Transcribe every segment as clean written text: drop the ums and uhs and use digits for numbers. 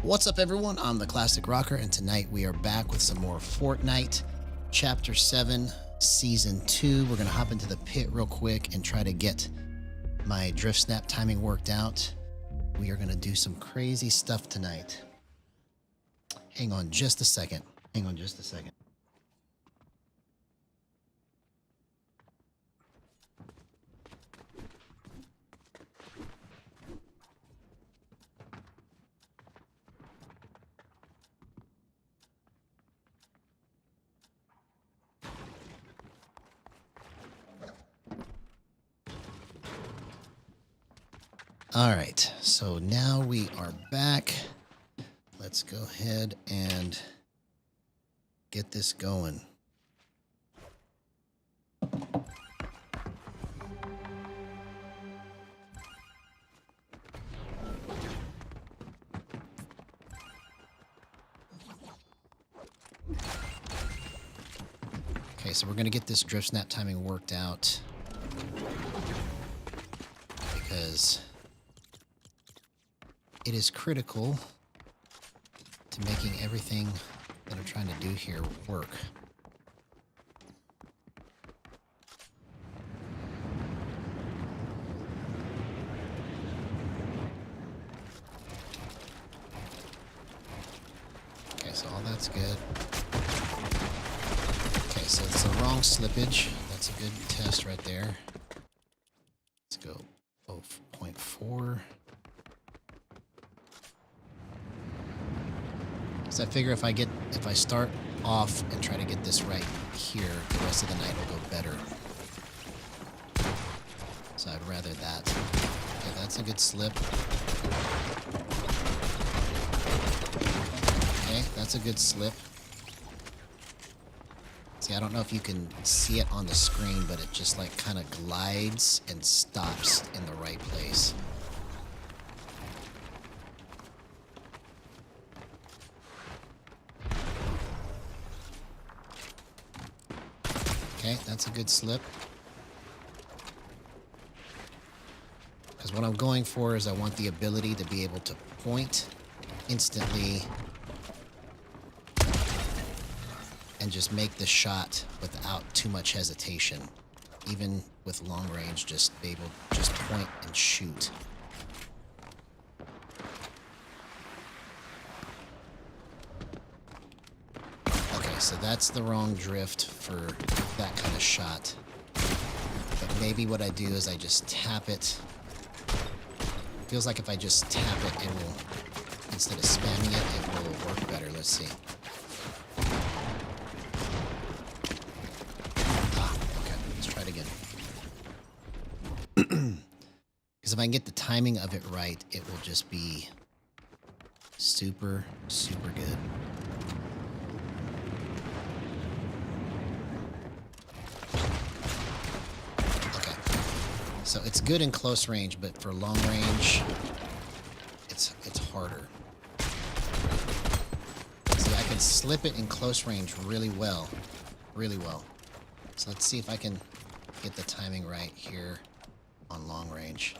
What's up, everyone? I'm the Classic Rocker, and tonight we are back with some more Fortnite Chapter 7 Season 2. We're going to hop into the pit real quick and try to get my drift snap timing worked out. We are going to do some crazy stuff tonight. Hang on just a second. Hang on just a second. All right, so now we are back. Let's go ahead and get this going. Okay, so we're going to get this drift snap timing worked out because it is critical to making everything that I'm trying to do here work. Okay, so all that's good. Okay, so it's the wrong slippage. That's a good test right there. Let's go 0.4. So I figure if I start off and try to get this right here, the rest of the night will go better. So I'd rather that. Okay, that's a good slip. Okay, that's a good slip. See, I don't know if you can see it on the screen, but it just like kind of glides and stops in the right place. Okay, that's a good slip. Because what I'm going for is I want the ability to be able to point instantly and just make the shot without too much hesitation. Even with long range, just be able to just point and shoot. So that's the wrong drift for that kind of shot. But maybe what I do is I just tap it. Feels like if I just tap it, it will, instead of spamming it, it will work better. Let's see. Okay, let's try it again. Because if I can get the timing of it right, it will just be super, super good. So it's good in close range, but for long range, it's harder. See, I can slip it in close range really well. So let's see if I can get the timing right here on long range.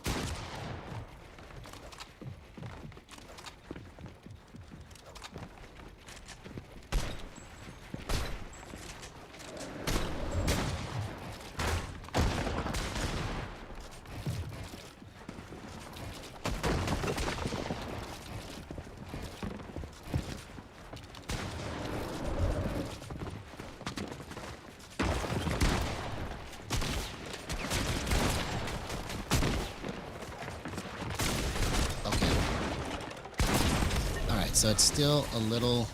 So it's still a little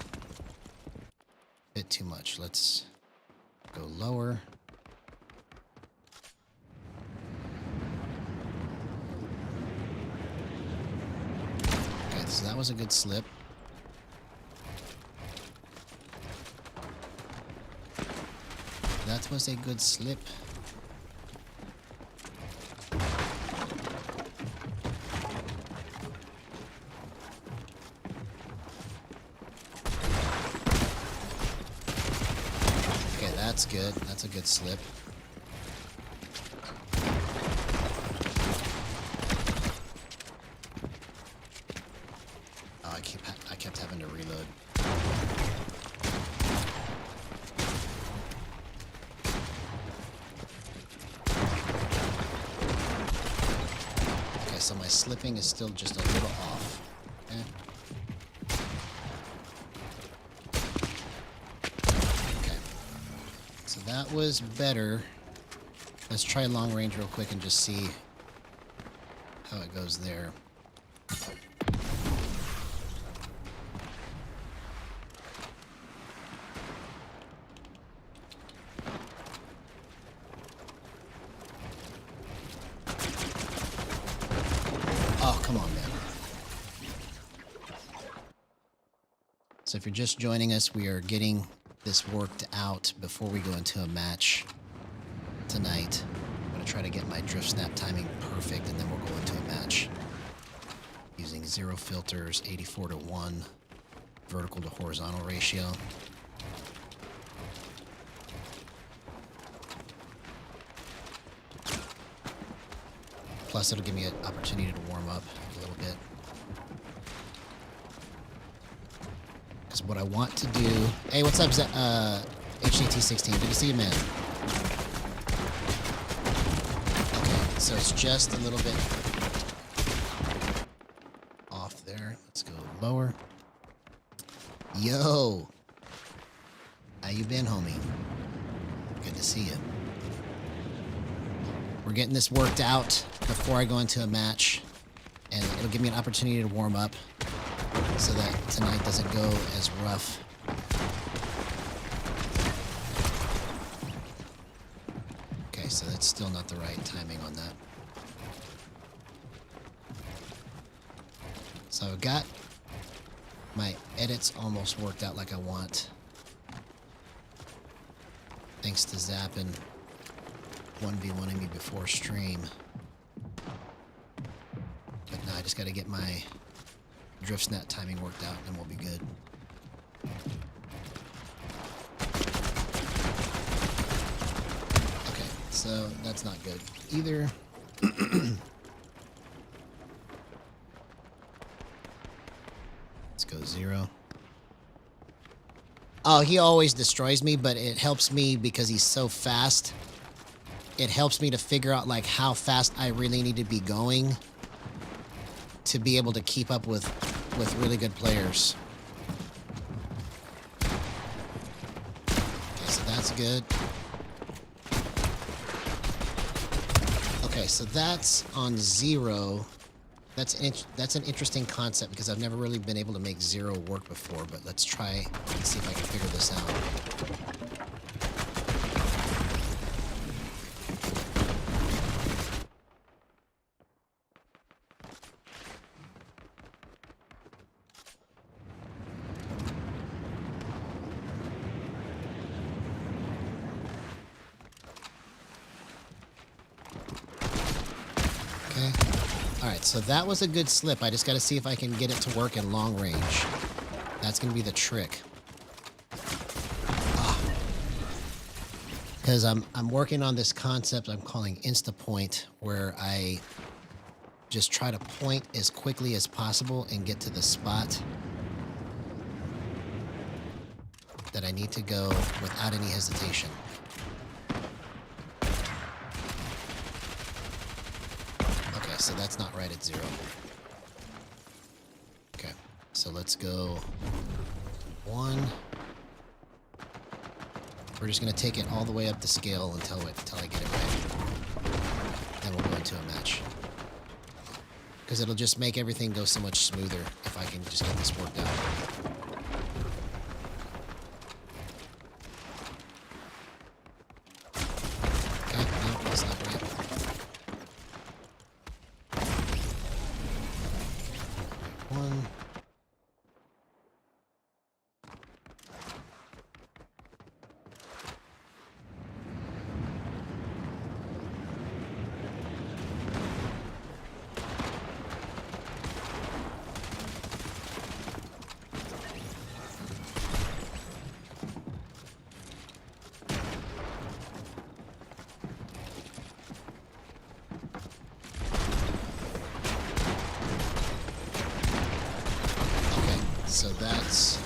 bit too much. Let's go lower. Okay, so that was a good slip. That was a good slip. That's good. That's a good slip. Oh, I kept having to reload. Okay, so my slipping is still just a little off. Okay. Okay. So that was better. Let's try long range real quick and just see how it goes there. Oh, come on, man. So if you're just joining us, we are getting this worked out before we go into a match tonight. I'm going to try to get my drift snap timing perfect, and then we'll go into a match using 0 filters, 84:1, vertical to horizontal ratio. Plus, it'll give me an opportunity to warm up a little bit. Because what I want to do... Hey, what's up, HDT16? Good to see you, man. Okay, so it's just a little bit off there. Let's go lower. Yo! How you been, homie? Good to see you. We're getting this worked out before I go into a match, and it'll give me an opportunity to warm up so that tonight doesn't go as rough. Okay, so that's still not the right timing on that. So I've got my edits almost worked out like I want. Thanks to Zappin 1v1ing me before stream. But now I just got to get my drift snap timing worked out and we'll be good. Okay, so that's not good either. Let's go 0. Oh, he always destroys me, but it helps me because he's so fast. It helps me to figure out like how fast I really need to be going to be able to keep up with really good players. Okay, so that's good. Okay, so that's on 0. That's an interesting concept because I've never really been able to make 0 work before, but let's try and see if I can figure this out. Okay. Alright, so that was a good slip. I just got to see if I can get it to work in long range. That's going to be the trick. Because I'm working on this concept I'm calling Insta-Point, where I just try to point as quickly as possible and get to the spot that I need to go without any hesitation. Okay, so that's not right at 0. Okay, so let's go 1. We're just going to take it all the way up the scale until I get it right. Then we'll go into a match. Because it'll just make everything go so much smoother if I can just get this worked out. Okay, no, that's not right. One. So that's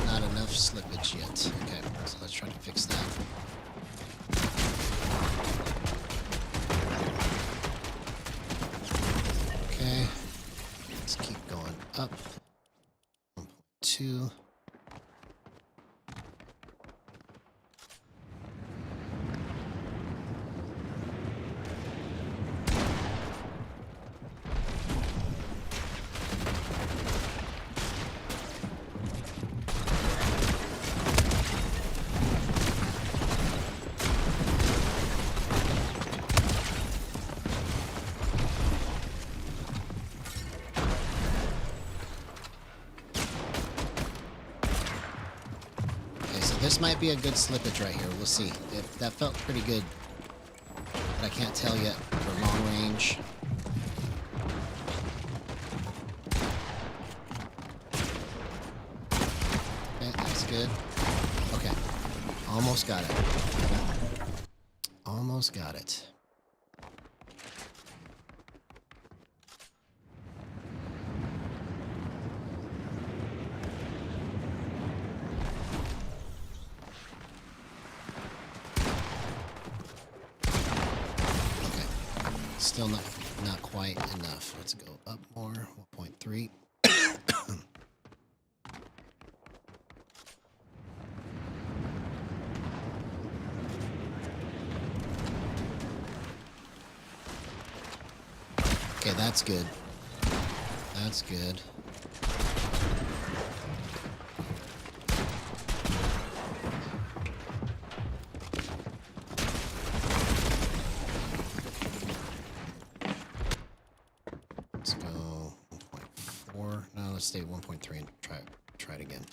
not enough slippage yet. Okay, so let's try to fix that. Okay, let's keep going up. 1.2. This might be a good slippage right here. We'll see. That felt pretty good, but I can't tell yet for long range. Okay, that's good. Okay, almost got it. Almost got it. Still not quite enough. Let's go up more. 1.3. Okay, that's good. That's good. Let's stay 1.3 and try it again.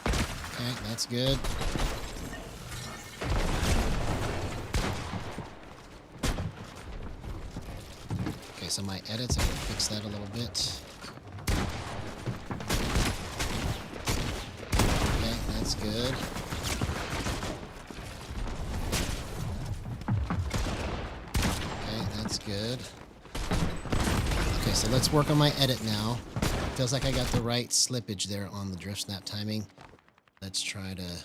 Okay, that's good. Okay, so my edits, I can fix that a little bit. That's good. Okay, that's good. Okay, so let's work on my edit now. Feels like I got the right slippage there on the drift snap timing. Let's try to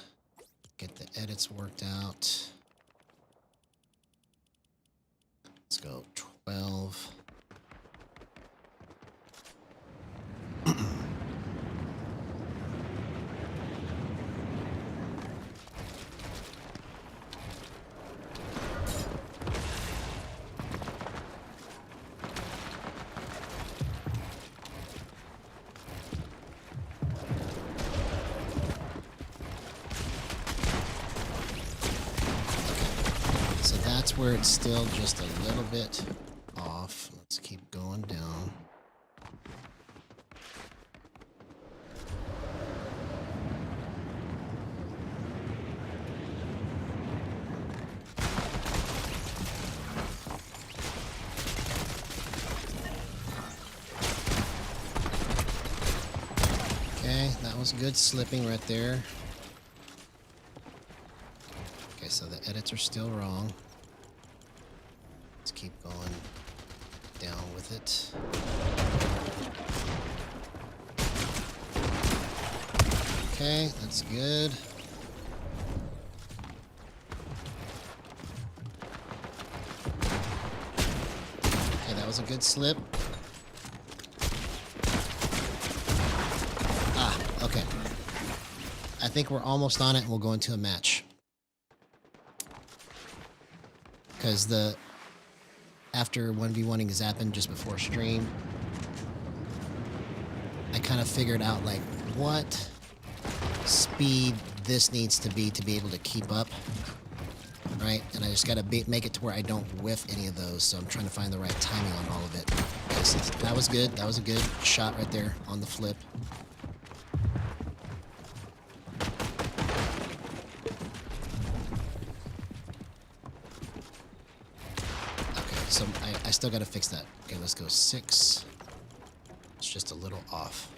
get the edits worked out. Let's go 12. That's where it's still just a little bit off. Let's keep going down. Okay, that was good slipping right there. Okay, so the edits are still wrong. Let's keep going down with it. Okay, that's good. Okay, that was a good slip. Ah, okay. I think we're almost on it and we'll go into a match. Because after 1v1ing Zappin just before stream, I kind of figured out like what speed this needs to be able to keep up, right? And I just got to make it to where I don't whiff any of those, so I'm trying to find the right timing on all of it. Okay, so that was good. That was a good shot right there on the flip. So I still got to fix that. Okay, let's go 6. It's just a little off.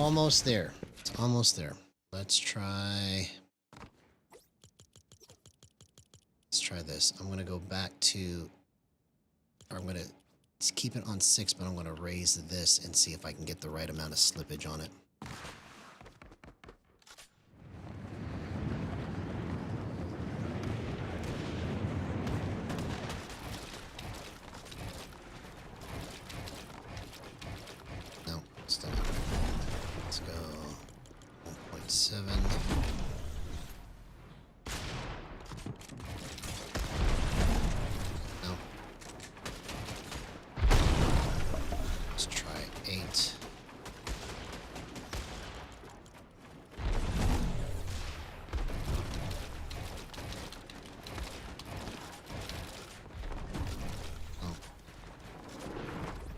almost there. It's almost there. Let's try this. I'm gonna go back to, or I'm gonna keep it on 6, but I'm gonna raise this and see if I can get the right amount of slippage on it. No, still not. Let's go 1.7. No. Let's try 8. Oh.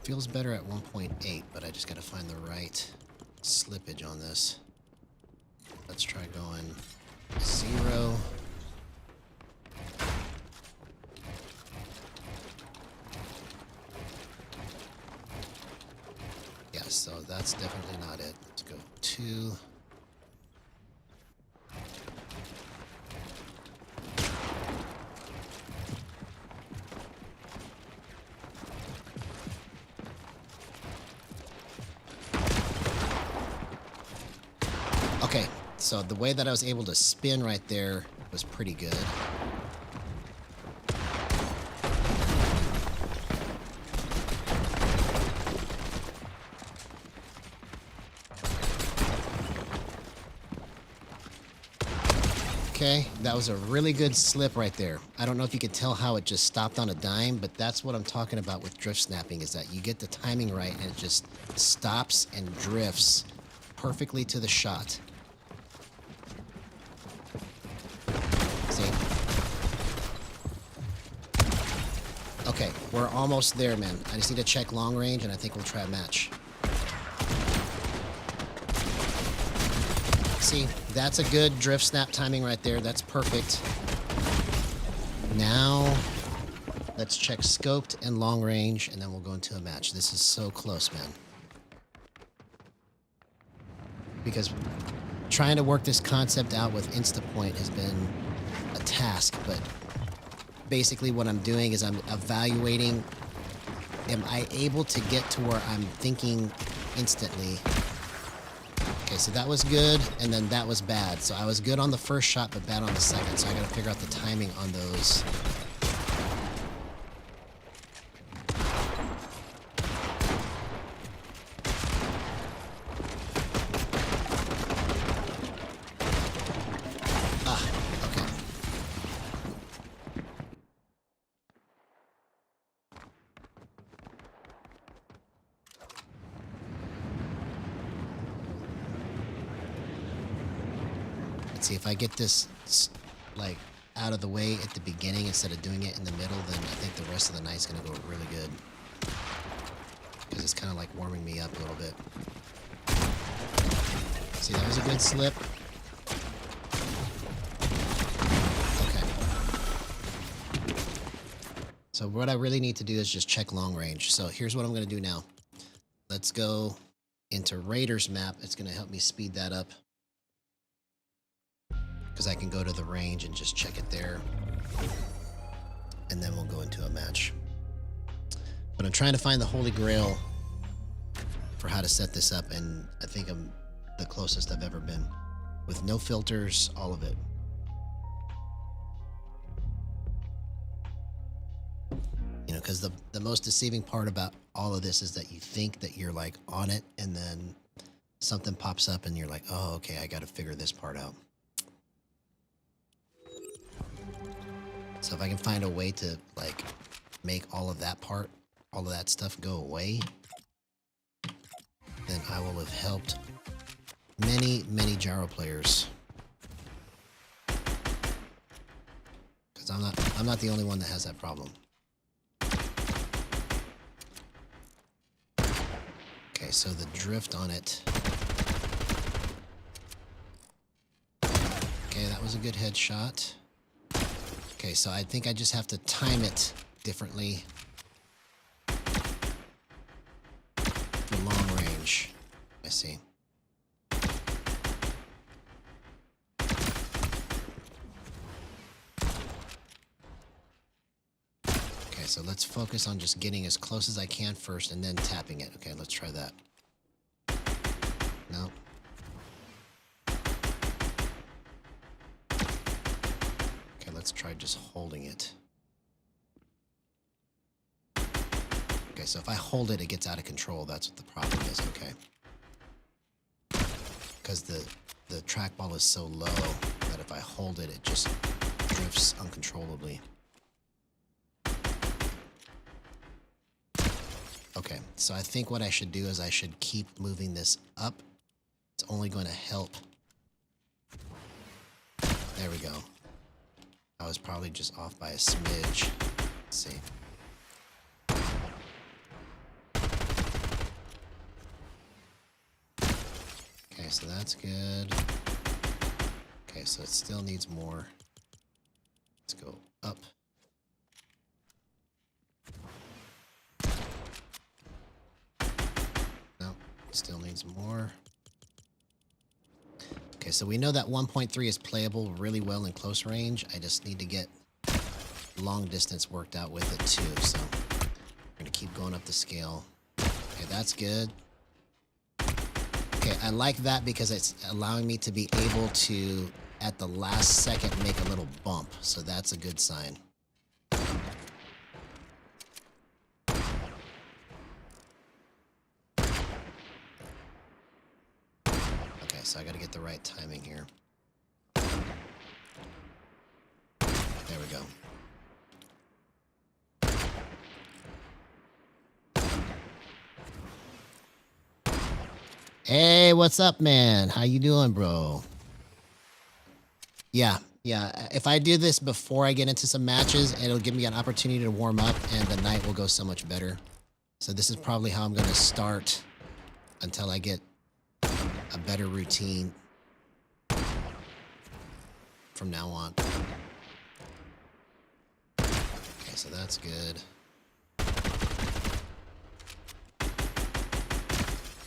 Feels better at 1.8, but I just gotta find the right slippage on this. Let's try going 0. Yeah, so that's definitely not it. Let's go 2. Okay, so the way that I was able to spin right there was pretty good. Okay, that was a really good slip right there. I don't know if you could tell how it just stopped on a dime, but that's what I'm talking about with drift snapping, is that you get the timing right and it just stops and drifts perfectly to the shot. See? Okay, we're almost there, man. I just need to check long range and I think we'll try a match. See, that's a good drift snap timing right there. That's perfect. Now, let's check scoped and long range, and then we'll go into a match. This is so close, man. Because trying to work this concept out with InstaPoint has been a task, but basically what I'm doing is I'm evaluating, am I able to get to where I'm thinking instantly? Okay, so that was good, and then that was bad. So I was good on the first shot, but bad on the second. So I gotta figure out the timing on those. Ah, okay. See, if I get this like out of the way at the beginning instead of doing it in the middle, then I think the rest of the night's gonna go really good. Because it's kind of like warming me up a little bit. See, that was a good slip. Okay. So what I really need to do is just check long range. So here's what I'm gonna do now. Let's go into Raiders map. It's gonna help me speed that up, because I can go to the range and just check it there. And then we'll go into a match. But I'm trying to find the Holy Grail for how to set this up, and I think I'm the closest I've ever been. With no filters, all of it. You know, because the most deceiving part about all of this is that you think that you're like on it, and then something pops up and you're like, oh, okay, I gotta figure this part out. So if I can find a way to like make all of that part, all of that stuff go away, then I will have helped many, many gyro players. Because I'm not the only one that has that problem. Okay, so the drift on it. Okay, that was a good headshot. Okay, so I think I just have to time it differently for long range. I see. So let's focus on just getting as close as I can first and then tapping it. Okay, let's try that. No. Okay, let's try just holding it. Okay, so if I hold it, it gets out of control. That's what the problem is, okay. Because the trackball is so low that if I hold it, it just drifts uncontrollably. Okay, so I think what I should do is I should keep moving this up. It's only going to help. There we go. I was probably just off by a smidge. Let's see. Okay, so that's good. Okay, so it still needs more. Let's go up. No, still needs more. Okay, so we know that 1.3 is playable really well in close range. I just need to get long distance worked out with it too. So I'm gonna keep going up the scale. Okay, that's good. Okay, I like that because it's allowing me to be able to, at the last second, make a little bump. So that's a good sign. Okay, so I gotta get the right timing here. There we go. Hey, what's up, man? How you doing, bro? Yeah. If I do this before I get into some matches, it'll give me an opportunity to warm up, and the night will go so much better. So this is probably how I'm going to start until I get a better routine from now on. Okay, so that's good.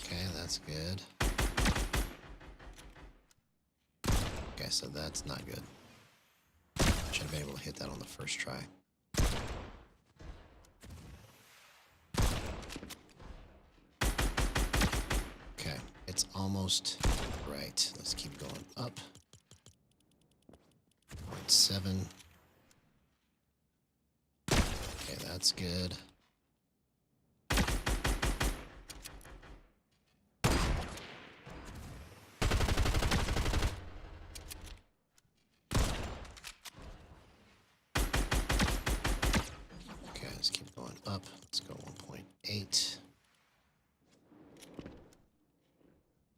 Okay, that's good. Okay, so that's not good. Should have been able to hit that on the first try. Okay, it's almost right. Let's keep going up. 0.7. Okay, that's good. Okay, let's keep going up. Let's go 1.8.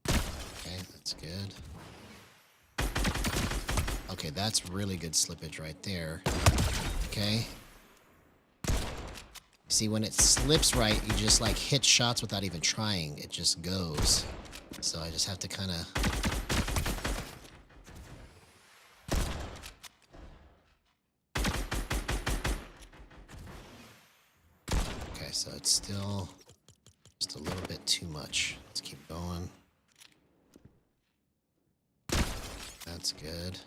Okay, that's good. Okay, that's really good slippage right there. Okay. See, when it slips right, you just like hit shots without even trying. It just goes. So I just have to kind of... Okay, so it's still just a little bit too much. Let's keep going. That's good.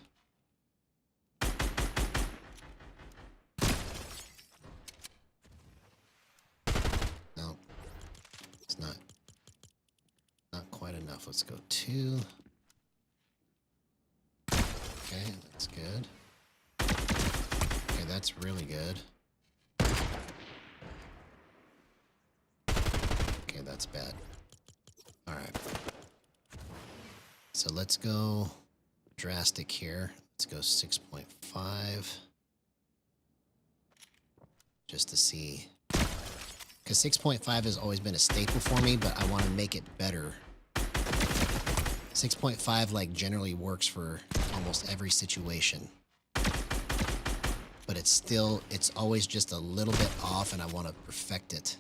No, it's not quite enough. Let's go 2. Okay, that's good. Okay, that's really good. Okay, that's bad. All right. So let's go drastic here. Let's go 6.5. Just to see. Because 6.5 has always been a staple for me, but I want to make it better. 6.5 like generally works for almost every situation. But it's always just a little bit off, and I want to perfect it.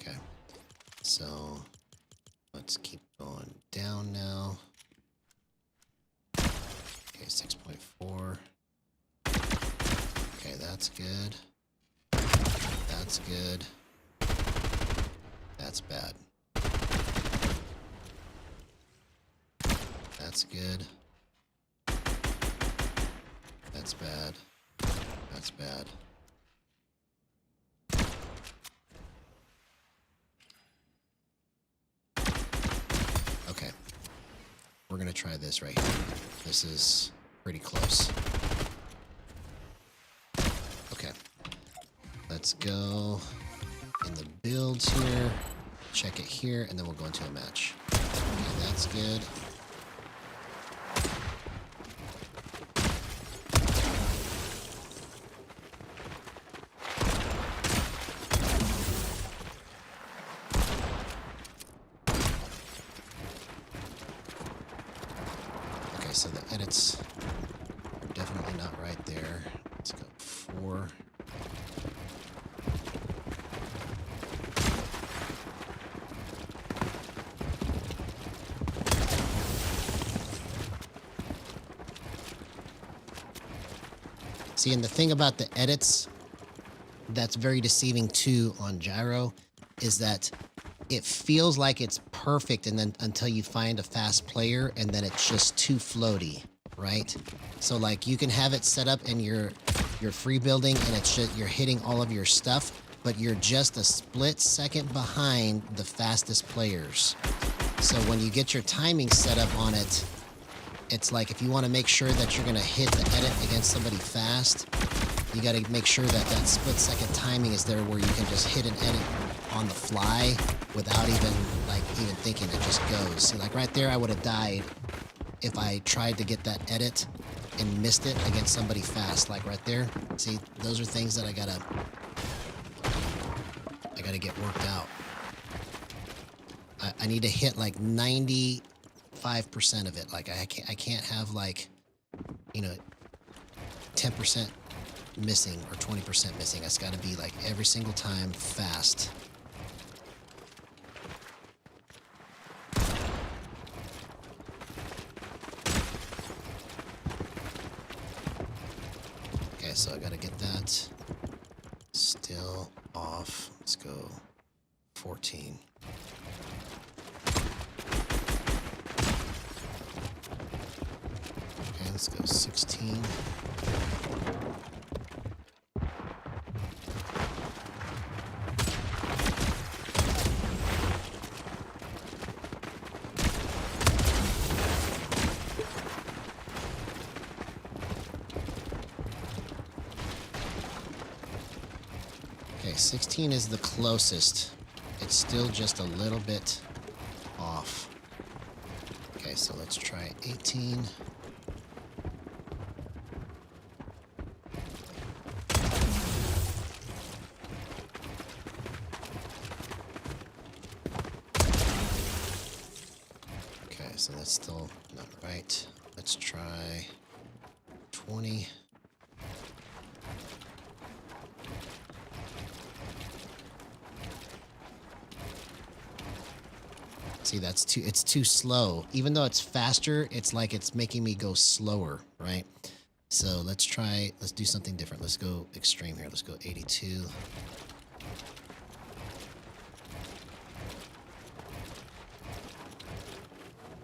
Okay. So let's keep going down now. Okay, 6.4. Okay, that's good. That's good. That's bad. that's good. That's bad. That's bad. Okay. We're going to try this right here. This is pretty close. Okay. Let's go in the builds here. Check it here, and then we'll go into a match. Okay, that's good. So the edits are definitely not right there. Let's go 4. See, and the thing about the edits that's very deceiving too on Gyro is that it feels like it's perfect and then until you find a fast player and then it's just too floaty, right? So like you can have it set up and you're free building and it's just you're hitting all of your stuff, but you're just a split second behind the fastest players. So when you get your timing set up on it, it's like if you want to make sure that you're going to hit the edit against somebody fast, you got to make sure that that split second timing is there where you can just hit an edit on the fly without even thinking, it just goes. See, like right there, I would have died if I tried to get that edit and missed it against somebody fast. Like right there. See, those are things that I gotta get worked out. I need to hit like 95% of it. Like I can't have like, 10% missing or 20% missing. It's got to be like every single time fast. Okay, so I got to get that still off. Let's go 14. Okay, let's go 16. Okay, 16 is the closest. It's still just a little bit off. Okay, so let's try 18. Okay, so that's still not right. Let's try 20. See, it's too slow. Even though it's faster, it's like it's making me go slower, right? So let's do something different. Let's go extreme here. Let's go 82.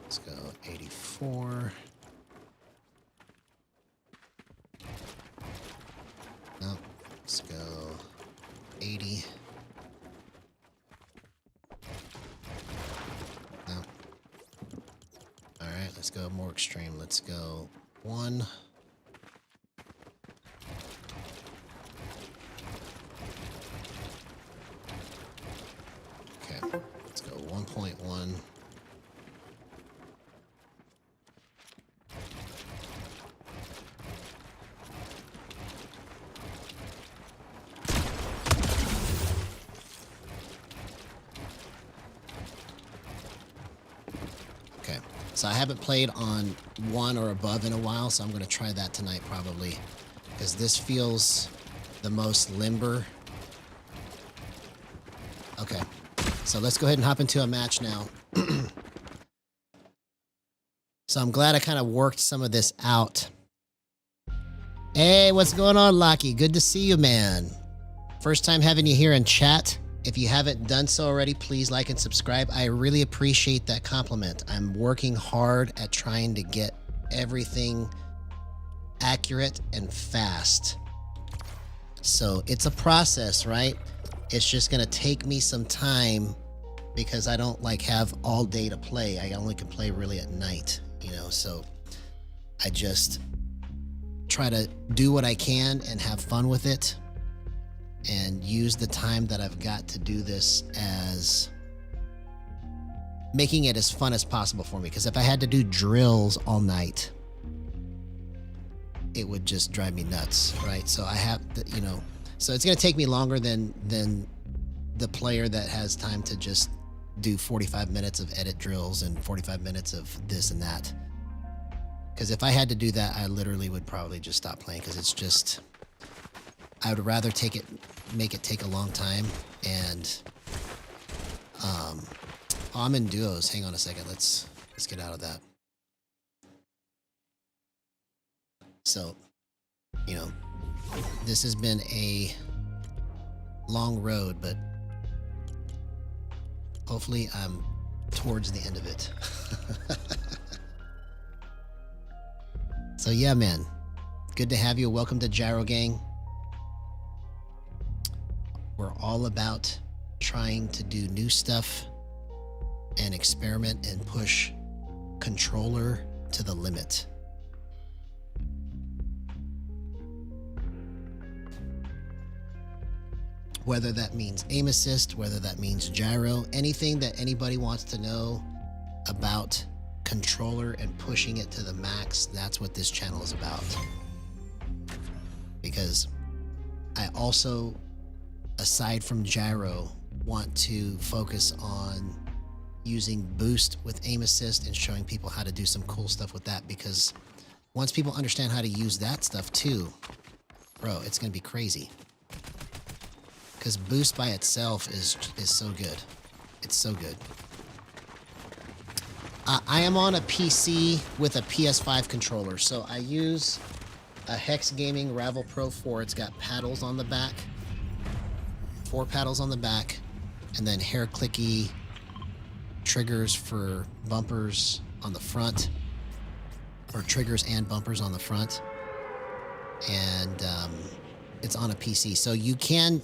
Let's go 84. No, let's go 80. Let's go more extreme. Let's go 1. Okay, let's go 1.1. So I haven't played on 1 or above in a while, so I'm going to try that tonight probably, because this feels the most limber. Okay, so let's go ahead and hop into a match now. So I'm glad I kind of worked some of this out. Hey, what's going on, Lockie? Good to see you, man. First time having you here in chat. If you haven't done so already, please like and subscribe. I really appreciate that compliment. I'm working hard at trying to get everything accurate and fast. So it's a process, right? It's just going to take me some time because I don't like have all day to play. I only can play really at night, you know, so I just try to do what I can and have fun with it and use the time that I've got to do this as making it as fun as possible for me. Because if I had to do drills all night, it would just drive me nuts, right? So I have to, you know, so it's going to take me longer than the player that has time to just do 45 minutes of edit drills and 45 minutes of this and that. Because if I had to do that, I literally would probably just stop playing, because it's just, I would rather make it take a long time. And I'm in duos. Hang on a second. Let's get out of that. So, you know, this has been a long road, but hopefully I'm towards the end of it. So yeah, man, good to have you. Welcome to Gyro Gang. We're all about trying to do new stuff and experiment and push controller to the limit. Whether that means aim assist, whether that means gyro, anything that anybody wants to know about controller and pushing it to the max, that's what this channel is about. Because I also, aside from gyro, want to focus on using boost with aim assist and showing people how to do some cool stuff with that, because once people understand how to use that stuff too, bro, it's gonna be crazy. Because boost by itself is so good. It's so good. I am on a PC with a PS5 controller, so I use a Hex Gaming Ravel Pro 4. It's got paddles on the back, 4 paddles on the back, and then hair clicky triggers for bumpers on the front, or triggers and bumpers on the front. And it's on a PC, so you can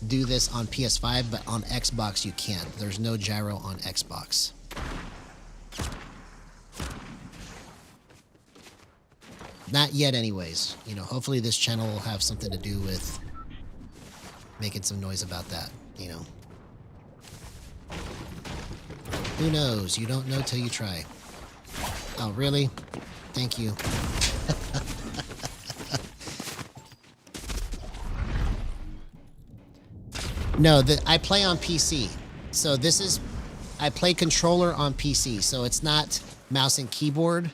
do this on PS5, but on Xbox you can't. There's no gyro on Xbox. Not yet anyways. You know, hopefully this channel will have something to do with making some noise about that, you know. Who knows? You don't know till you try. Oh, really? Thank you. No, I play on PC. So this is, I play controller on PC. So it's not mouse and keyboard.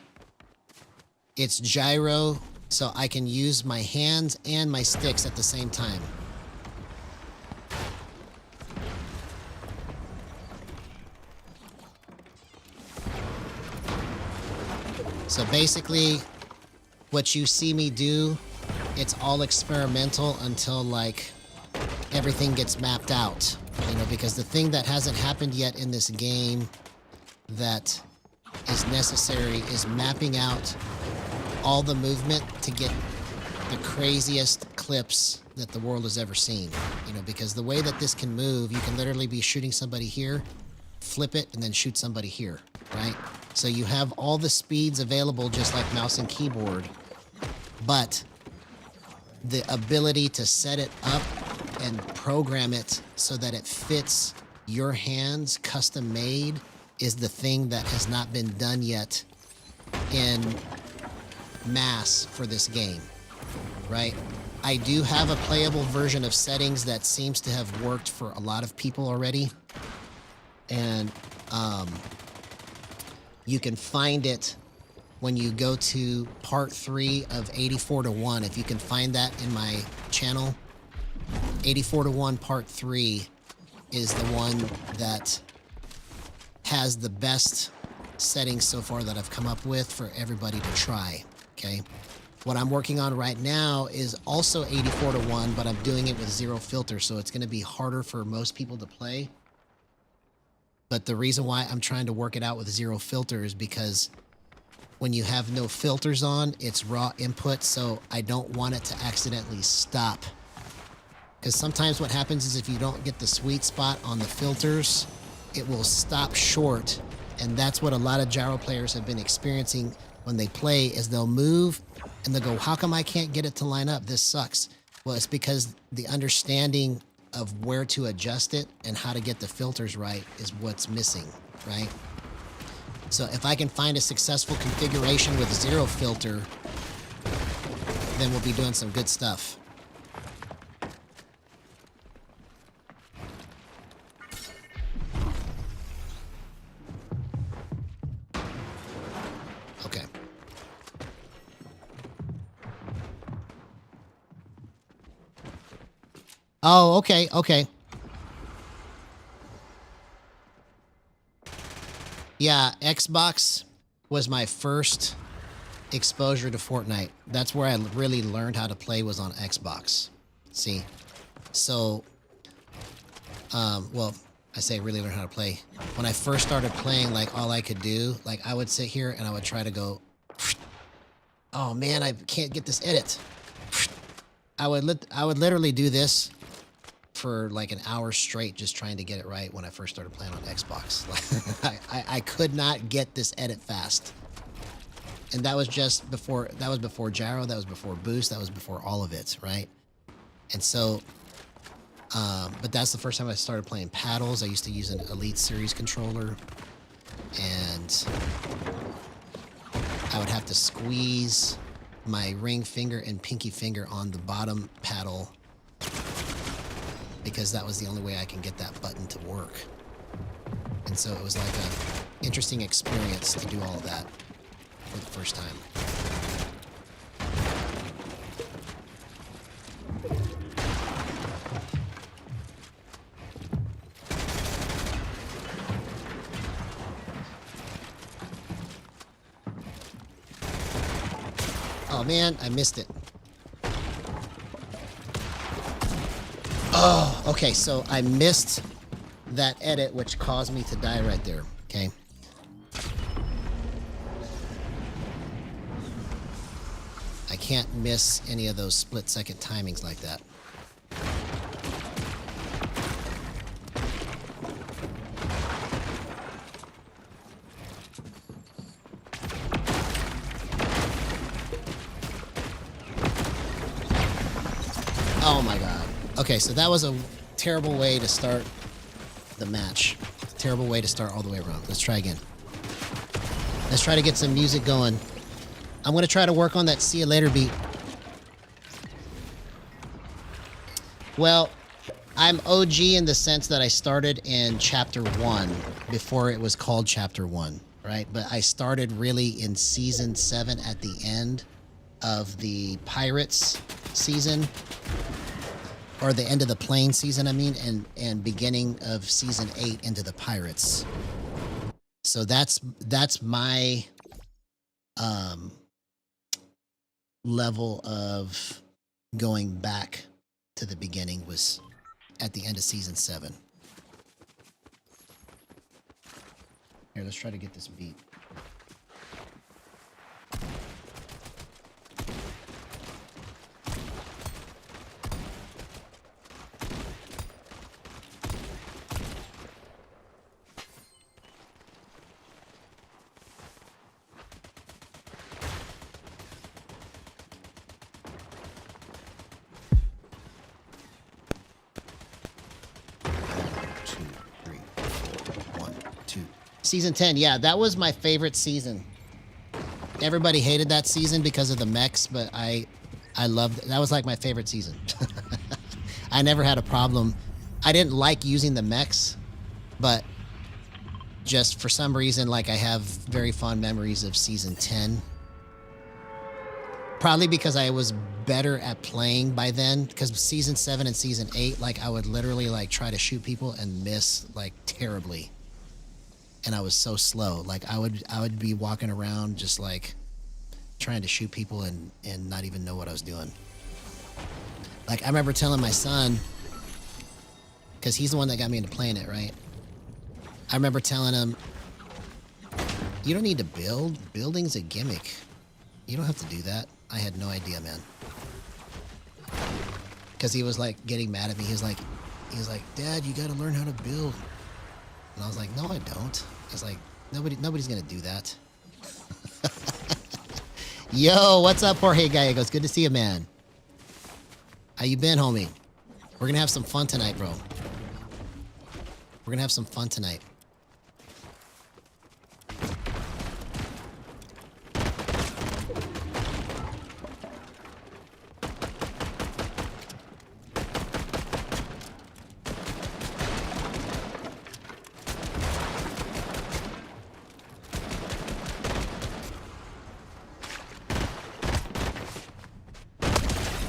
It's gyro, so I can use my hands and my sticks at the same time. So basically, what you see me do, it's all experimental until like everything gets mapped out, you know, because the thing that hasn't happened yet in this game that is necessary is mapping out all the movement to get the craziest clips that the world has ever seen, you know, because the way that this can move, you can literally be shooting somebody here, flip it, and then shoot somebody here, right? So you have all the speeds available just like mouse and keyboard, but the ability to set it up and program it so that it fits your hands, custom made, is the thing that has not been done yet in mass for this game, right? I do have a playable version of settings that seems to have worked for a lot of people already, and you can find it when you go to part 3 of 84-1. If you can find that in my channel, 84-1 part 3 is the one that has the best settings so far that I've come up with for everybody to try. Okay, What I'm working on right now is also 84 to 1, but I'm doing it with zero filter, so it's going to be harder for most people to play. But the reason why I'm trying to work it out with zero filter is because when you have no filters on, it's raw input, so I don't want it to accidentally stop. Because sometimes what happens is if you don't get the sweet spot on the filters, it will stop short, and that's what a lot of gyro players have been experiencing when they play, is they'll move and they'll go, how come I can't get it to line up? This sucks. Well, it's because the understanding of where to adjust it and how to get the filters right is what's missing, right? So if I can find a successful configuration with zero filter, then we'll be doing some good stuff. Okay. Oh, okay, okay. Yeah, Xbox was my first exposure to Fortnite. That's where I really learned how to play, was on Xbox. See? So, well, I say really learn how to play. When I first started playing, like, all I could do, like, I would sit here and I would try to go, oh man, I can't get this edit. I would literally do this for like an hour straight, just trying to get it right when I first started playing on Xbox. I could not get this edit fast. And that was just before, that was before Gyro, that was before Boost, that was before all of it, right? And so, but that's the first time I started playing paddles. I used to use an Elite Series controller, and I would have to squeeze my ring finger and pinky finger on the bottom paddle, because that was the only way I can get that button to work. And so it was like an interesting experience to do all of that for the first time. Oh man, I missed it. Oh, okay, so I missed that edit, which caused me to die right there, okay? I can't miss any of those split-second timings like that. Oh my god. Okay, so that was a terrible way to start the match. Terrible way to start all the way around. Let's try again. Let's try to get some music going. I'm going to try to work on that see you later beat. Well, I'm OG in the sense that I started in Chapter 1 before it was called Chapter 1, right? But I started really in Season 7 at the end of the Pirates season. Or the end of the plane season, I mean, and beginning of Season 8 into the Pirates. So that's my level of going back to the beginning, was at the end of Season 7. Here, let's try to get this beat. Season 10, yeah, that was my favorite season. Everybody hated that season because of the mechs, but I loved it. That was like my favorite season. I never had a problem. I didn't like using the mechs, but just for some reason, like, I have very fond memories of Season 10. Probably because I was better at playing by then, because Season 7 and Season 8, like, I would literally, like, try to shoot people and miss, like, terribly. And I was so slow. Like, I would be walking around just, like, trying to shoot people and not even know what I was doing. Like, I remember telling my son, because he's the one that got me into playing it, right? I remember telling him, you don't need to build. Building's a gimmick. You don't have to do that. I had no idea, man. Because he was like getting mad at me. He was like, Dad, you got to learn how to build. And I was like, no, I don't. I was like, nobody's going to do that. Yo, what's up, Jorge Gallegos? Good to see you, man. How you been, homie? We're going to have some fun tonight, bro. We're going to have some fun tonight.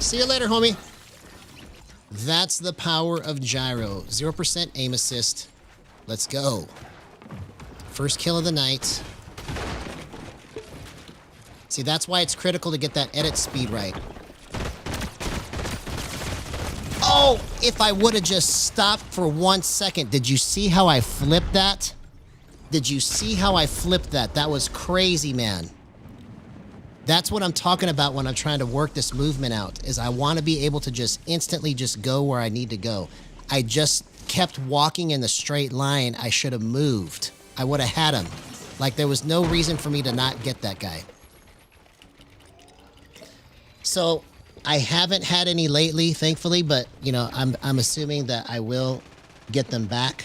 See you later, homie. That's the power of gyro. 0% aim assist. Let's go. First kill of the night. See, that's why it's critical to get that edit speed right. Oh, if I would have just stopped for 1 second. Did you see how I flipped that? Did you see how I flipped that? That was crazy, man. That's what I'm talking about when I'm trying to work this movement out, is I want to be able to just instantly just go where I need to go. I just kept walking in the straight line. I should have moved. I would have had him. Like, there was no reason for me to not get that guy. So I haven't had any lately, thankfully, but, you know, I'm assuming that I will get them back.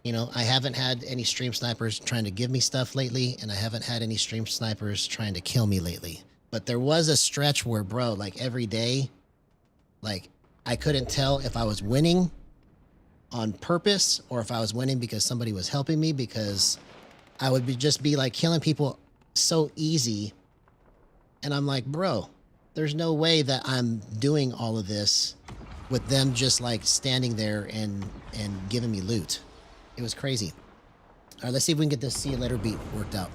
You know, I haven't had any stream snipers trying to give me stuff lately, and I haven't had any stream snipers trying to kill me lately. But there was a stretch where, bro, like every day, like I couldn't tell if I was winning on purpose or if I was winning because somebody was helping me, because I would just be like killing people so easy. And I'm like, bro, there's no way that I'm doing all of this with them just like standing there and giving me loot. It was crazy. All right, let's see if we can get this see you later beat worked out.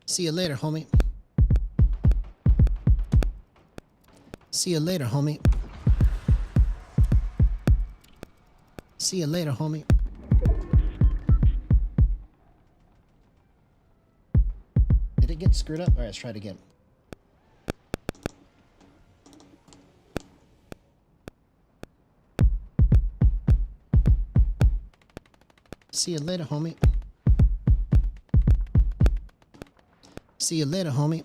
See you later, homie. See you later, homie. See you later, homie. Did it get screwed up? All right, let's try it again. See you later, homie. See you later, homie.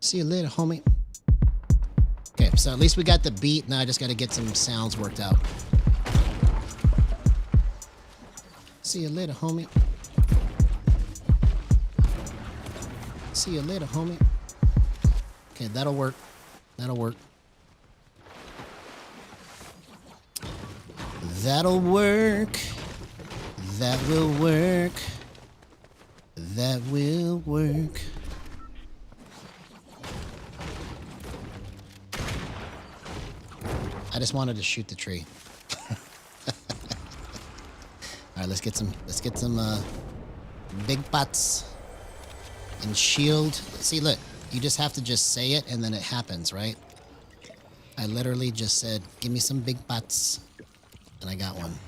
See you later, homie. Okay, so at least we got the beat. Now I just got to get some sounds worked out. See you later, homie. See you later, homie. Okay, that'll work. That'll work. That'll work. That will work. That will work. I just wanted to shoot the tree. All right, let's get some big pots and shield. See, look, you just have to just say it and then it happens, right? I literally just said, give me some big pots, and I got one.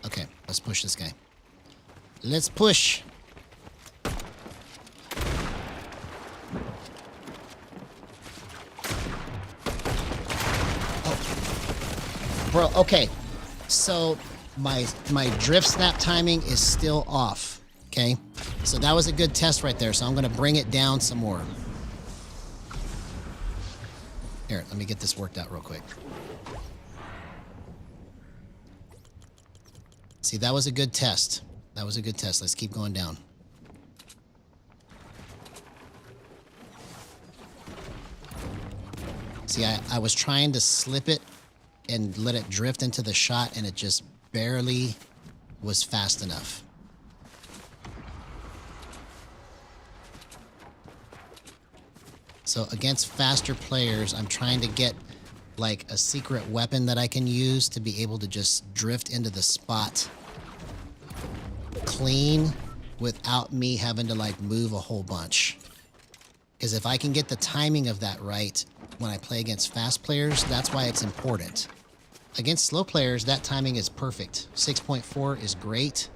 Okay, let's push this guy. Let's push. Bro, okay, so my drift snap timing is still off, okay? So that was a good test right there, so I'm gonna bring it down some more. Here, let me get this worked out real quick. See, that was a good test. That was a good test. Let's keep going down. See, I was trying to slip it and let it drift into the shot, and it just barely was fast enough. So against faster players, I'm trying to get like a secret weapon that I can use to be able to just drift into the spot clean without me having to like move a whole bunch. Because if I can get the timing of that right when I play against fast players, that's why it's important. Against slow players, that timing is perfect. 6.4 is great,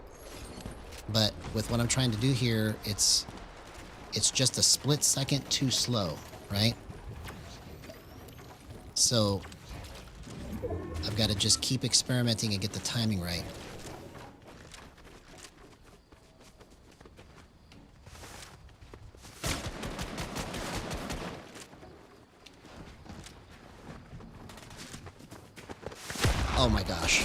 but with what I'm trying to do here, it's just a split second too slow, right? So I've got to just keep experimenting and get the timing right. Oh my gosh.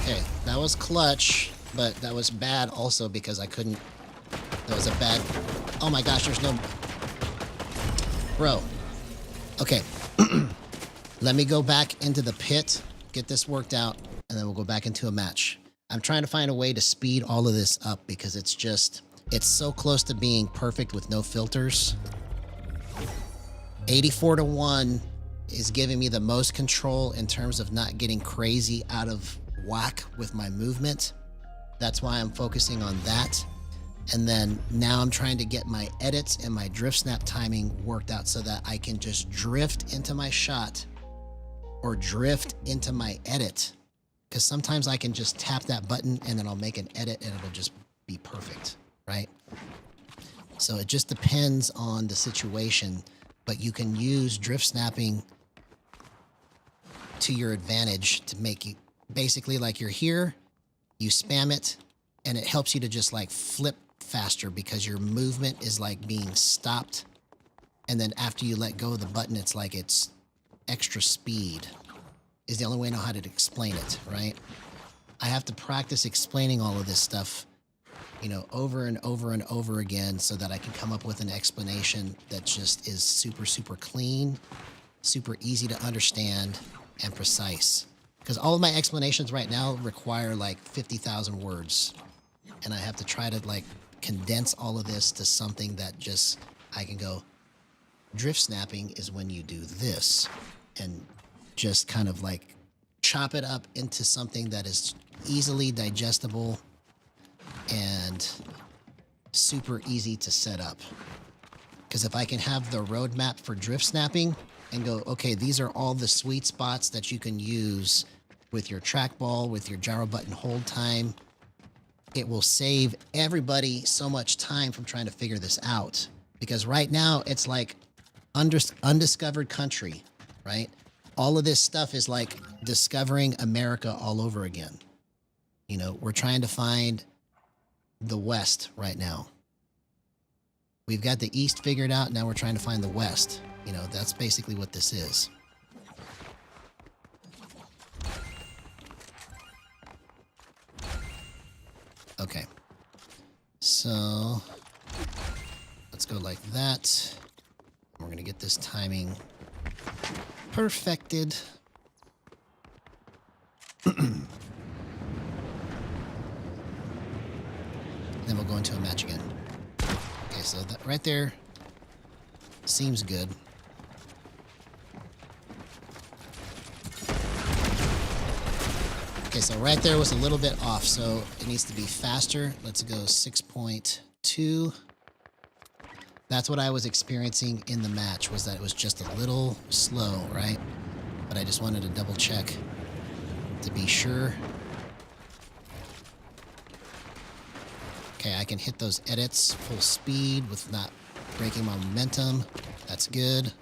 Okay, that was clutch, but that was bad also because I couldn't... That was a bad... Oh my gosh, there's no... Bro. Okay. Let me go back into the pit, get this worked out, and then we'll go back into a match. I'm trying to find a way to speed all of this up because it's just... It's so close to being perfect with no filters. 84-1 is giving me the most control in terms of not getting crazy out of whack with my movement. That's why I'm focusing on that. And then now I'm trying to get my edits and my drift snap timing worked out so that I can just drift into my shot or drift into my edit. Because sometimes I can just tap that button and then I'll make an edit and it'll just be perfect, right? So it just depends on the situation. But you can use drift snapping to your advantage to make you basically like you're here, you spam it, and it helps you to just like flip faster because your movement is like being stopped. And then after you let go of the button, it's like it's extra speed is the only way I know how to explain it, right? I have to practice explaining all of this stuff, you know, over and over and over again so that I can come up with an explanation that just is super, super clean, super easy to understand, and precise. Because all of my explanations right now require like 50,000 words. And I have to try to like condense all of this to something that just, I can go, drift snapping is when you do this. And just kind of like chop it up into something that is easily digestible and super easy to set up. Because if I can have the roadmap for drift snapping and go, okay, these are all the sweet spots that you can use with your trackball, with your gyro button hold time, it will save everybody so much time from trying to figure this out. Because right now it's like undiscovered country, right? All of this stuff is like discovering America all over again. You know, we're trying to find the West right now. We've got the East figured out. Now we're trying to find the West. You know, that's basically what this is. Okay. So let's go like that. We're going to get this timing perfected. Then we'll go into a match again. Okay, so that right there seems good. Okay, so right there was a little bit off, so it needs to be faster. Let's go 6.2. That's what I was experiencing in the match, was that it was just a little slow, right? But I just wanted to double check to be sure. Okay, I can hit those edits full speed with not breaking my momentum. That's good.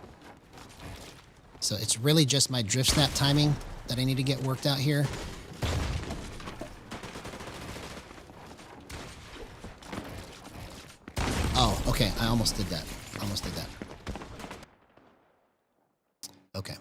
So it's really just my drift snap timing that I need to get worked out here. Oh, okay, I almost did that. Almost did that. Okay.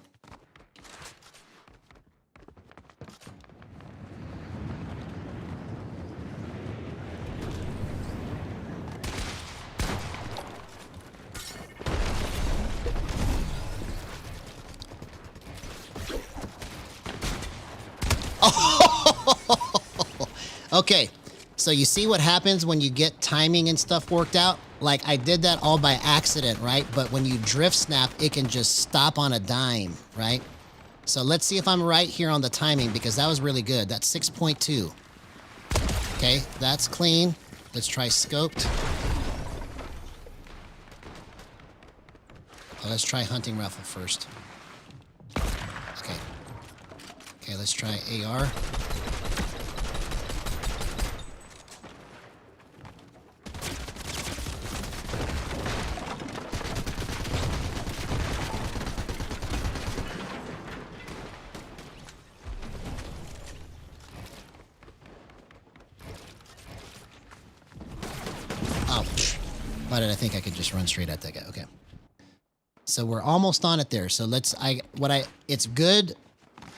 Okay, so you see what happens when you get timing and stuff worked out? Like, I did that all by accident, right? But when you drift snap, it can just stop on a dime, right? So let's see if I'm right here on the timing, because that was really good. That's 6.2. Okay, that's clean. Let's try scoped. Oh, let's try hunting rifle first. Okay. Okay, let's try AR. Why did I think I could just run straight at that guy? Okay. So we're almost on it there. So it's good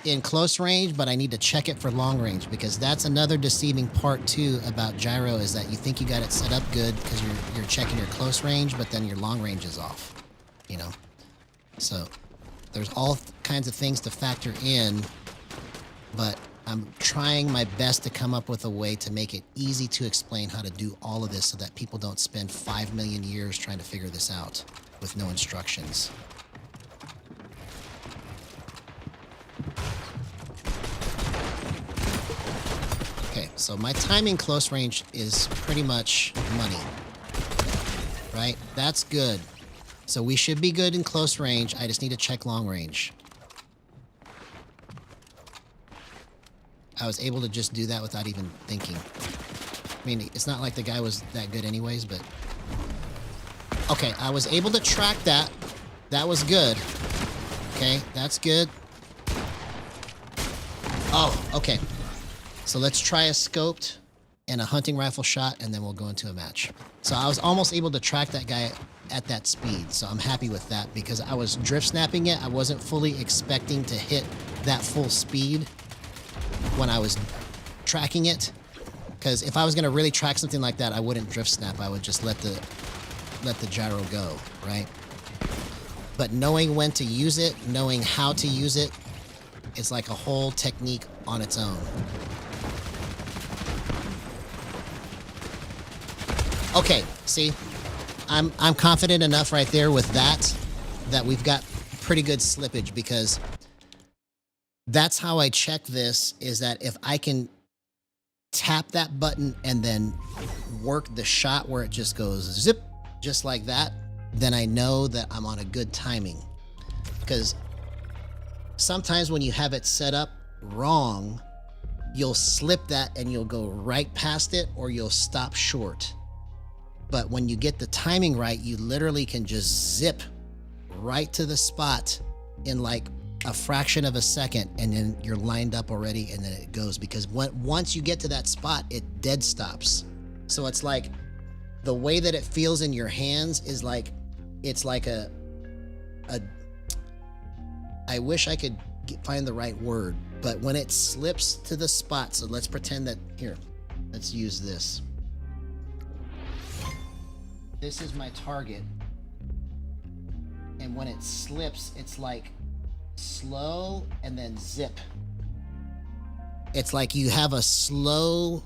in close range, but I need to check it for long range, because that's another deceiving part too about gyro, is that you think you got it set up good because you're checking your close range, but then your long range is off, you know? So there's all kinds of things to factor in, but I'm trying my best to come up with a way to make it easy to explain how to do all of this so that people don't spend 5 million years trying to figure this out with no instructions. Okay, so my timing close range is pretty much money, right? That's good. So we should be good in close range. I just need to check long range. I was able to just do that without even thinking. I mean, it's not like the guy was that good anyways, but... Okay, I was able to track that. That was good. Okay, that's good. Oh, okay. So let's try a scoped and a hunting rifle shot, and then we'll go into a match. So I was almost able to track that guy at that speed, so I'm happy with that, because I was drift snapping it. I wasn't fully expecting to hit that full speed when I was tracking it, because if I was going to really track something like that, I wouldn't drift snap. I would just let the gyro go, right? But knowing when to use it, knowing how to use it, it's like a whole technique on its own. Okay, see, I'm confident enough right there with that we've got pretty good slippage, because that's how I check this, is that if I can tap that button and then work the shot where it just goes zip, just like that, then I know that I'm on a good timing. Because sometimes when you have it set up wrong, you'll slip that and you'll go right past it, or you'll stop short. But when you get the timing right, you literally can just zip right to the spot in like a fraction of a second, and then you're lined up already, and then it goes. Because once you get to that spot, it dead stops. So it's like the way that it feels in your hands is like, it's like I wish I could find the right word, but when it slips to the spot, so let's pretend that, here, let's use this. This is my target, and when it slips, it's like slow and then zip. It's like you have a slow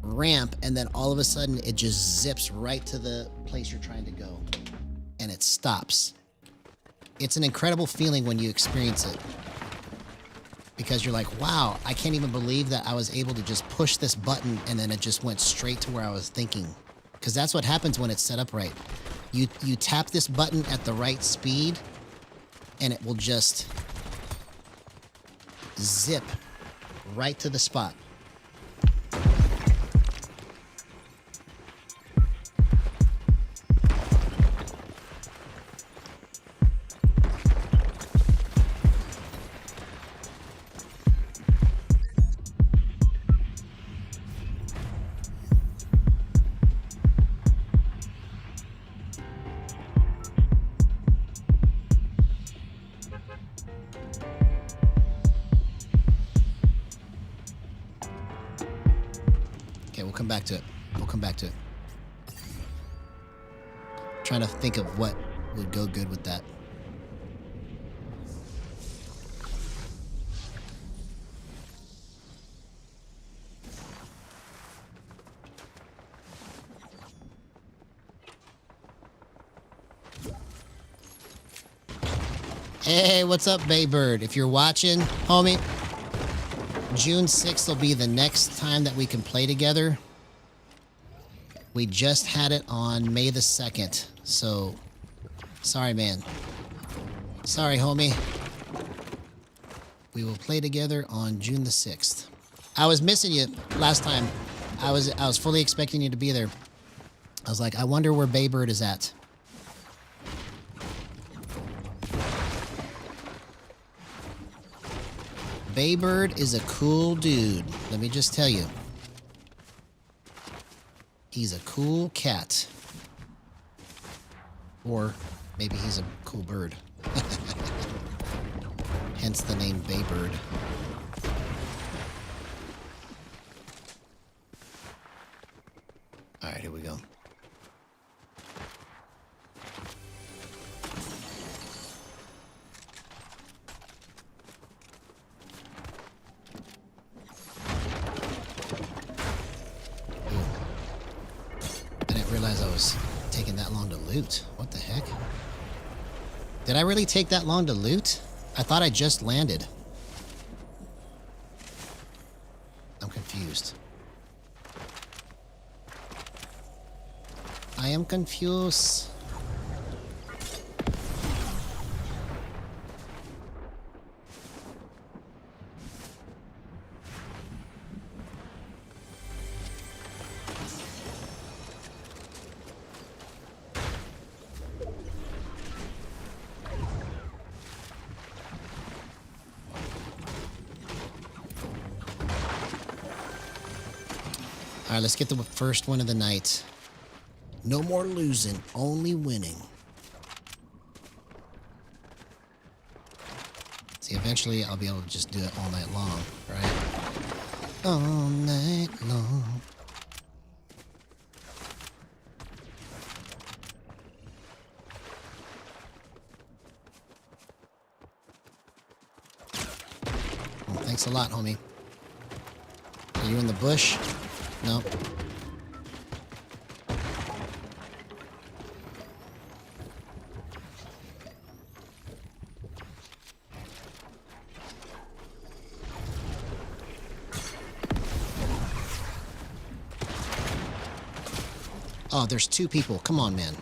ramp, and then all of a sudden it just zips right to the place you're trying to go, and it stops. It's an incredible feeling when you experience it, because you're like, wow, I can't even believe that I was able to just push this button and then it just went straight to where I was thinking. Because that's what happens when it's set up right. You tap this button at the right speed, and it will just zip right to the spot. Okay, we'll come back to it. We'll come back to it. Trying to think of what would go good with that. Hey, what's up, Baybird? If you're watching, homie, June 6th will be the next time that we can play together. We just had it on May the 2nd, so sorry, man. Sorry, homie. We will play together on June the 6th. I was missing you last time. I was fully expecting you to be there. I was like, I wonder where Baybird is at. Baybird is a cool dude. Let me just tell you. He's a cool cat. Or maybe he's a cool bird. Hence the name Baybird. All right, here we go. Realize I was taking that long to loot. What the heck? Did I really take that long to loot? I thought I just landed. I'm confused. I am confused. All right, let's get the first one of the night. No more losing, only winning. See, eventually I'll be able to just do it all night long, right? All night long. Well, thanks a lot, homie. Are you in the bush? No. Oh, there's two people. Come on, man.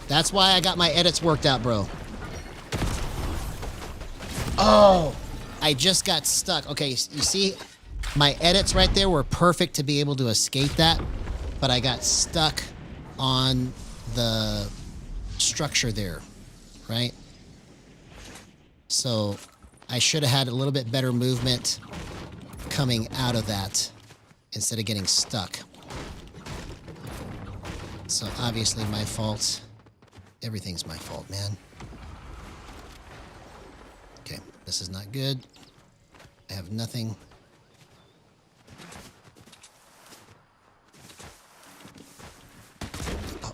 That's why I got my edits worked out, bro. Oh, I just got stuck. Okay, you see, my edits right there were perfect to be able to escape that, but I got stuck on the structure there, right? So I should have had a little bit better movement coming out of that instead of getting stuck. So obviously my fault. Everything's my fault, man. Okay, this is not good. I have nothing. Oh.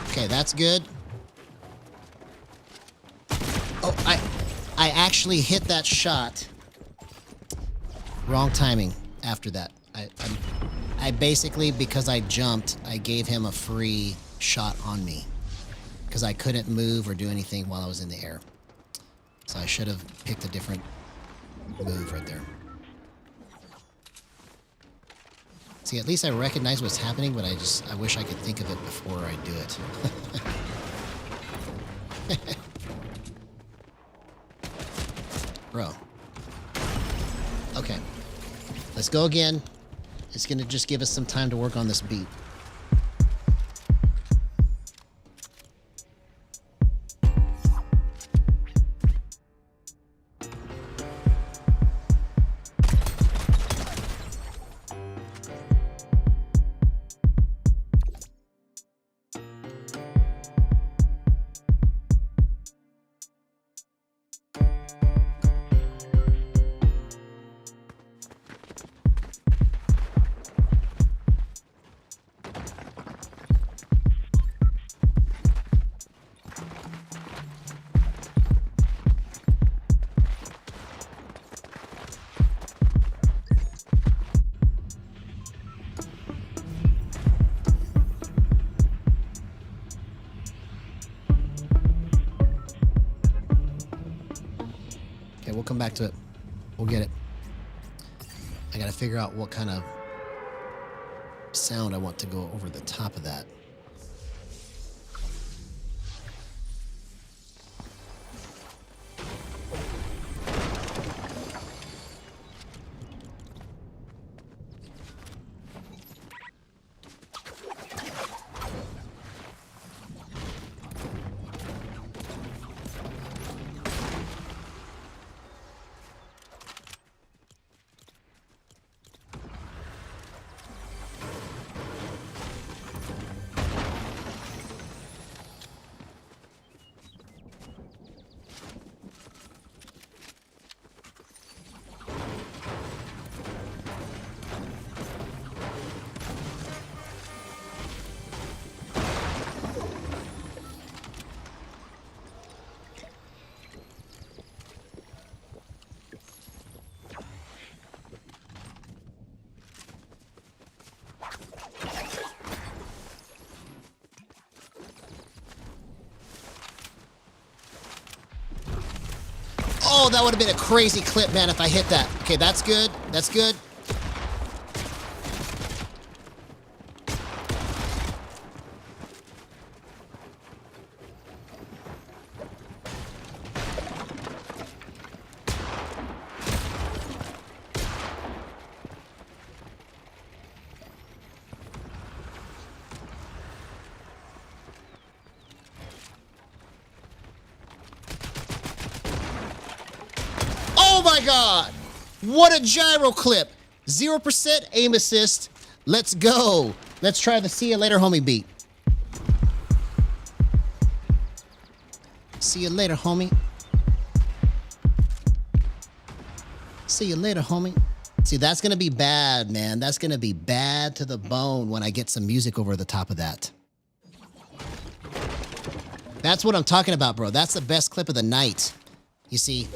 Okay, that's good. Oh, I actually hit that shot. Wrong timing after that. I basically, because I jumped, I gave him a free shot on me. Because I couldn't move or do anything while I was in the air. So I should have picked a different move right there. See, at least I recognize what's happening, but I wish I could think of it before I do it. Bro. Okay. Let's go again. It's gonna just give us some time to work on this beat. back to it. We'll get it. I gotta figure out what kind of sound I want to go over the top of that. Oh, that would have been a crazy clip, man, if I hit that. Okay, that's good. That's good. Oh my God! What a gyro clip! 0% aim assist. Let's go. Let's try the see you later, homie beat. See you later, homie. See you later, homie. See, that's gonna be bad, man. That's gonna be bad to the bone when I get some music over the top of that. That's what I'm talking about, bro. That's the best clip of the night. You see,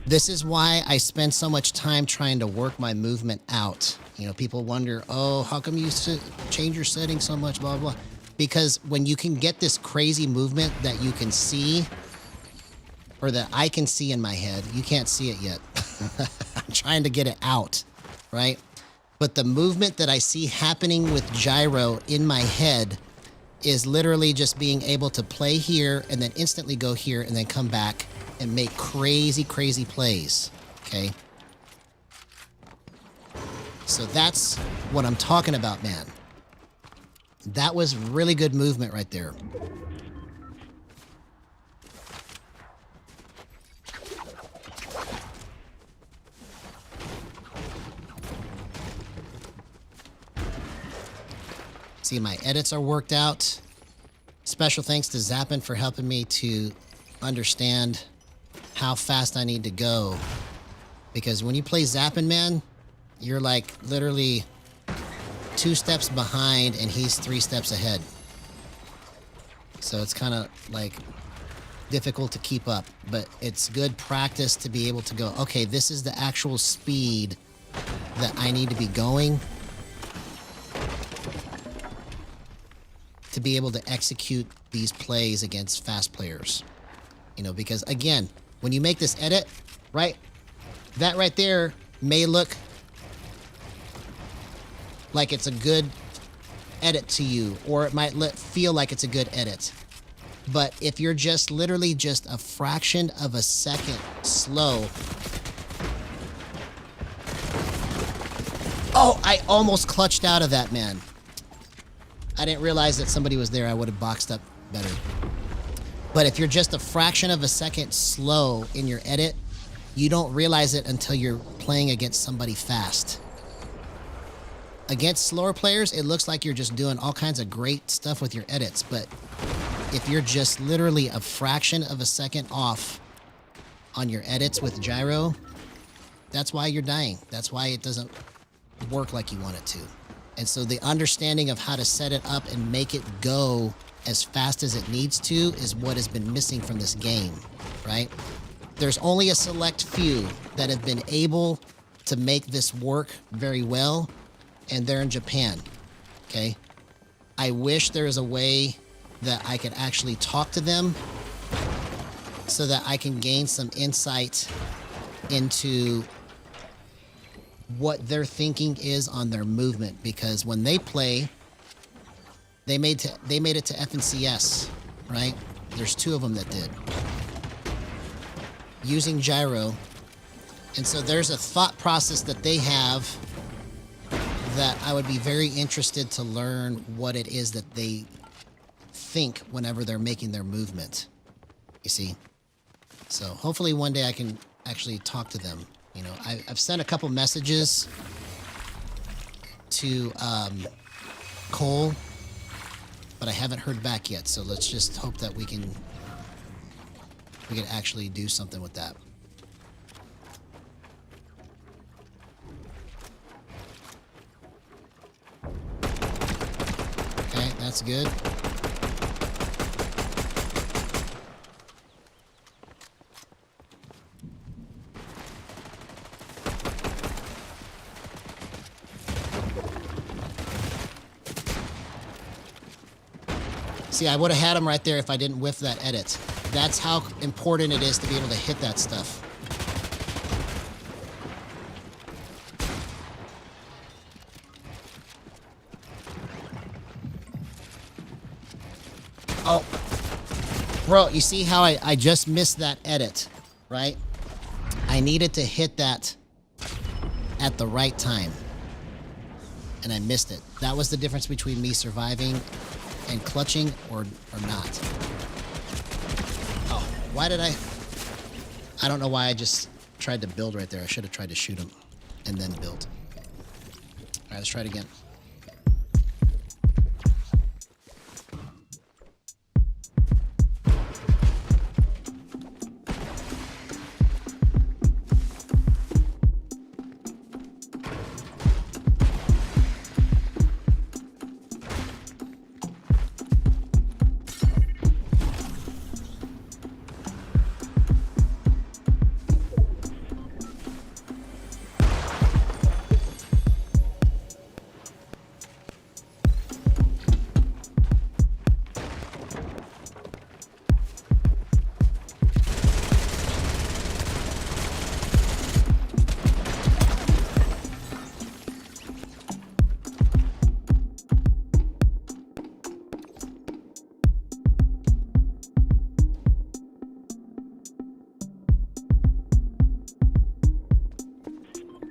this is why I spend so much time trying to work my movement out. You know, people wonder, oh, how come you change your settings so much, blah, blah. Because when you can get this crazy movement that you can see, or that I can see in my head, you can't see it yet. I'm trying to get it out, right? But the movement that I see happening with gyro in my head is literally just being able to play here and then instantly go here and then come back and make crazy, crazy plays, okay? So that's what I'm talking about, man. That was really good movement right there. See, my edits are worked out. Special thanks to Zappin for helping me to understand how fast I need to go. Because when you play Zappin, man, you're like literally 2 steps behind and he's 3 steps ahead. So it's kind of like difficult to keep up, but it's good practice to be able to go, okay, this is the actual speed that I need to be going to be able to execute these plays against fast players. You know, because again, when you make this edit, right, that right there may look like it's a good edit to you, or it might feel like it's a good edit. But if you're just literally just a fraction of a second slow. Oh, I almost clutched out of that, man. I didn't realize that somebody was there. I would have boxed up better. But if you're just a fraction of a second slow in your edit, you don't realize it until you're playing against somebody fast. Against slower players, it looks like you're just doing all kinds of great stuff with your edits. But if you're just literally a fraction of a second off on your edits with gyro, that's why you're dying. That's why it doesn't work like you want it to. And so the understanding of how to set it up and make it go as fast as it needs to is what has been missing from this game, right? There's only a select few that have been able to make this work very well, and they're in Japan, okay? I wish there was a way that I could actually talk to them so that I can gain some insight into what their thinking is on their movement, because when they play, they made it to FNCS, right? There's 2 of them that did, using gyro. And so there's a thought process that they have that I would be very interested to learn what it is that they think whenever they're making their movement, you see? So hopefully one day I can actually talk to them. You know, I've sent a couple messages to Cole, but I haven't heard back yet. So let's just hope that we can actually do something with that. Okay, that's good. See, I would have had him right there if I didn't whiff that edit. That's how important it is to be able to hit that stuff. Oh. Bro, you see how I just missed that edit, right? I needed to hit that at the right time. And I missed it. That was the difference between me surviving and clutching or not. Oh, why did I don't know why I just tried to build right there. I should have tried to shoot him and then build. All right, let's try it again.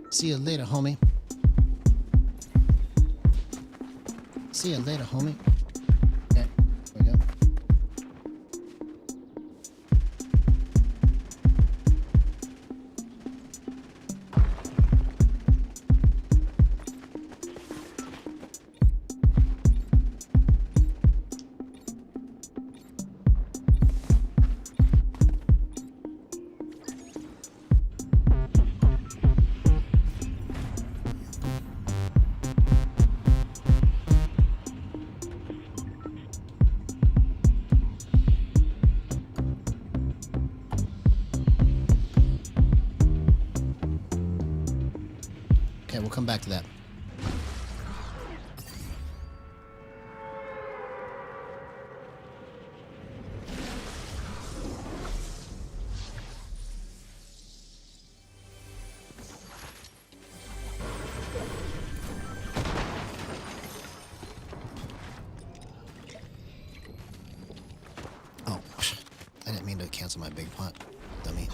See you later, homie. See you later, homie. Okay, there we go. Okay, we'll come back to that. Oh, I didn't mean to cancel my big pot, dummy.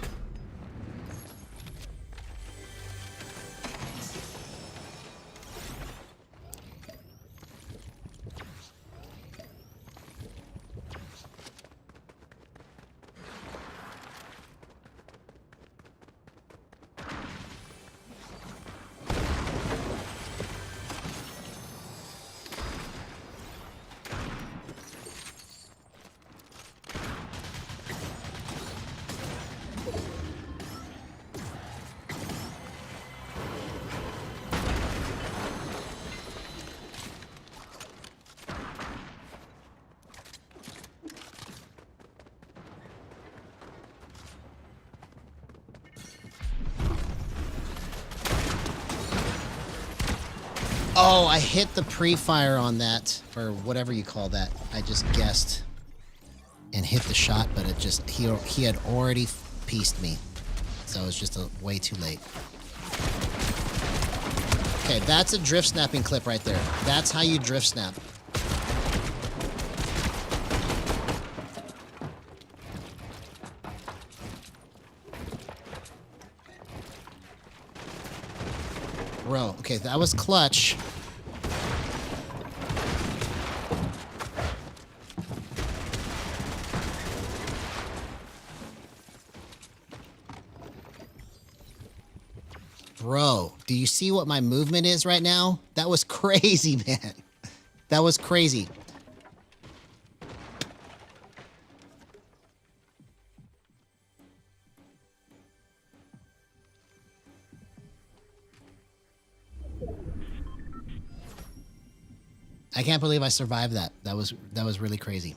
Oh, I hit the pre-fire on that, or whatever you call that. I just guessed and hit the shot, but it just, he had already pieced me. So it's just way too late. Okay, that's a drift snapping clip right there. That's how you drift snap. Bro, okay, that was clutch. Bro, do you see what my movement is right now? That was crazy, man. That was crazy. I can't believe I survived that. That was really crazy.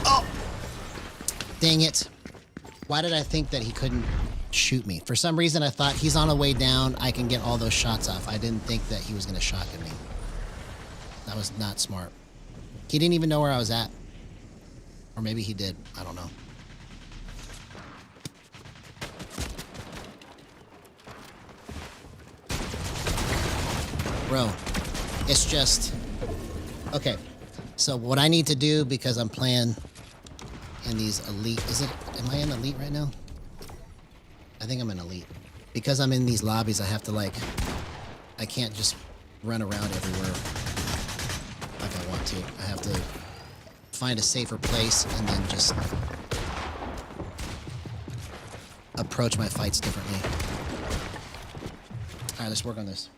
Oh! Dang it. Why did I think that he couldn't shoot me? For some reason, I thought he's on a way down. I can get all those shots off. I didn't think that he was going to shotgun me. That was not smart. He didn't even know where I was at. Or maybe he did. I don't know. Bro, it's just... Okay, so what I need to do, because I'm playing in these elite... Am I in elite right now? I think I'm in elite. Because I'm in these lobbies, I have to, like... I can't just run around everywhere like I want to. I have to find a safer place and then just approach my fights differently. Alright, let's work on this.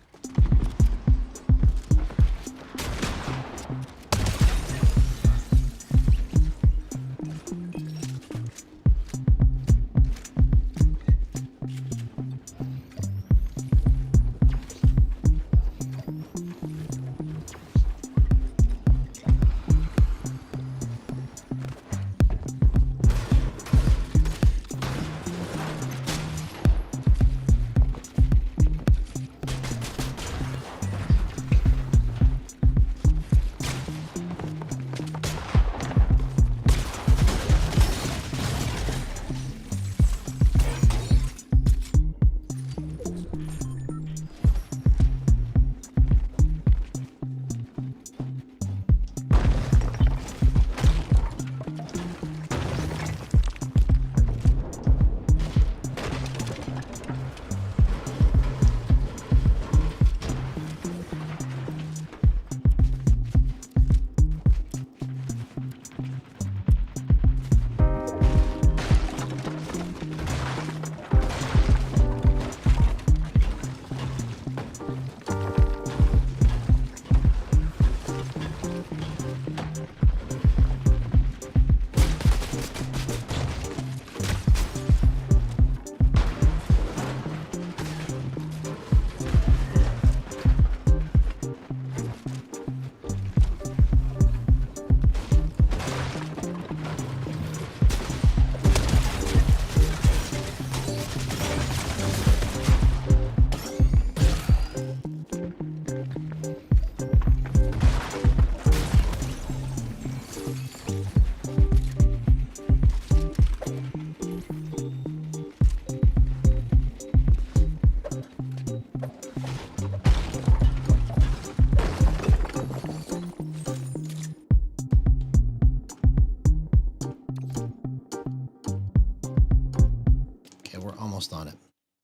Almost on it.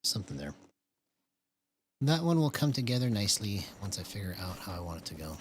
Something there. That one will come together nicely once I figure out how I want it to go.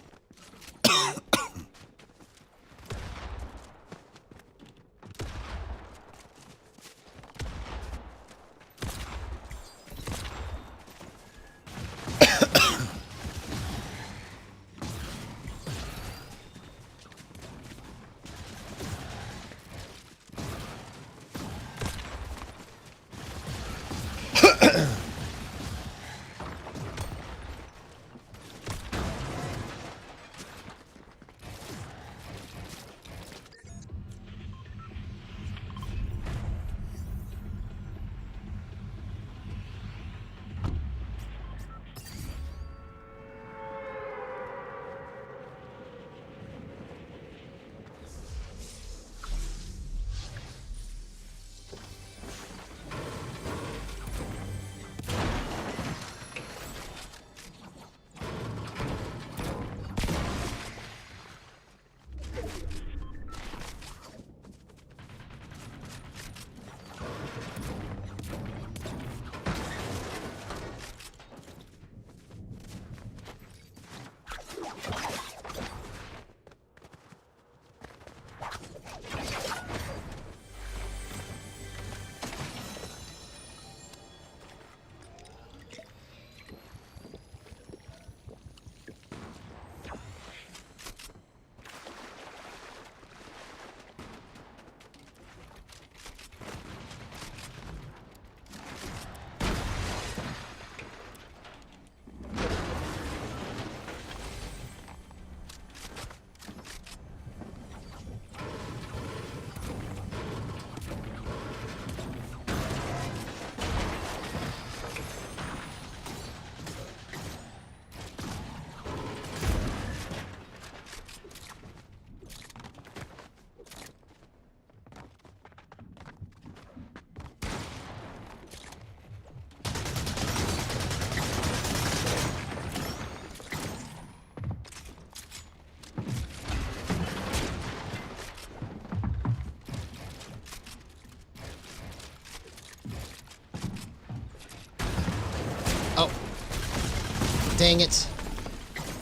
Dang it.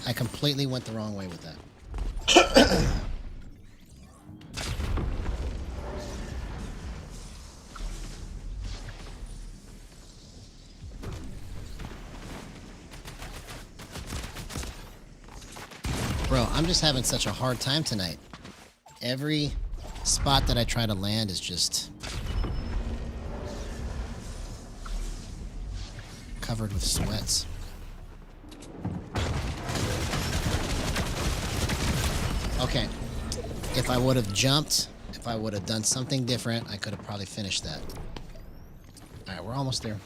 I completely went the wrong way with that. Bro, I'm just having such a hard time tonight. Every spot that I try to land is just covered with sweats. Okay, if I would have jumped, if I would have done something different, I could have probably finished that. All right, we're almost there.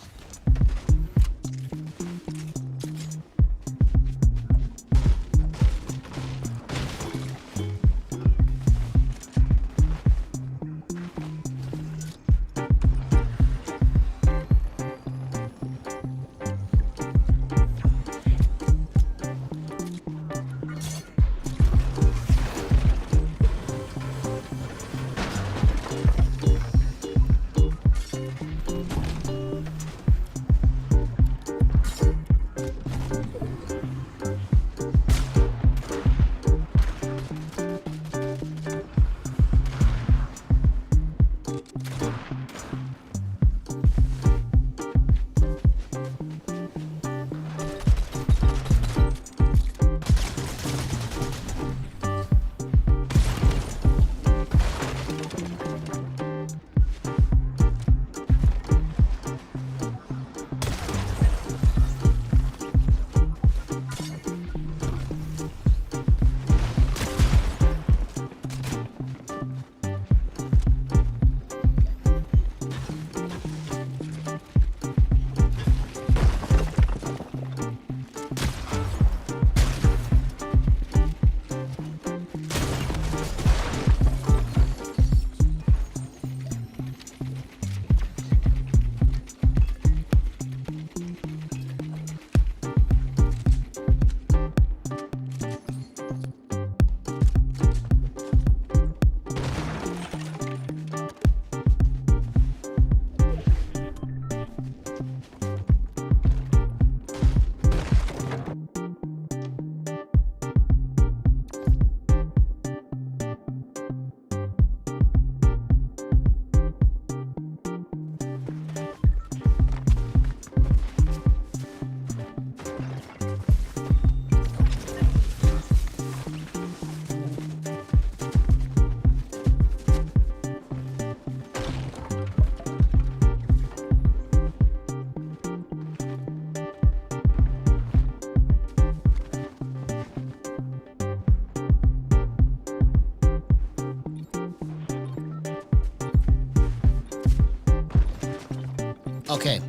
Okay.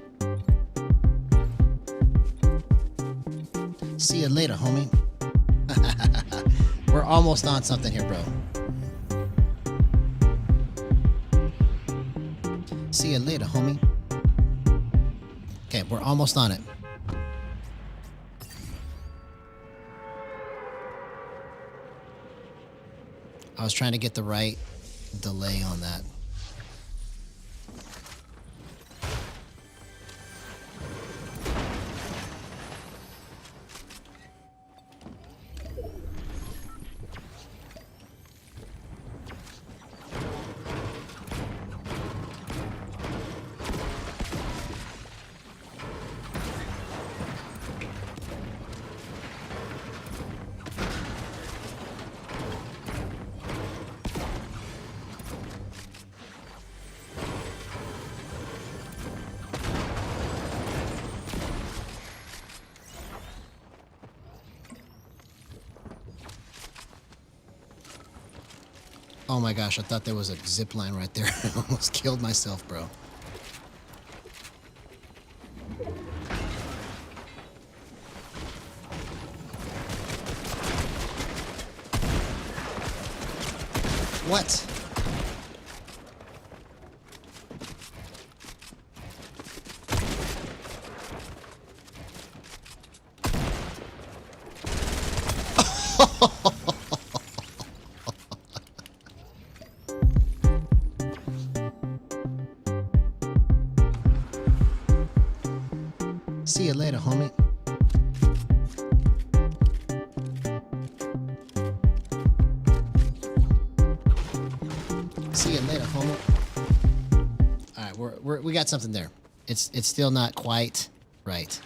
See you later, homie. We're almost on something here, bro. See you later, homie. Okay, we're almost on it. I was trying to get the right delay on that. Oh my gosh, I thought there was a zip line right there. I almost killed myself, bro. What? See you later, homie. we got something there. It's still not quite right.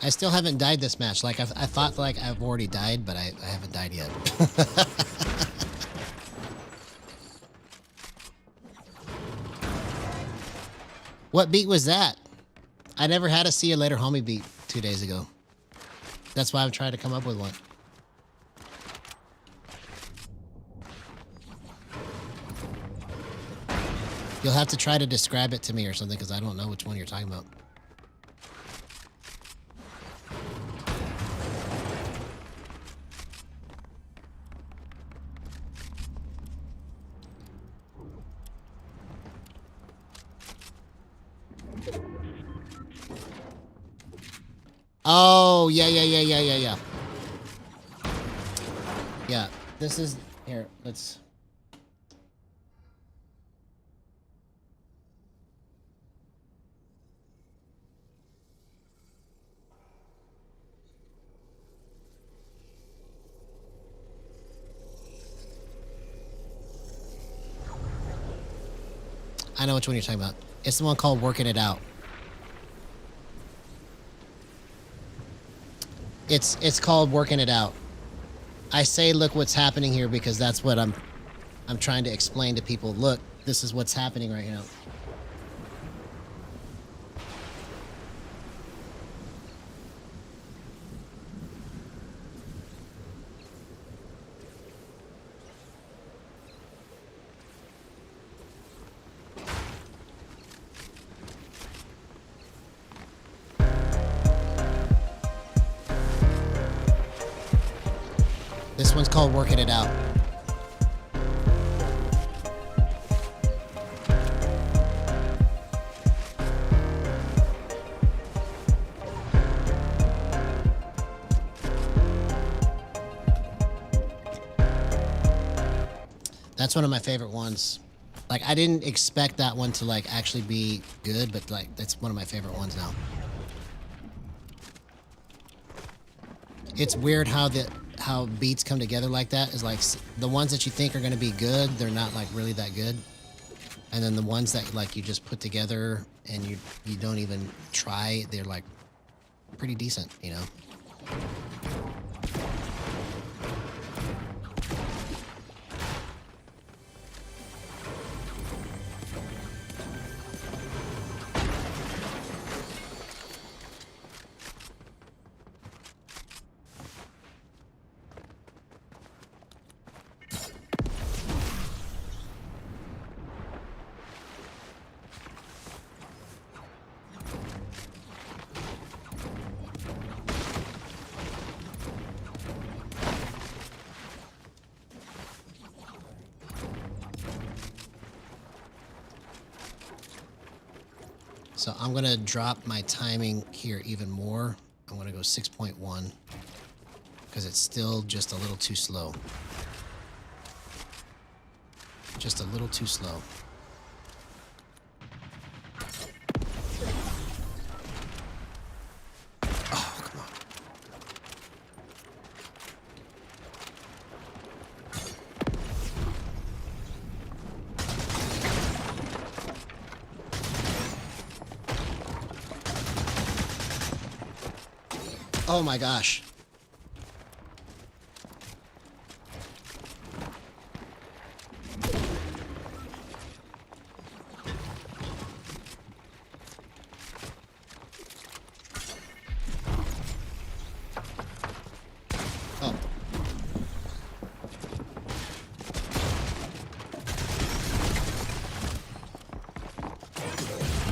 I still haven't died this match. Like I thought, like I've already died, but I haven't died yet. What beat was that? I never had a see you later, homie beat 2 days ago. That's why I'm trying to come up with one. You'll have to try to describe it to me or something, because I don't know which one you're talking about. Oh, yeah. Yeah, this is... Here, let's... I know which one you're talking about. It's the one called Working It Out. It's called Working It Out. I say, look what's happening here, because that's what I'm trying to explain to people. Look, this is what's happening right now. This one's called Working It Out. That's one of my favorite ones. Like, I didn't expect that one to, like, actually be good, but, like, that's one of my favorite ones now. It's weird how beats come together like that. Is like the ones that you think are going to be good, they're not like really that good, and then the ones that like you just put together and you don't even try, they're like pretty decent, you know. So I'm going to drop my timing here even more. I'm going to go 6.1 because it's still just a little too slow. Just a little too slow. Oh, come on. Oh my gosh. Oh.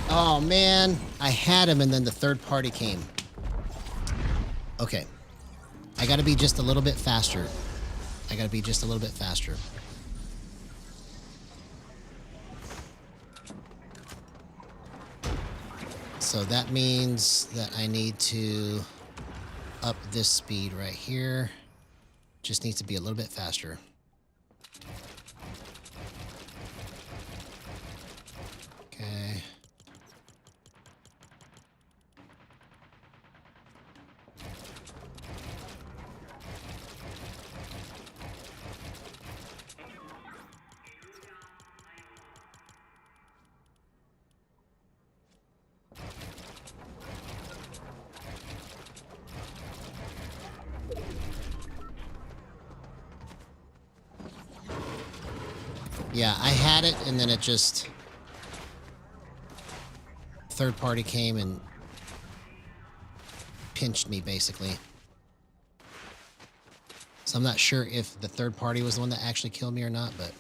Oh man, I had him and then the third party came. Okay, I gotta be just a little bit faster. So that means that I need to up this speed right here. Just needs to be a little bit faster. Okay. Yeah, I had it, and then it just... Third party came and pinched me, basically. So I'm not sure if the third party was the one that actually killed me or not, but...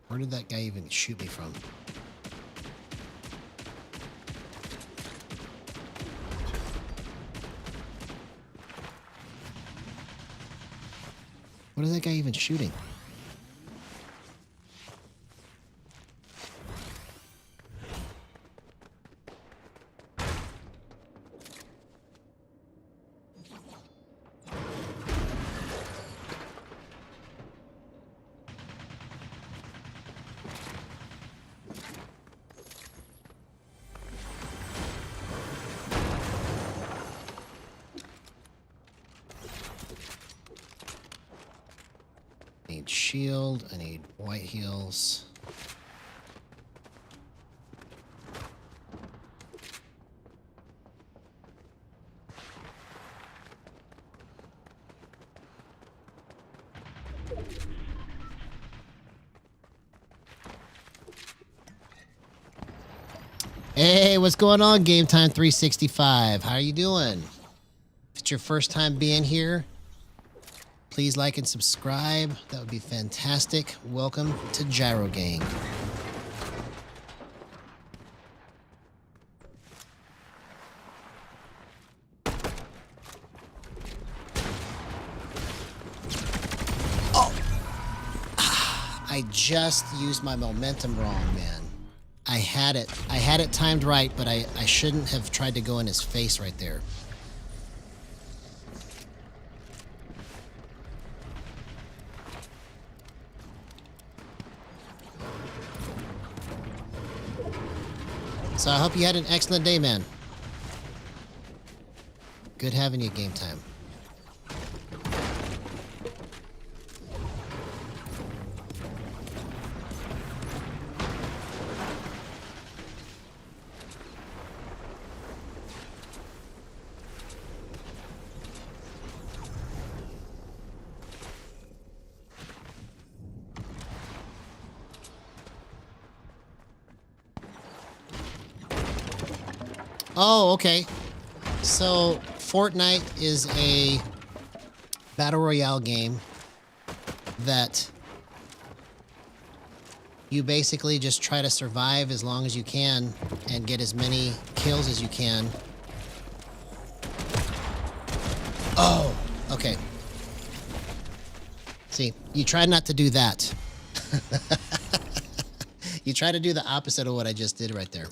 Where did that guy even shoot me from? What is that guy even shooting? I need shield, I need white heals. Hey, what's going on, Game Time 365? How are you doing? If it's your first time being here, please like and subscribe. That would be fantastic. Welcome to Gyro Gang. Oh! I just used my momentum wrong, man. I had it timed right, but I shouldn't have tried to go in his face right there. So I hope you had an excellent day, man. Good having you, Game Time. Oh, okay. So Fortnite is a battle royale game that you basically just try to survive as long as you can and get as many kills as you can. Oh, okay. See, you try not to do that. You try to do the opposite of what I just did right there.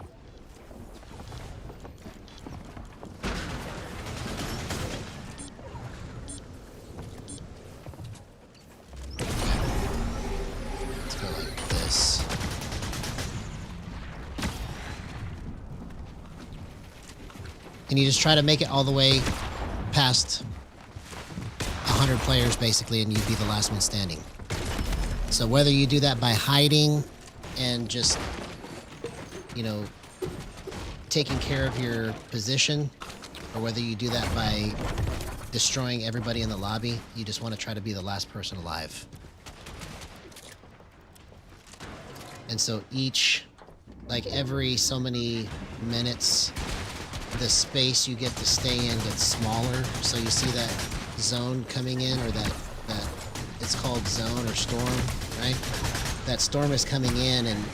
And you just try to make it all the way past 100 players, basically, and you'd be the last one standing. So whether you do that by hiding and just, you know, taking care of your position, or whether you do that by destroying everybody in the lobby, you just want to try to be the last person alive. And so every so many minutes, the space you get to stay in gets smaller. So you see that zone coming in, or that it's called zone or storm, right? That storm is coming in, and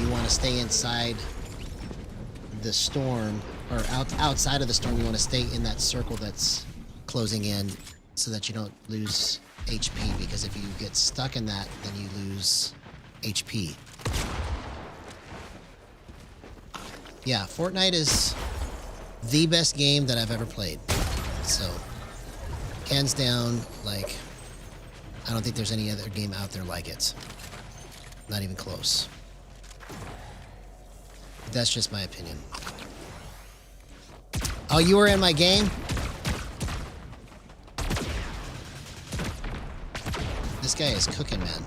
you want to stay inside the storm, or outside of the storm. You want to stay in that circle that's closing in, so that you don't lose HP, because if you get stuck in that, then you lose HP. Yeah, Fortnite is the best game that I've ever played. So, hands down, like, I don't think there's any other game out there like it. Not even close. But that's just my opinion. Oh, you were in my game? This guy is cooking, man.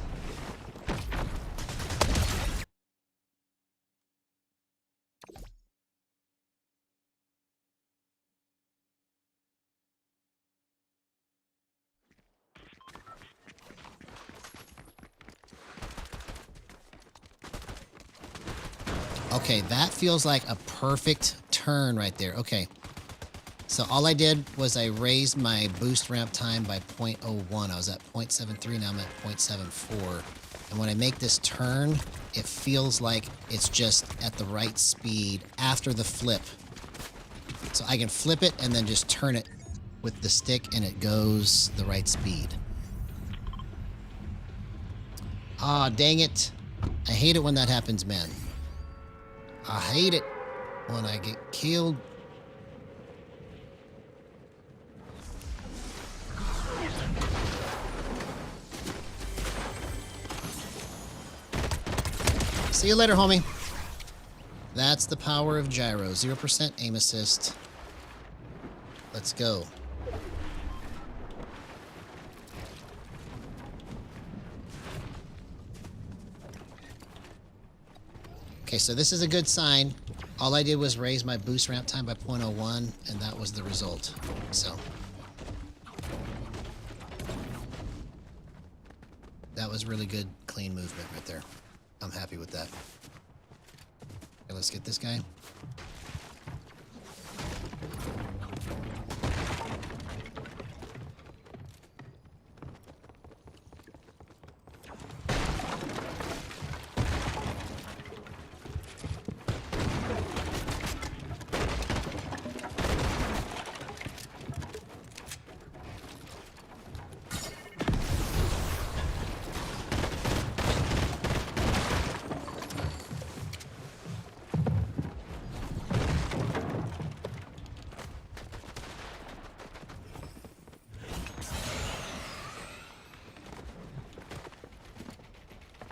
Okay, that feels like a perfect turn right there. Okay. So all I did was I raised my boost ramp time by 0.01. I was at 0.73, now I'm at 0.74. And when I make this turn, it feels like it's just at the right speed after the flip. So I can flip it and then just turn it with the stick and it goes the right speed. Ah, dang it. I hate it when that happens, man. I hate it when I get killed. See you later, homie. That's the power of gyro. 0% aim assist. Let's go. Okay, so this is a good sign. All I did was raise my boost ramp time by 0.01, and that was the result. So that was really good, clean movement right there. I'm happy with that. Okay, let's get this guy.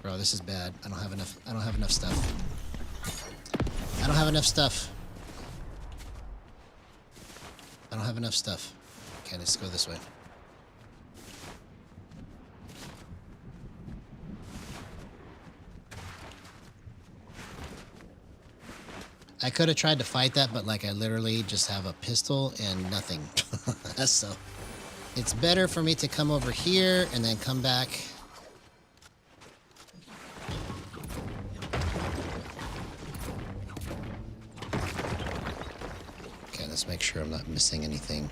Bro, this is bad. I don't have enough stuff. I don't have enough stuff. I don't have enough stuff. Okay, let's go this way. I could have tried to fight that, but like I literally just have a pistol and nothing. So it's better for me to come over here and then come back. Let's make sure I'm not missing anything.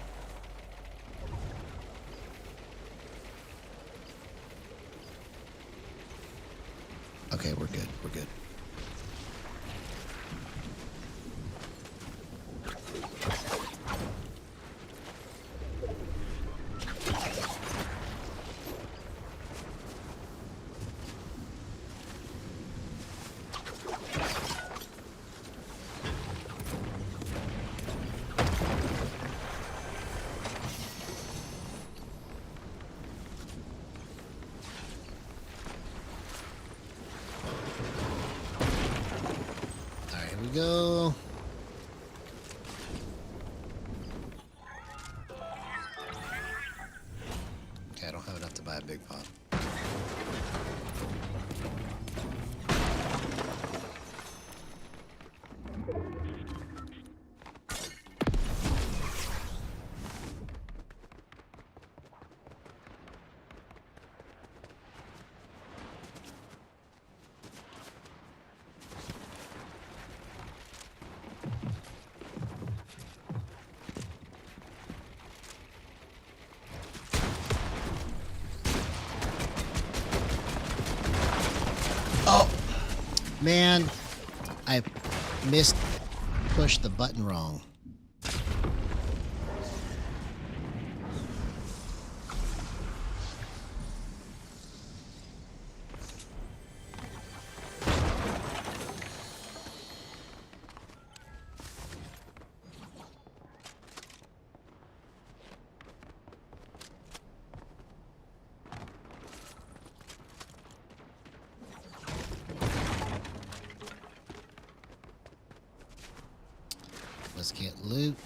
Okay, we're good. We're good. Go. Okay, I don't have enough to buy a big pot. man, I pushed the button wrong. Let's get loot.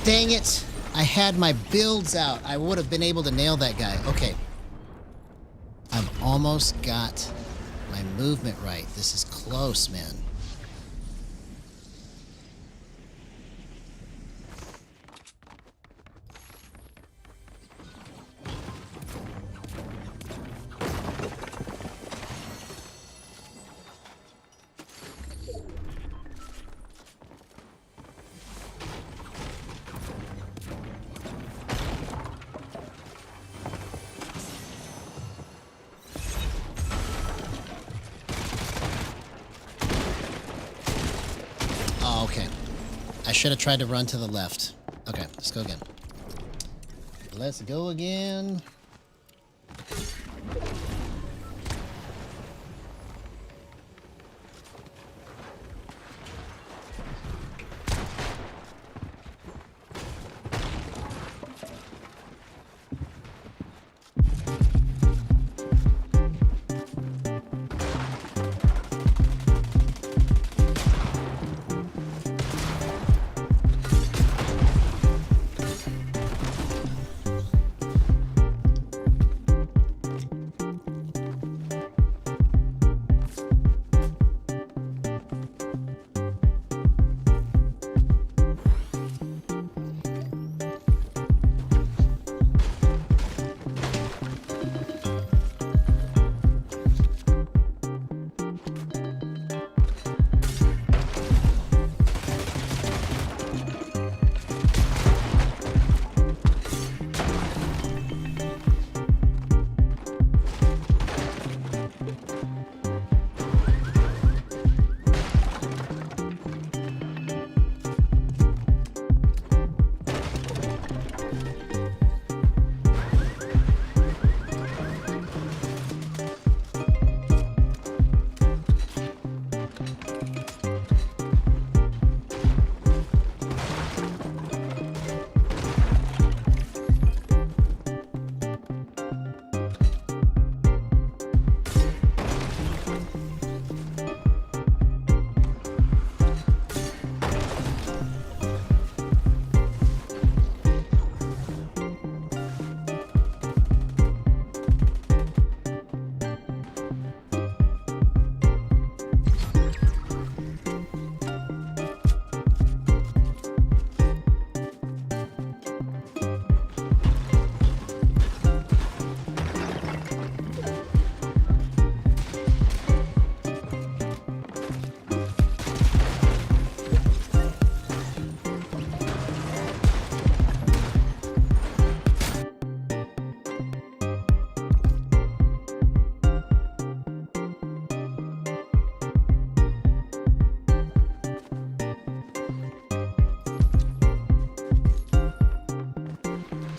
Dang it! I had my builds out. I would have been able to nail that guy. Okay. I've almost got my movement right. This is close, man. Okay. I should have tried to run to the left. Okay, let's go again. Let's go again.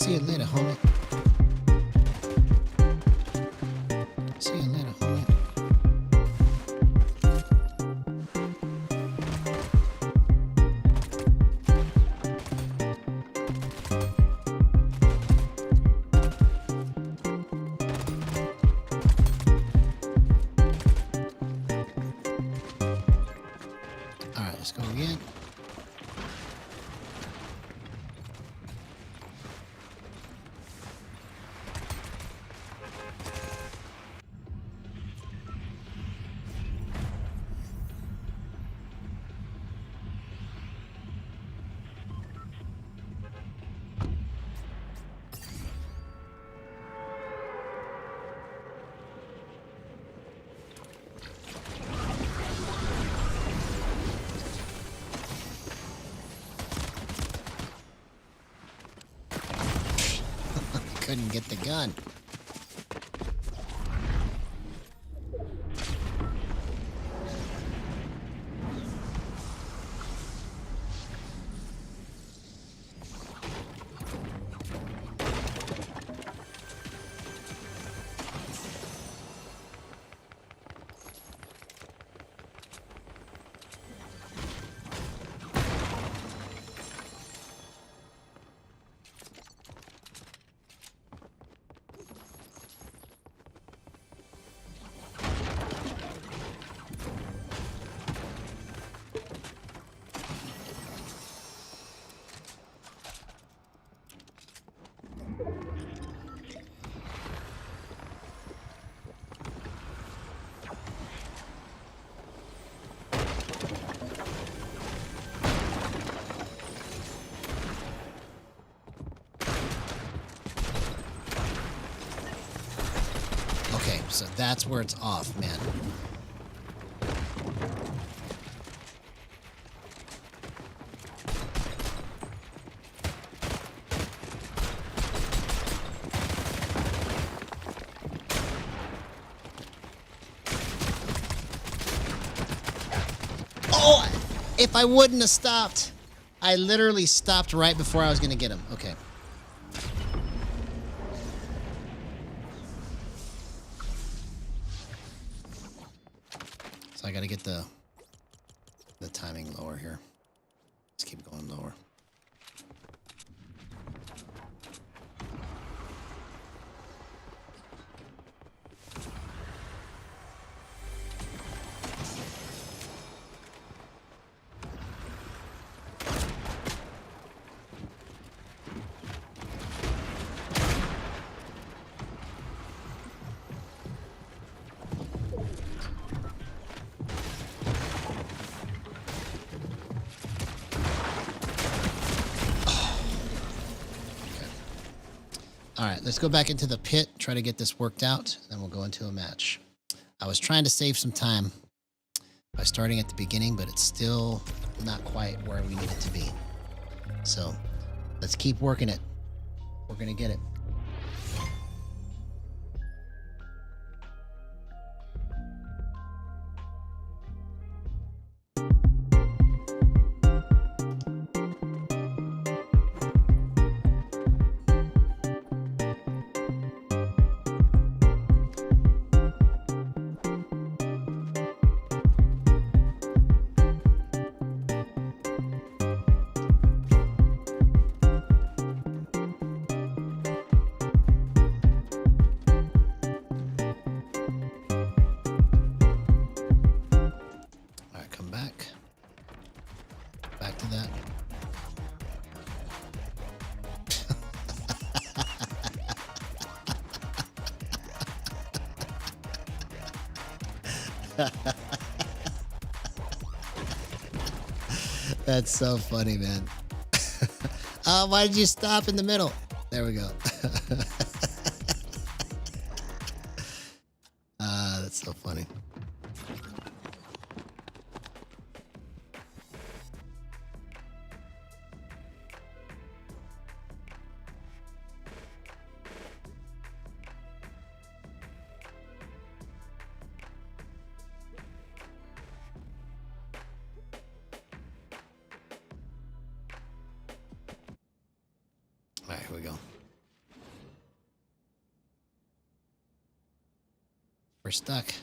See you later, homie. See you later, homie. All right, let's go again. Couldn't get the gun. Okay, so that's where it's off, man. Oh, if I wouldn't have stopped. I literally stopped right before I was going to get him. Okay. So I got to get the timing lower here. Let's keep going lower. All right, let's go back into the pit, try to get this worked out, and then we'll go into a match. I was trying to save some time by starting at the beginning, but it's still not quite where we need it to be. So let's keep working it. We're going to get it. Back to that. That's so funny, man. Why did you stop in the middle? There we go. That's so funny. All right, here we go. We're stuck.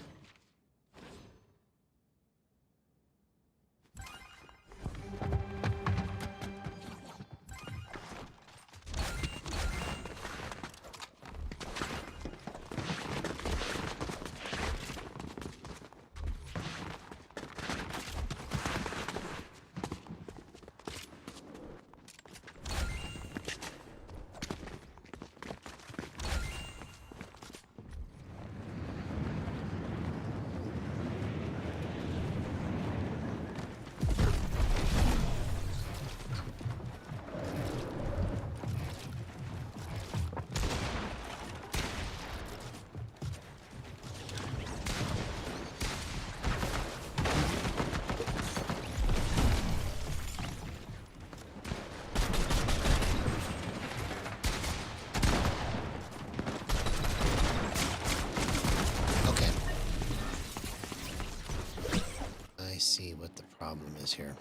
See what the problem is here.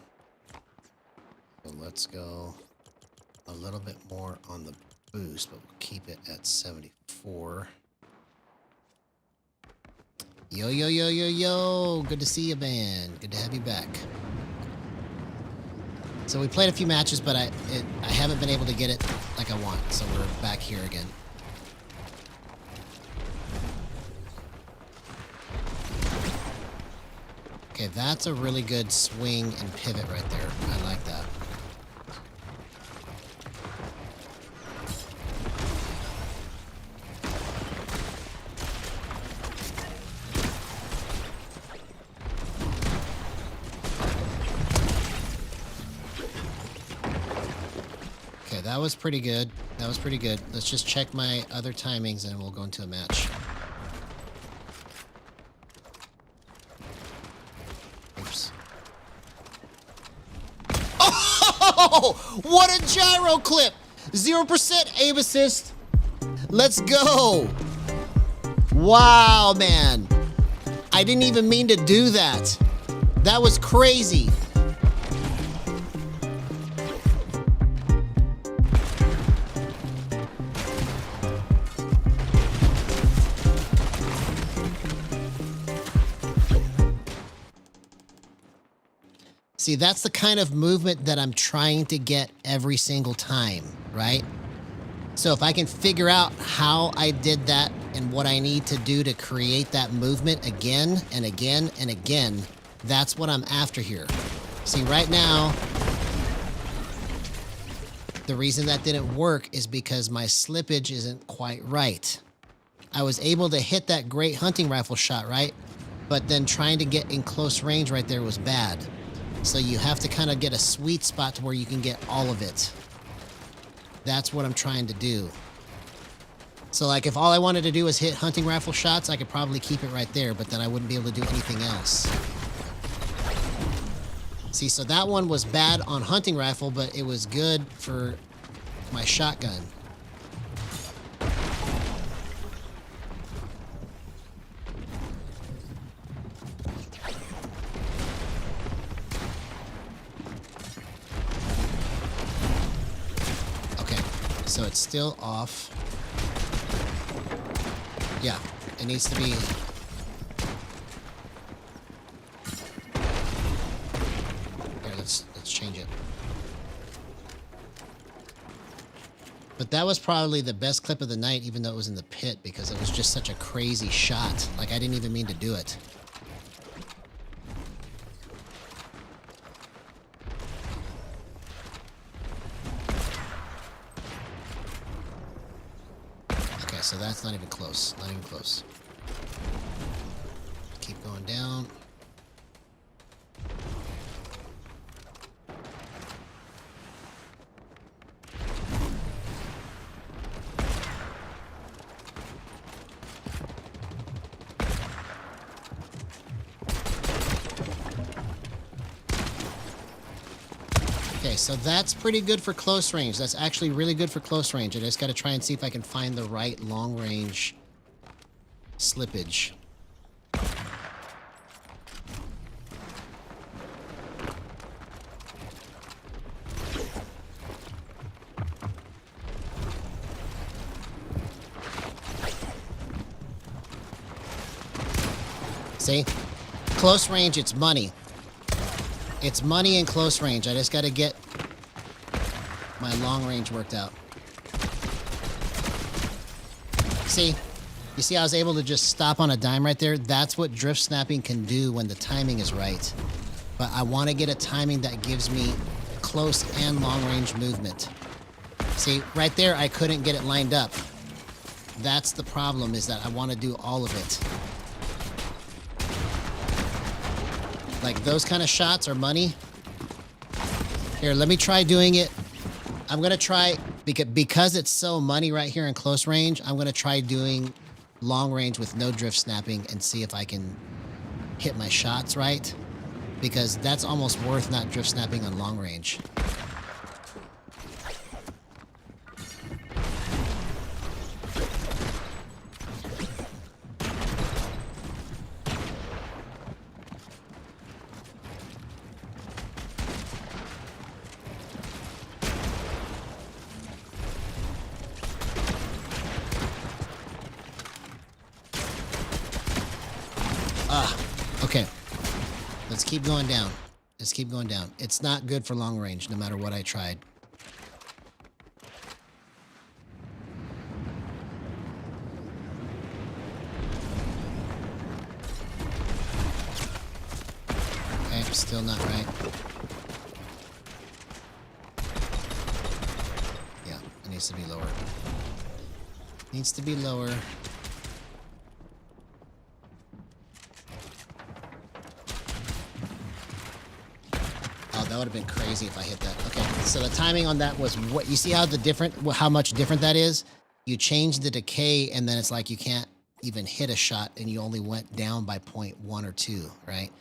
So let's go a little bit more on the boost, but we'll keep it at 74. Yo, yo, yo, yo, yo. Good to see you, man. Good to have you back. So we played a few matches, but I haven't been able to get it like I want. So we're back here again. Okay, that's a really good swing and pivot right there. I like that. Okay, that was pretty good. That was pretty good. Let's just check my other timings and we'll go into a match. What a gyro clip! 0% aim assist. Let's go. Wow, man. I didn't even mean to do that. That was crazy. See, that's the kind of movement that I'm trying to get every single time, right? So if I can figure out how I did that and what I need to do to create that movement again and again and again, that's what I'm after here. See, right now, the reason that didn't work is because my slippage isn't quite right. I was able to hit that great hunting rifle shot, right? But then trying to get in close range right there was bad. So you have to kind of get a sweet spot to where you can get all of it. That's what I'm trying to do. So like if all I wanted to do was hit hunting rifle shots, I could probably keep it right there, but then I wouldn't be able to do anything else. See, so that one was bad on hunting rifle, but it was good for my shotgun. So it's still off. Yeah, it needs to be. Here, let's change it. But that was probably the best clip of the night, even though it was in the pit, because it was just such a crazy shot. Like I didn't even mean to do it. So that's not even close. Not even close. Keep going down. Okay, so that's pretty good for close range. That's actually really good for close range. I just got to try and see if I can find the right long range slippage. See? Close range, it's money. It's money in close range. I just got to get my long range worked out. See? You see I was able to just stop on a dime right there? That's what drift snapping can do when the timing is right. But I want to get a timing that gives me close and long range movement. See, right there, I couldn't get it lined up. That's the problem, is that I want to do all of it. Like, those kind of shots are money. Here, let me try doing it. I'm going to try, because it's so money right here in close range, I'm going to try doing long range with no drift snapping and see if I can hit my shots right. Because that's almost worth not drift snapping on long range. Okay. Let's keep going down. Let's keep going down. It's not good for long range, no matter what I tried. Okay, still not right. Yeah, it needs to be lower. Needs to be lower. That would have been crazy if I hit that. Okay, so the timing on that was what you see how how much different that is? You change the decay and then it's like you can't even hit a shot and you only went down by 0.1 or 2, right?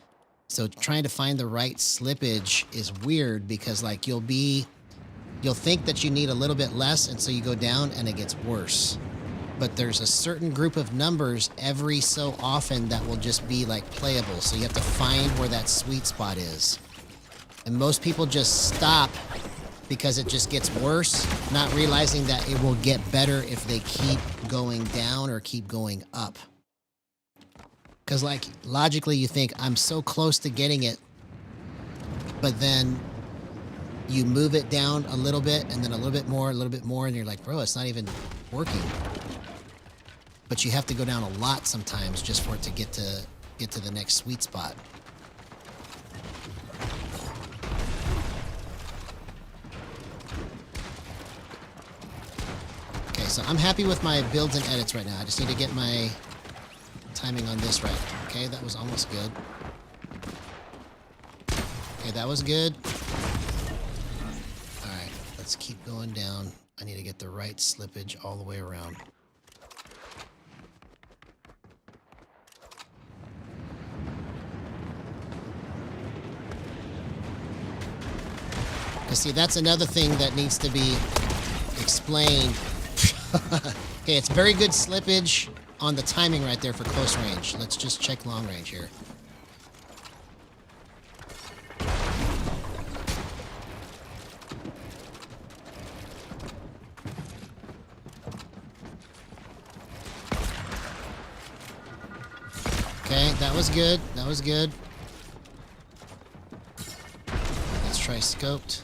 So trying to find the right slippage is weird because like you'll think that you need a little bit less and so you go down and it gets worse. But there's a certain group of numbers every so often that will just be like playable. So you have to find where that sweet spot is. And most people just stop because it just gets worse, not realizing that it will get better if they keep going down or keep going up. Because, like, logically you think, I'm so close to getting it, but then you move it down a little bit, and then a little bit more, and you're like, bro, it's not even working. But you have to go down a lot sometimes just for it to get to the next sweet spot. So I'm happy with my builds and edits right now. I just need to get my timing on this right. Okay, that was almost good. Okay, that was good. All right, let's keep going down. I need to get the right slippage all the way around. Because see, that's another thing that needs to be explained. Okay, it's very good slippage on the timing right there for close range. Let's just check long range here. Okay, that was good. That was good. Let's try scoped.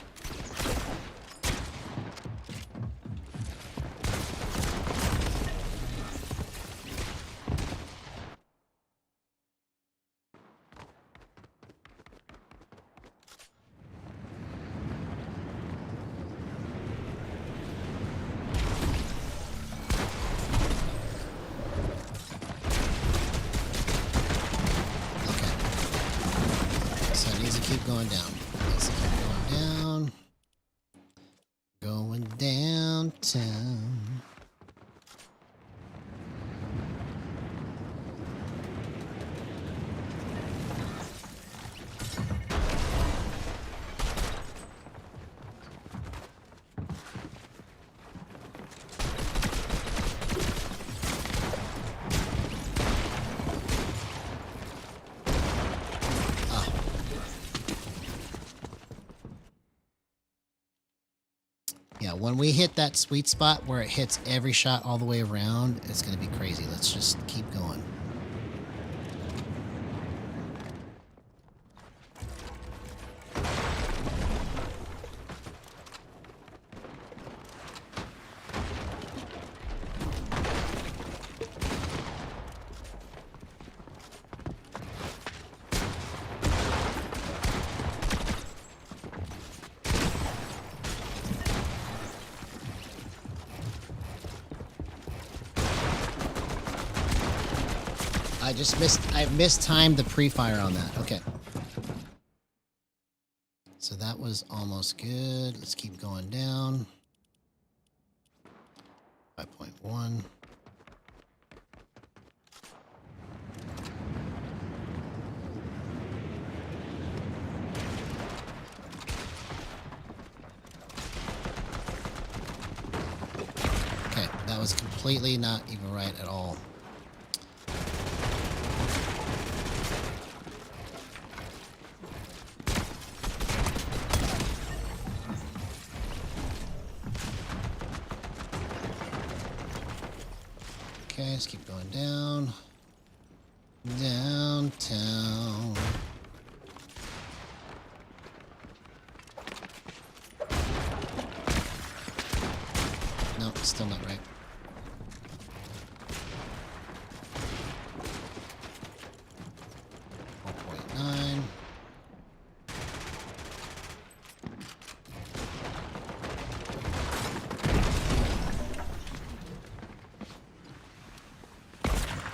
Keep going down. Let's keep going down. Going downtown. Yeah, when we hit that sweet spot where it hits every shot all the way around, it's going to be crazy. Let's just keep going. I just mistimed the pre-fire on that. Okay. So that was almost good. Let's keep going down. 5.1. Okay, that was completely not even right at all. Okay, let's keep going down. Downtown. No, still not right.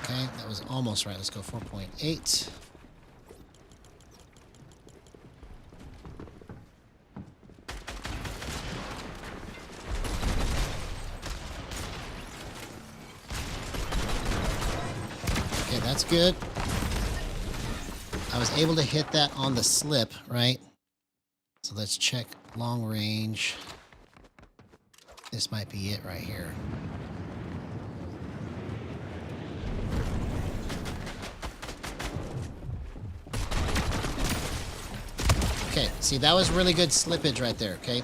Okay, that was almost right. Let's go 4.8. Okay, that's good. I was able to hit that on the slip, right? So let's check long range. This might be it right here. Okay, see, that was really good slippage right there, okay?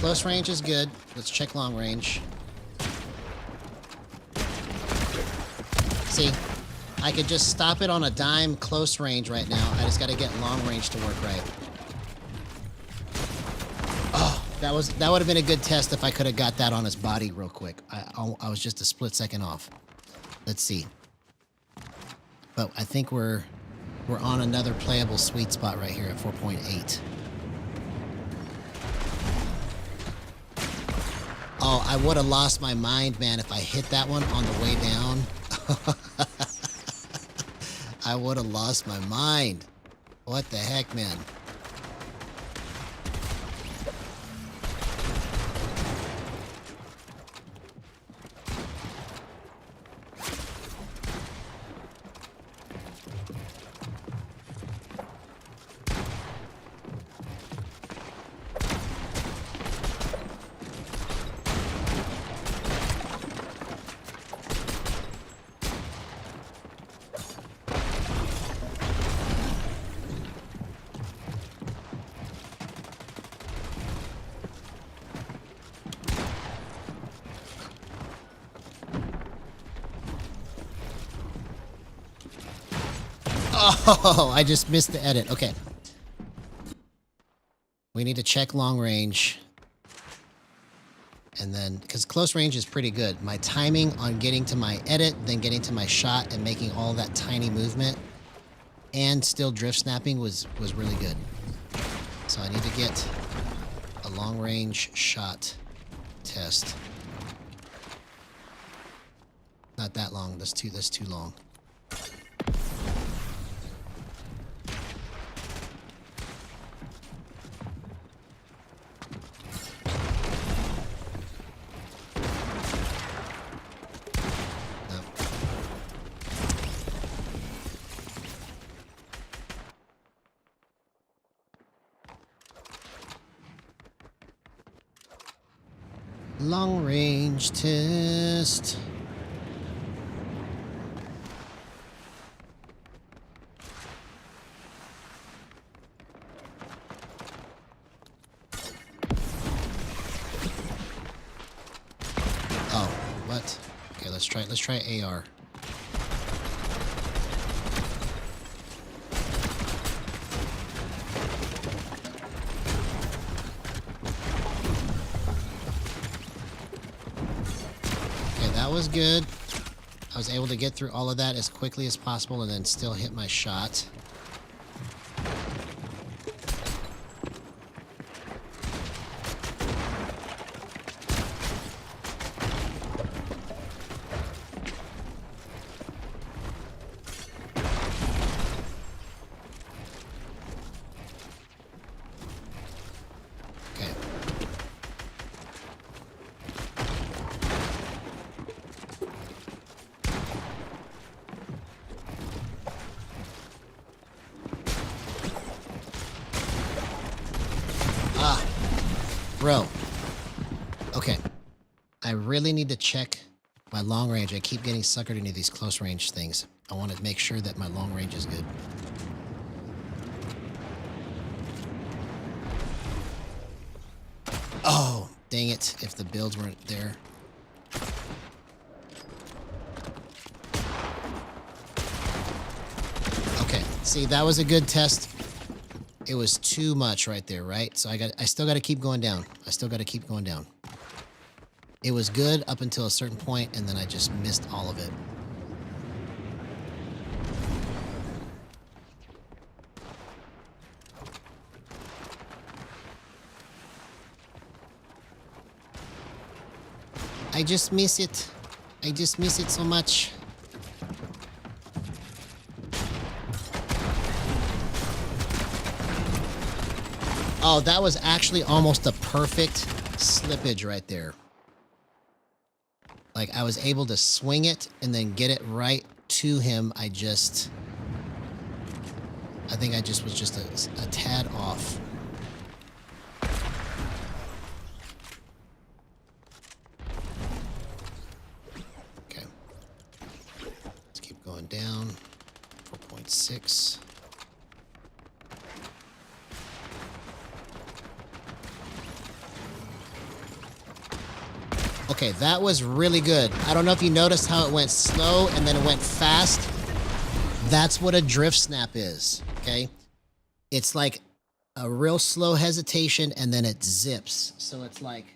Close range is good. Let's check long range. See, I could just stop it on a dime close range right now. I just got to get long range to work right. Oh, that would have been a good test if I could have got that on his body real quick. I was just a split second off. Let's see. But I think we're on another playable sweet spot right here at 4.8. Oh, I would have lost my mind, man, if I hit that one on the way down. I would have lost my mind. What the heck, man? Oh, I just missed the edit. Okay. We need to check long range. And then, because close range is pretty good. My timing on getting to my edit, then getting to my shot and making all that tiny movement and still drift snapping was really good. So I need to get a long range shot test. Not that long. That's too long. Long range test. Oh, what? Okay, let's try AR. That was good. I was able to get through all of that as quickly as possible and then still hit my shot. Bro. Okay. I really need to check my long range. I keep getting suckered into these close range things. I want to make sure that my long range is good. Oh, dang it. If the builds weren't there. Okay. See, that was a good test. It was too much right there, right? So I still got to keep going down. I still got to keep going down. It was good up until a certain point, and then I just missed all of it. I just miss it. I just miss it so much. Oh, that was actually almost a perfect slippage right there. Like, I was able to swing it and then get it right to him. I think I just was just a tad off. Okay. Let's keep going down. 4.6. Okay, that was really good. I don't know if you noticed how it went slow and then it went fast. That's what a drift snap is, okay? It's like a real slow hesitation and then it zips. So it's like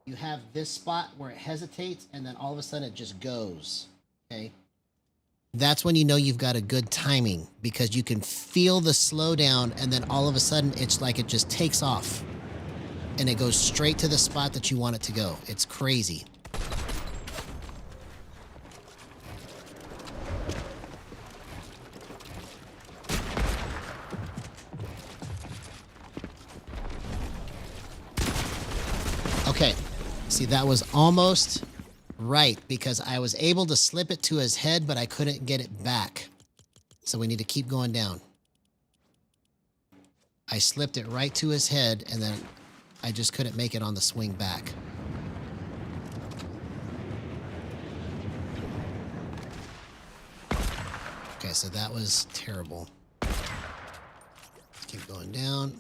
you have this spot where it hesitates and then all of a sudden it just goes, okay? That's when you know you've got a good timing because you can feel the slowdown and then all of a sudden it's like it just takes off. And it goes straight to the spot that you want it to go. It's crazy. Okay. See, that was almost right because I was able to slip it to his head, but I couldn't get it back. So we need to keep going down. I slipped it right to his head and then I just couldn't make it on the swing back. Okay, so that was terrible. Let's keep going down.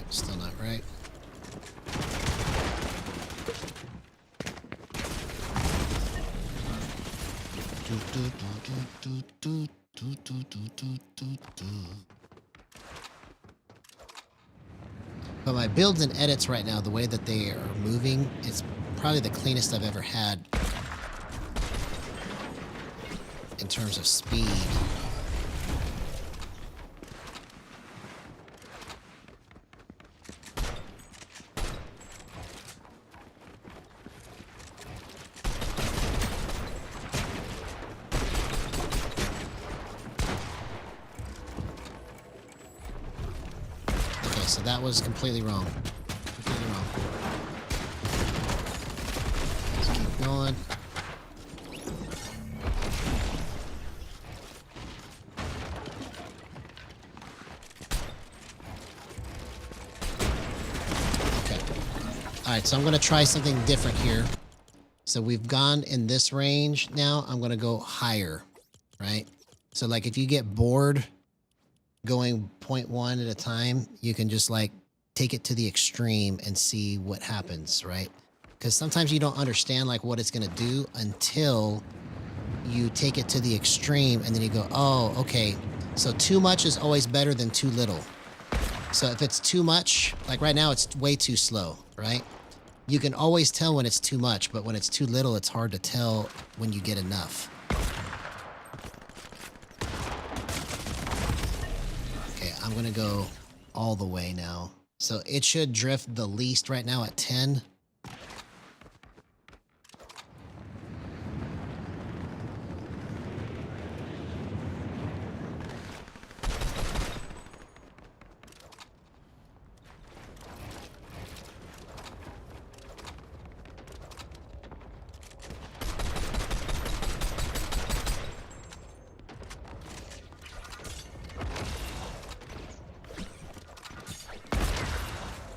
Still not right. But my builds and edits right now, the way that they are moving, it's probably the cleanest I've ever had in terms of speed. So that was completely wrong. Completely wrong. Let's keep going. Okay. All right, so I'm going to try something different here. So we've gone in this range now. I'm going to go higher, right? So like if you get bored going 0.1 at a time, you can just like take it to the extreme and see what happens, right? Because sometimes you don't understand like what it's going to do until you take it to the extreme and then you go, oh, okay. So too much is always better than too little. So if it's too much, like right now, it's way too slow, right? You can always tell when it's too much, but when it's too little, it's hard to tell when you get enough. I'm going to go all the way now. So it should drift the least right now at 10.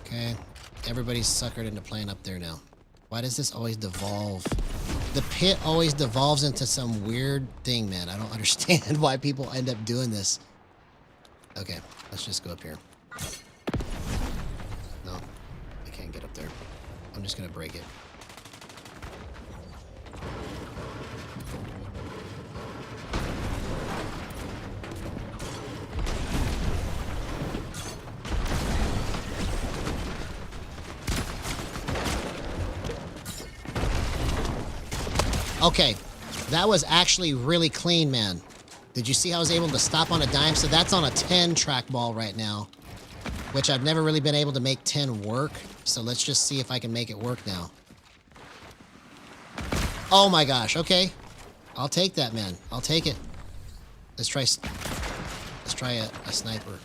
Okay, everybody's suckered into playing up there now. Why does this always devolve? The pit always devolves into some weird thing, man. I don't understand why people end up doing this. Okay, let's just go up here. No, I can't get up there. I'm just gonna break it. Okay, that was actually really clean, man. Did you see how I was able to stop on a dime? So that's on a 10 trackball right now, which I've never really been able to make 10 work. So let's just see if I can make it work now. Oh my gosh, okay. I'll take that, man. I'll take it. Let's try a sniper.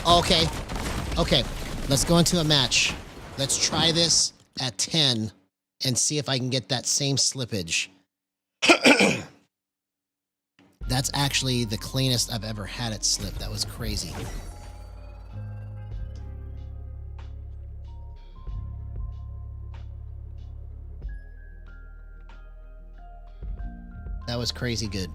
Okay, okay. Let's go into a match. Let's try this at 10. And see if I can get that same slippage. That's actually the cleanest I've ever had it slip. That was crazy. That was crazy good.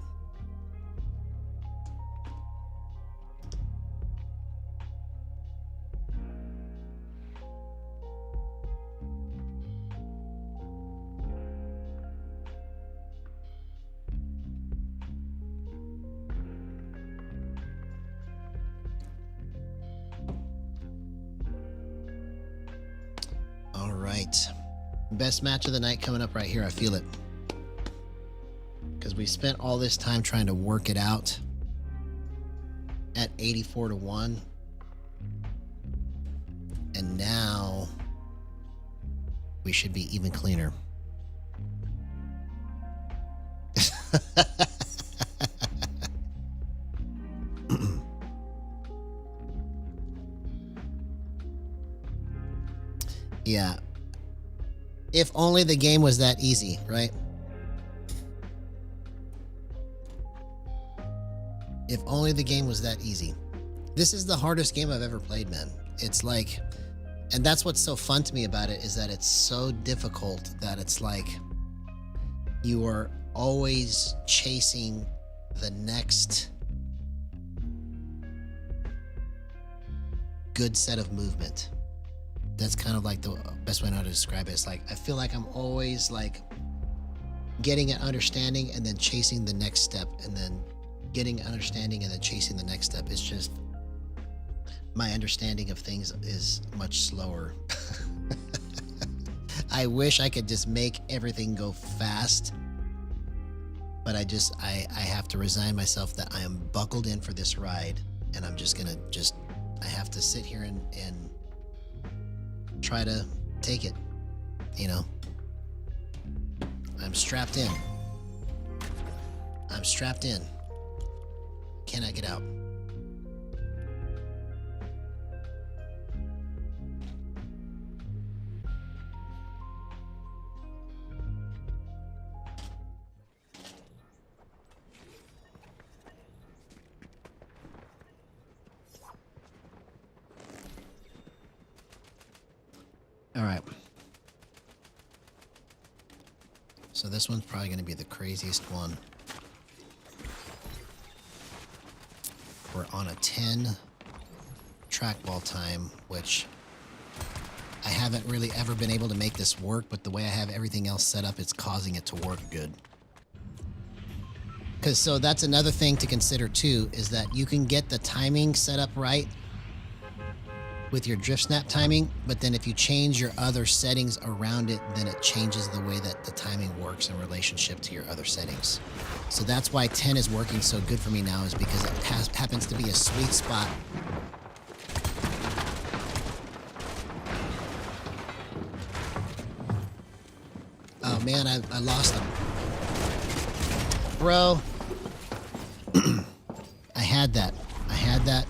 All right. Best match of the night coming up right here. I feel it. Because we spent all this time trying to work it out at 84-1. And now we should be even cleaner. Yeah. If only the game was that easy, right? If only the game was that easy. This is the hardest game I've ever played, man. It's like, and that's what's so fun to me about it, is that it's so difficult that it's like you are always chasing the next good set of movement. That's kind of like the best way I know how to describe it. It's like, I feel like I'm always like getting an understanding and then chasing the next step, and then getting an understanding and then chasing the next step. It's just, my understanding of things is much slower. I wish I could just make everything go fast, but I have to resign myself that I am buckled in for this ride, and I'm just gonna I have to sit here and try to take it, you know. I'm strapped in. I'm strapped in. Cannot get out. All right. So this one's probably going to be the craziest one. We're on a 10 trackball time, which I haven't really ever been able to make this work, but the way I have everything else set up, it's causing it to work good. So that's another thing to consider too, is that you can get the timing set up right with your drift snap timing, but then if you change your other settings around it, then it changes the way that the timing works in relationship to your other settings. So that's why 10 is working so good for me now, is because it happens to be a sweet spot Oh man, I lost him. Bro. I had that. I had that.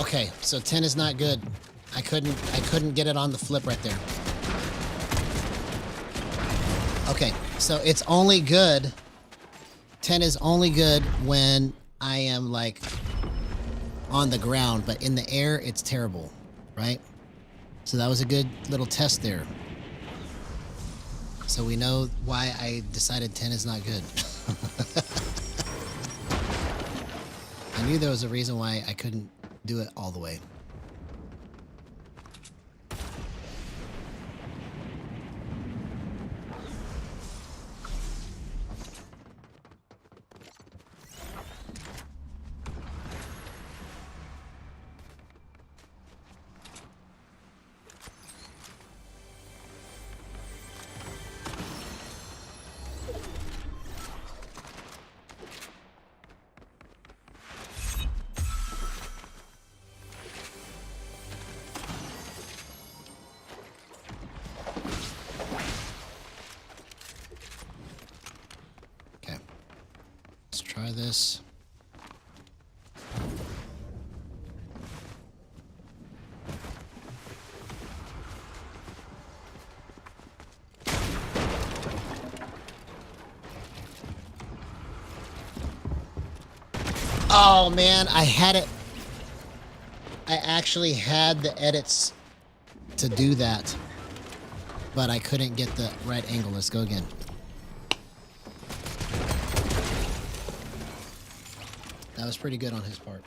Okay, so 10 is not good. I couldn't get it on the flip right there. Okay, so it's only good. 10 is only good when I am like on the ground, but in the air it's terrible, right? So that was a good little test there. So we know why I decided 10 is not good. I knew there was a reason why I couldn't do it all the way. Try this. Oh man, I had it. I actually had the edits to do that, but I couldn't get the right angle. Let's go again. That was pretty good on his part.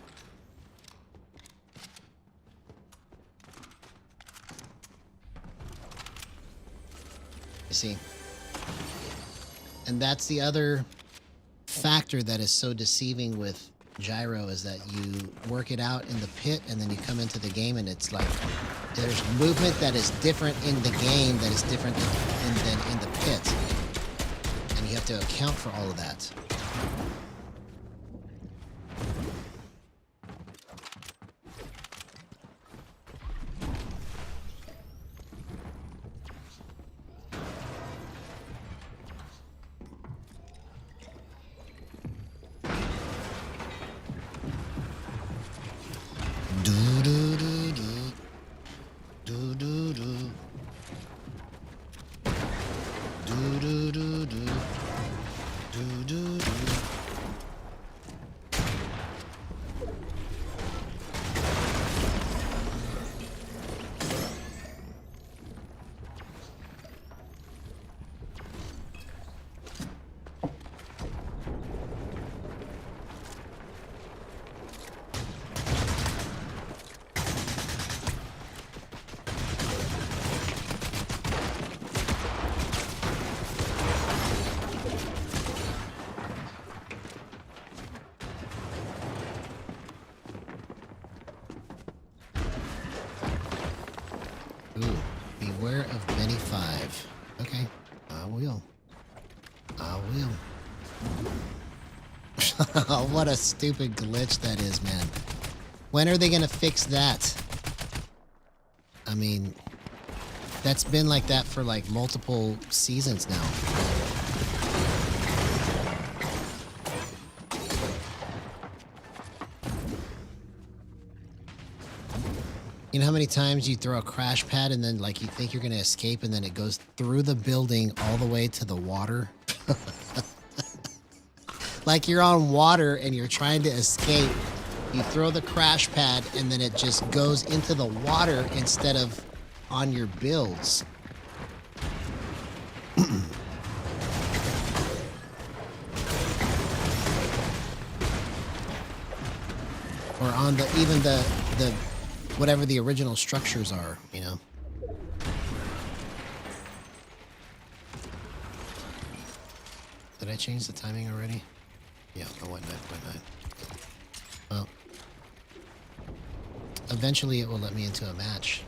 You see? And that's the other factor that is so deceiving with gyro, is that you work it out in the pit and then you come into the game and it's like there's movement that is different in the game that is different than in the pit. And you have to account for all of that. Ooh, beware of Benny 5. Okay, I will. I will. What a stupid glitch that is, man. When are they gonna fix that? I mean, that's been like that for like multiple seasons now. You know how many times you throw a crash pad and then like you think you're going to escape and then it goes through the building all the way to the water? Like you're on water and you're trying to escape. You throw the crash pad and then it just goes into the water instead of on your builds. Or on the even the whatever the original structures are, you know. Did I change the timing already? Yeah, the 1.9.9. Well, eventually it will let me into a match.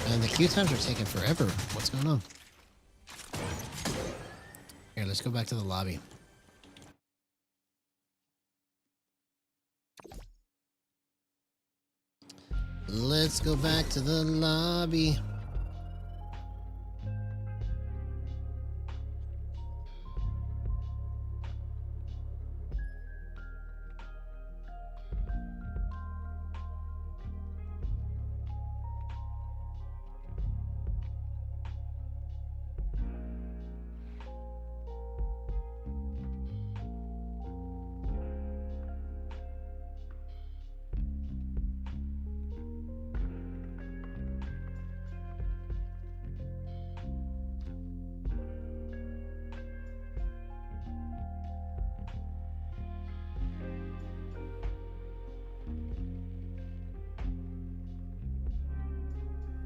And the queue times are taking forever. What's going on? Here, let's go back to the lobby. Let's go back to the lobby.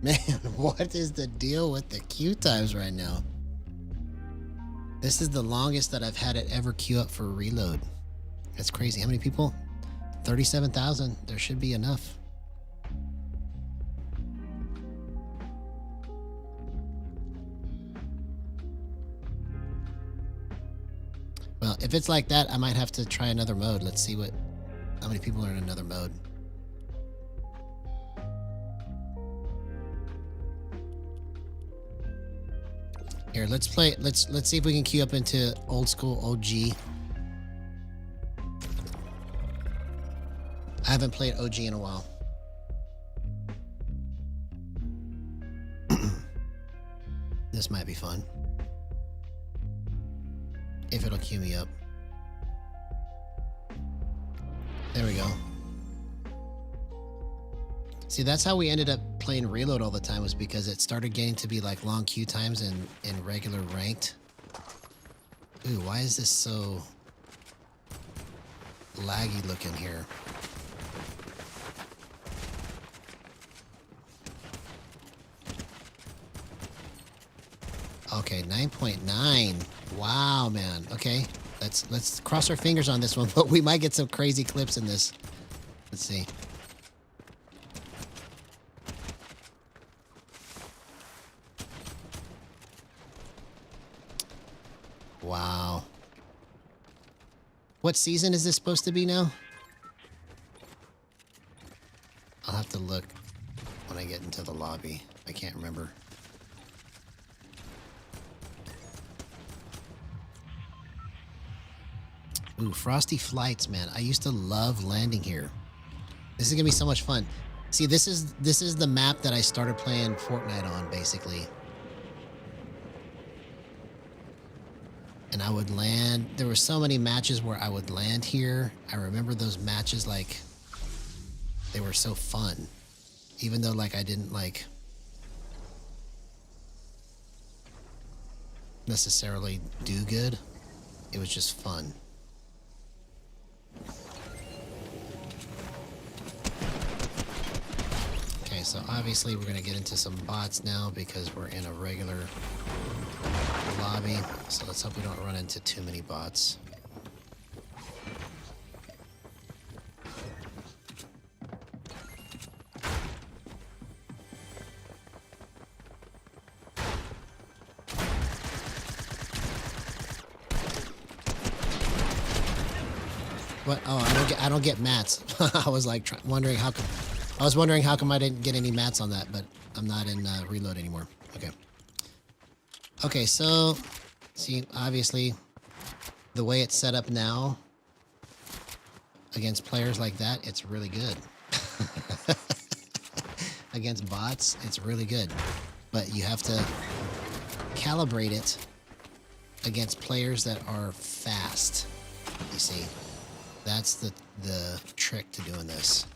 Man, what is the deal with the queue times right now? This is the longest that I've had it ever queue up for a reload. That's crazy. How many people? 37,000. There should be enough. Well, if it's like that, I might have to try another mode. Let's see how many people are in another mode. Here, let's play. Let's see if we can queue up into old school OG. I haven't played OG in a while. This might be fun. If it'll queue me up. There we go. See, that's how we ended up playing Reload all the time, was because it started getting to be like long queue times in regular ranked. Ooh, why is this so laggy looking here? Okay, 9.9. Wow, man. Okay, let's cross our fingers on this one, but we might get some crazy clips in this. Let's see. Wow. What season is this supposed to be now? I'll have to look when I get into the lobby. I can't remember. Ooh, Frosty Flights, man. I used to love landing here. This is gonna be so much fun. See, this is the map that I started playing Fortnite on, basically. And I would land. There were so many matches where I would land here. I remember those matches, like, they were so fun. Even though, like, I didn't, like, necessarily do good. It was just fun. Okay, so obviously we're gonna get into some bots now because we're in a regular lobby. So let's hope we don't run into too many bots. What? Oh, I don't get mats. I was like wondering how come. I was wondering how come I didn't get any mats on that, but I'm not in reload anymore. Okay. Okay, so see, obviously, the way it's set up now against players like that, it's really good. Against bots, it's really good, but you have to calibrate it against players that are fast. You see. That's the trick to doing this.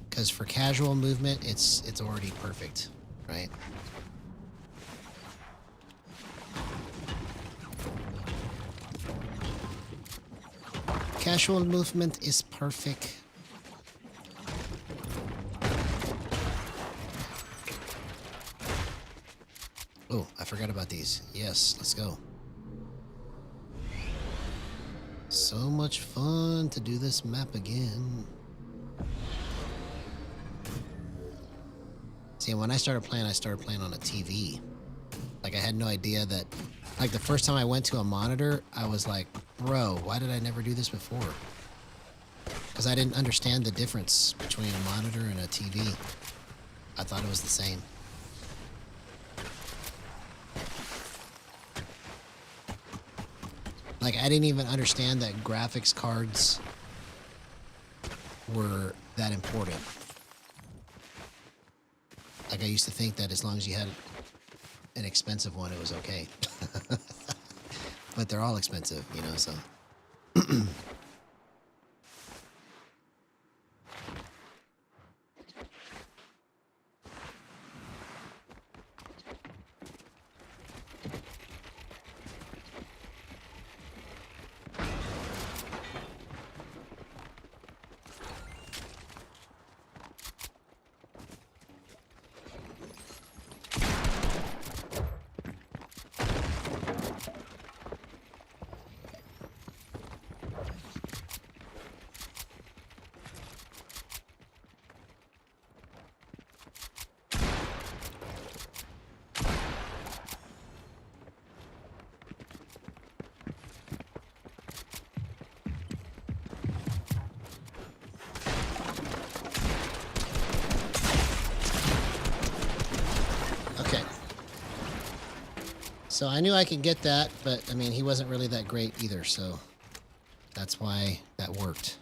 Because for casual movement, it's already perfect, right? Casual movement is perfect. Oh, I forgot about these. Yes, let's go. So much fun to do this map again. See, when I started playing on a TV. Like, I had no idea that... Like, the first time I went to a monitor, I was like, bro, why did I never do this before? Because I didn't understand the difference between a monitor and a TV. I thought it was the same. Like, I didn't even understand that graphics cards were that important. Like, I used to think that as long as you had an expensive one, it was okay. But they're all expensive, you know, so... So I knew I could get that, but I mean, he wasn't really that great either, so that's why that worked.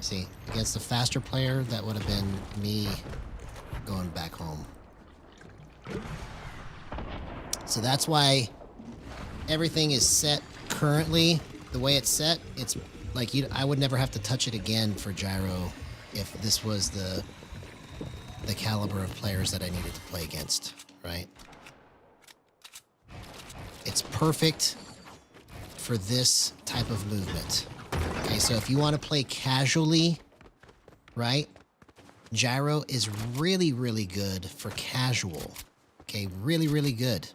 See, against a faster player, that would have been me going back home. So that's why everything is set currently. The way it's set, it's like I would never have to touch it again for gyro if this was the caliber of players that I needed to play against, right? It's perfect for this type of movement. Okay, so if you want to play casually, right? Gyro is really, really good for casual. Okay, really, really good.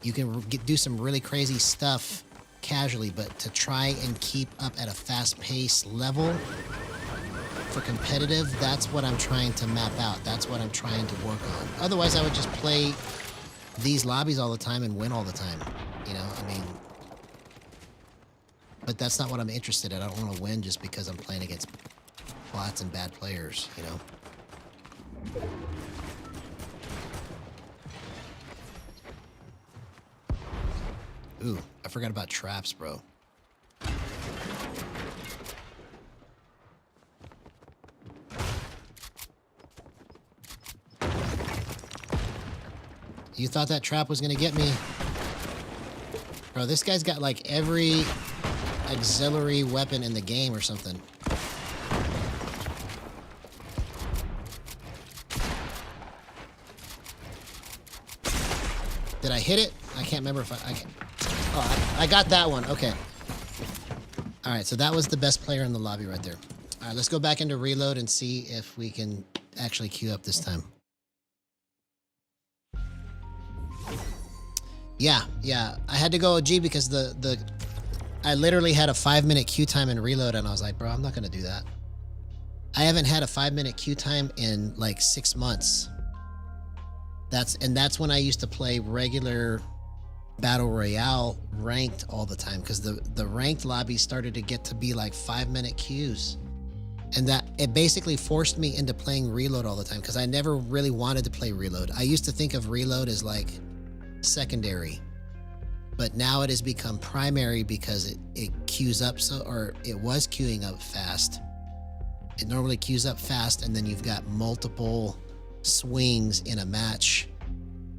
You can do some really crazy stuff casually, but to try and keep up at a fast-paced level for competitive, that's what I'm trying to map out. That's what I'm trying to work on. Otherwise, I would just play these lobbies all the time and win all the time. You know, I mean... But that's not what I'm interested in. I don't want to win just because I'm playing against bots and bad players, you know? Ooh, I forgot about traps, bro. You thought that trap was gonna get me? Bro, this guy's got like every auxiliary weapon in the game or something. Did I hit it? I can't remember if I can. Oh, I got that one. Okay. All right, so that was the best player in the lobby right there. All right, let's go back into reload and see if we can actually queue up this time. Yeah. I had to go OG because I literally had a 5-minute queue time in reload, and I was like, bro, I'm not gonna do that. I haven't had a 5-minute queue time in like 6 months. That's when I used to play regular Battle Royale ranked all the time, because the ranked lobby started to get to be like 5-minute queues. And that it basically forced me into playing reload all the time, because I never really wanted to play reload. I used to think of reload as like secondary, but now it has become primary because it queues up it was queuing up fast. It normally queues up fast, and then you've got multiple swings in a match,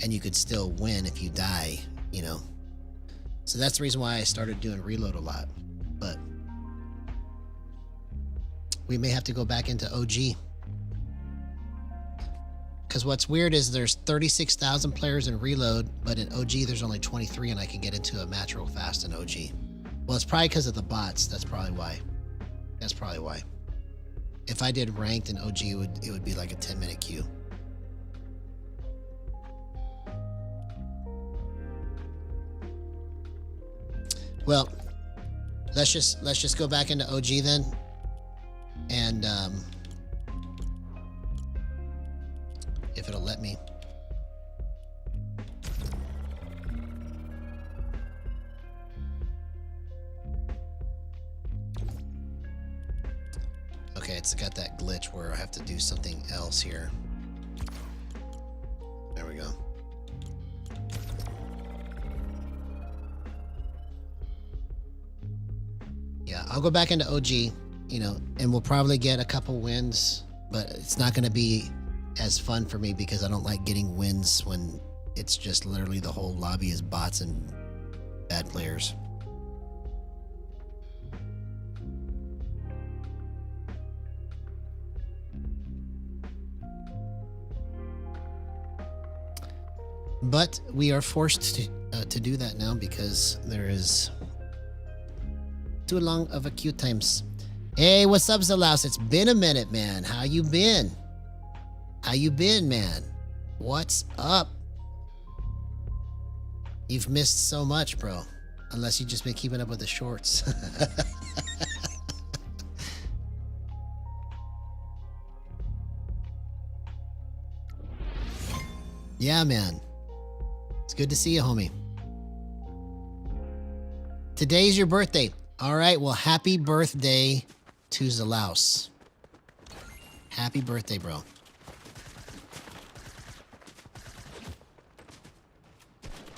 and you could still win if you die, you know. So that's the reason why I started doing reload a lot. But we may have to go back into OG. Because what's weird is there's 36,000 players in reload, but in OG there's only 23, and I can get into a match real fast in OG. Well, it's probably because of the bots. That's probably why. If I did ranked in OG, it would be like a 10-minute queue. Well, let's just go back into OG then, and if it'll let me. Okay, it's got that glitch where I have to do something else here. There we go. Yeah, I'll go back into OG, you know, and we'll probably get a couple wins, but it's not going to be as fun for me because I don't like getting wins when it's just literally the whole lobby is bots and bad players. But we are forced to do that now because there is too long of a queue times. Hey, what's up, Zalaus? It's been a minute, man. How you been? How you been, man? What's up? You've missed so much, bro. Unless you've just been keeping up with the shorts. Yeah, man. It's good to see you, homie. Today's your birthday. All right, well, happy birthday to Zalaus. Happy birthday, bro.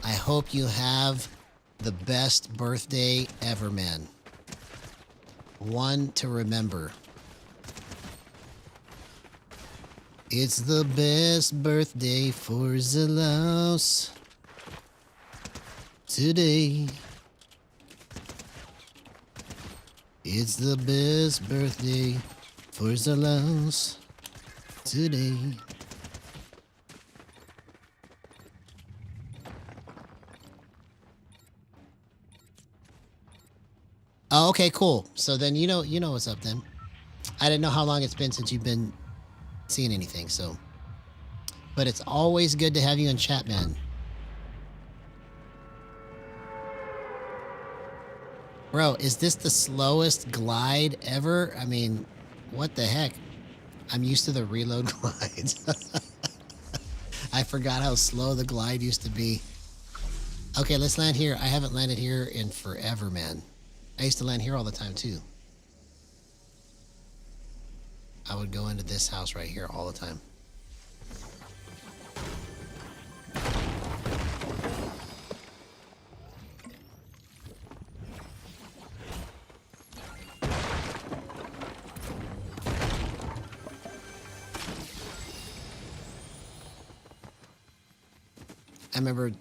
I hope you have the best birthday ever, man. One to remember. It's the best birthday for Zalaus today. It's the best birthday for Zalaus today. Oh, okay, cool. So then you know what's up then. I didn't know how long it's been since you've been seeing anything, so. But it's always good to have you in chat, man. Bro, is this the slowest glide ever? I mean, what the heck? I'm used to the reload glides. I forgot how slow the glide used to be. Okay, let's land here. I haven't landed here in forever, man. I used to land here all the time, too. I would go into this house right here all the time. I remember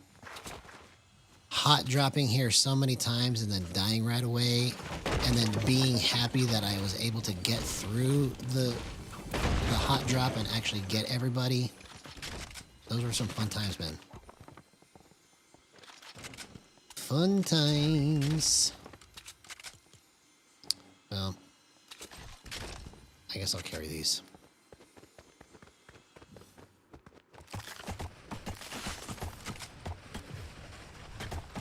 hot dropping here so many times and then dying right away, and then being happy that I was able to get through the hot drop and actually get everybody. Those were some fun times, man. Fun times. Well, I guess I'll carry these.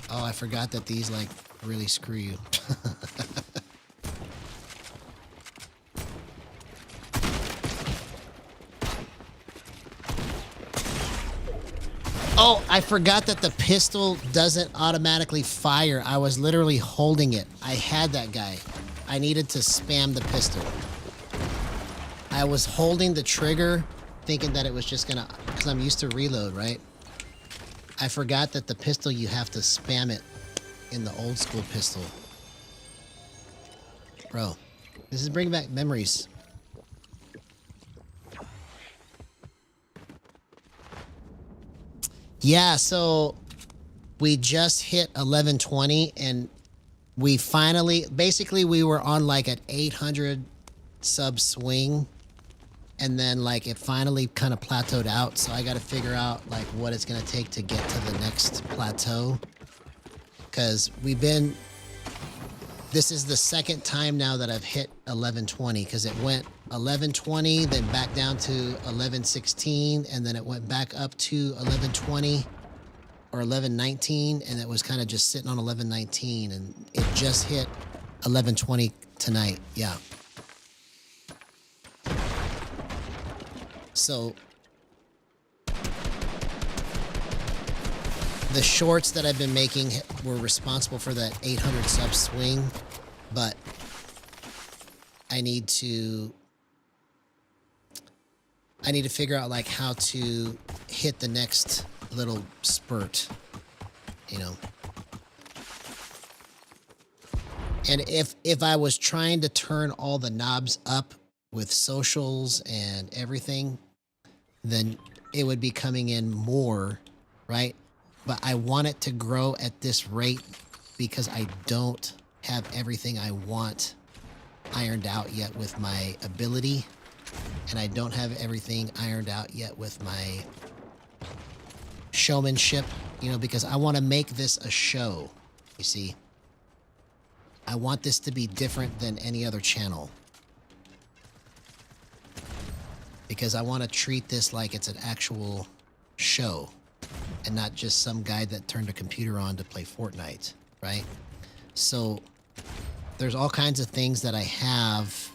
Oh, I forgot that these, like, really screw you. Oh, I forgot that the pistol doesn't automatically fire. I was literally holding it. I had that guy. I needed to spam the pistol. I was holding the trigger thinking that it was just gonna, because I'm used to reload, right? I forgot that the pistol, you have to spam it in the old school pistol. Bro, this is bringing back memories. Yeah, so we just hit 1120 and we finally, basically we were on like an 800 sub swing and then like it finally kind of plateaued out. So I got to figure out like what it's going to take to get to the next plateau. Because we've been, this is the second time now that I've hit 1120 because it went 1120, then back down to 1116, and then it went back up to 1120 or 1119, and it was kind of just sitting on 1119, and it just hit 1120 tonight. Yeah. So the shorts that I've been making were responsible for that 800 sub swing, but I need to figure out like how to hit the next little spurt, you know. And if I was trying to turn all the knobs up with socials and everything, then it would be coming in more, right? But I want it to grow at this rate because I don't have everything I want ironed out yet with my ability. And I don't have everything ironed out yet with my showmanship, you know, because I want to make this a show, you see. I want this to be different than any other channel. Because I want to treat this like it's an actual show and not just some guy that turned a computer on to play Fortnite, right? So there's all kinds of things that I have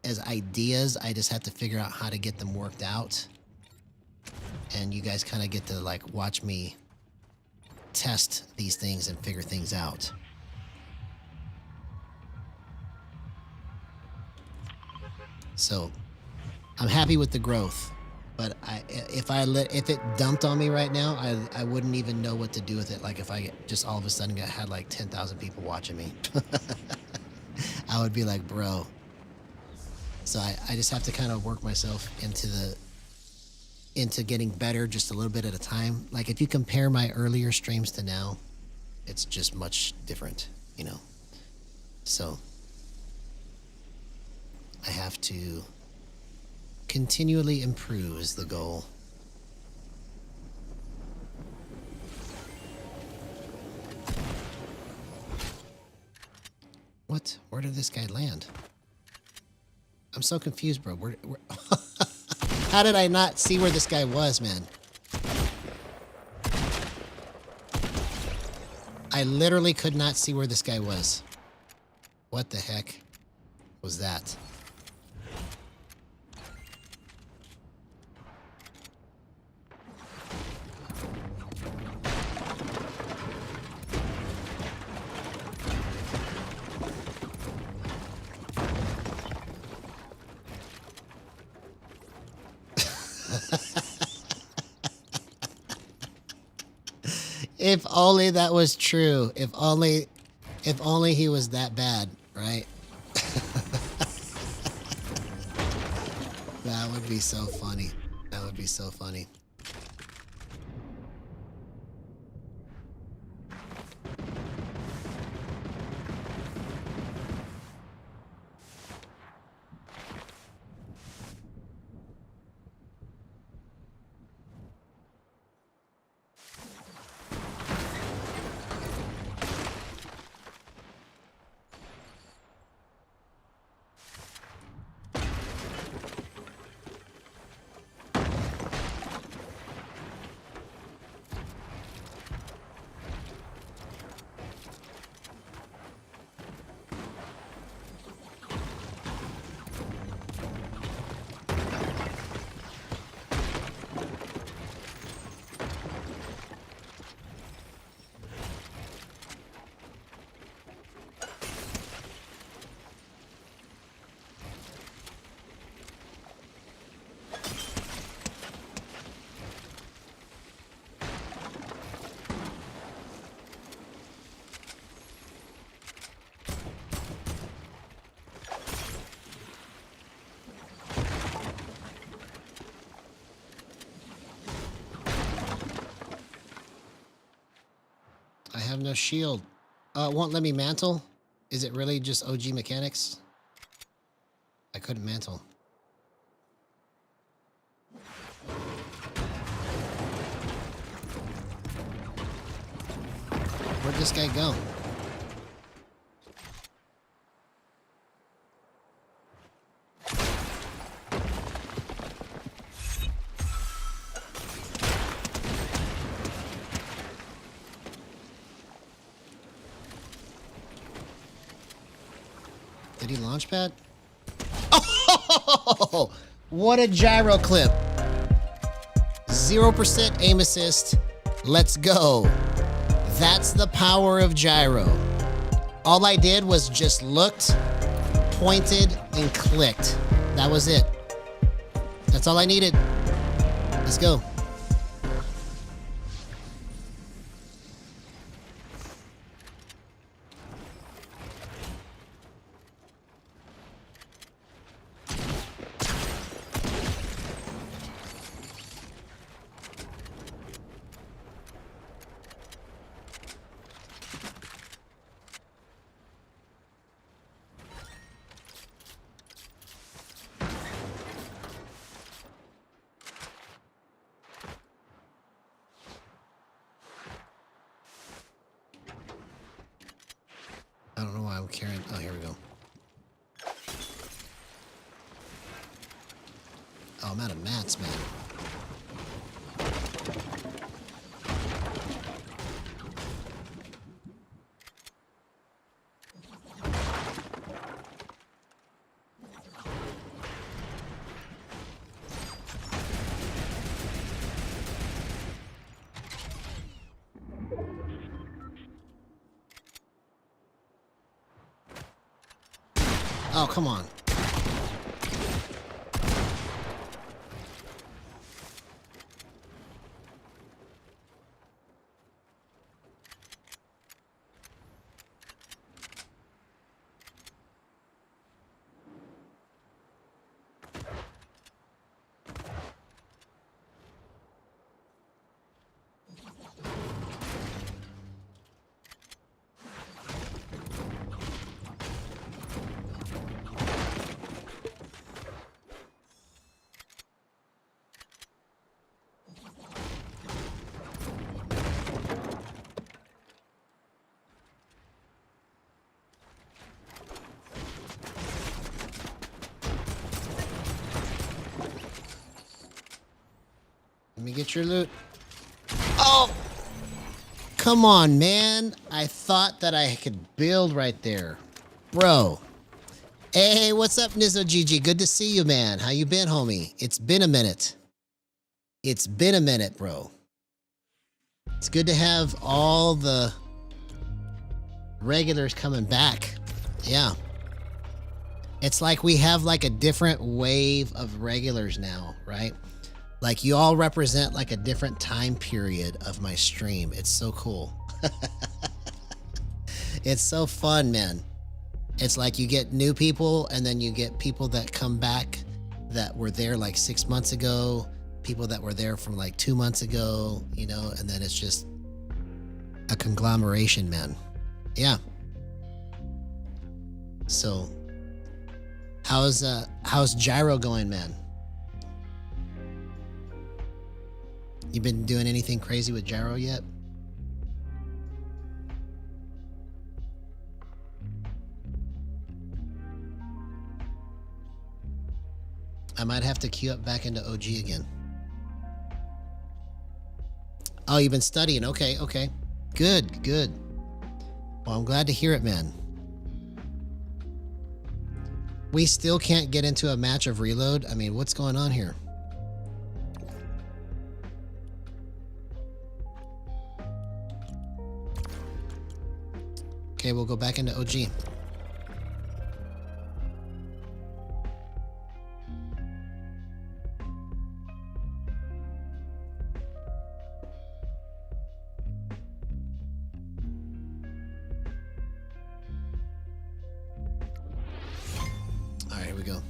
as ideas. I just have to figure out how to get them worked out. And you guys kind of get to like watch me test these things and figure things out. So I'm happy with the growth, but if it dumped on me right now, I wouldn't even know what to do with it. Like if I just all of a sudden had like 10,000 people watching me, I would be like, bro. So I just have to kind of work myself into getting better just a little bit at a time. Like if you compare my earlier streams to now, it's just much different, you know. So I have to continually improve is the goal. What? Where did this guy land? I'm so confused, bro. Where How did I not see where this guy was, man? I literally could not see where this guy was. What the heck was that? If only that was true. If only he was that bad, right? That would be so funny. That would be so funny. no shield. It won't let me mantle? Is it really just OG mechanics? I couldn't mantle. Where'd this guy go? Did he launch pad? Oh, what a gyro clip. 0% aim assist. Let's go. That's the power of gyro. All I did was just looked, pointed, and clicked. That was it. That's all I needed. Let's go. I don't know why I'm carrying. Oh, here we go. Oh, I'm out of mats, man. Oh, come on. Let me get your loot. Oh! Come on, man. I thought that I could build right there. Bro. Hey, what's up, Nizzo GG? Good to see you, man. How you been, homie? It's been a minute. It's been a minute, bro. It's good to have all the regulars coming back. Yeah. It's like we have like a different wave of regulars now, right? Like you all represent like a different time period of my stream. It's so cool. It's so fun, man. It's like you get new people and then you get people that come back that were there like 6 months ago, people that were there from like 2 months ago, you know, and then it's just a conglomeration, man. Yeah. So how's Gyro going, man? You been doing anything crazy with Gyro yet? I might have to queue up back into OG again. Oh, you've been studying. Okay, okay. Good, good. Well, I'm glad to hear it, man. We still can't get into a match of reload. I mean, what's going on here? Okay, we'll go back into OG. All right, here we go.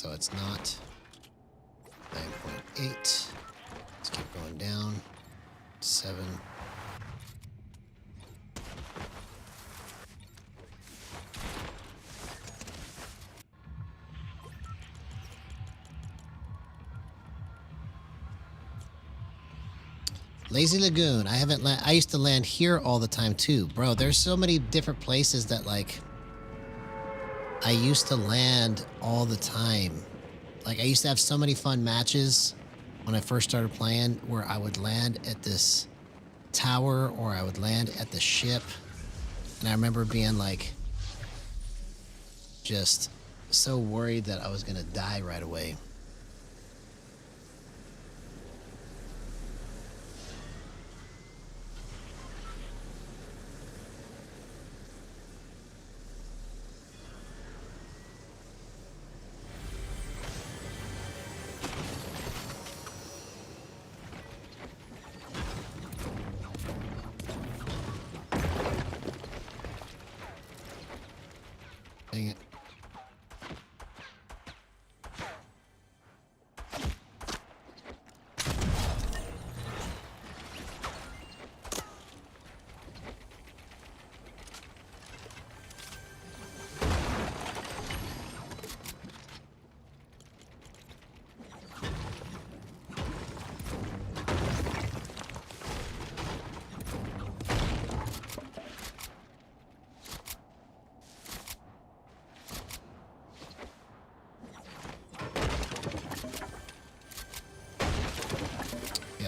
so it's not 9.8. Let's keep going down. 7. Lazy Lagoon. I used to land here all the time too. Bro, there's so many different places that like I used to land all the time. Like I used to have so many fun matches when I first started playing where I would land at this tower or I would land at the ship. And I remember being like just so worried that I was going to die right away. Dang it.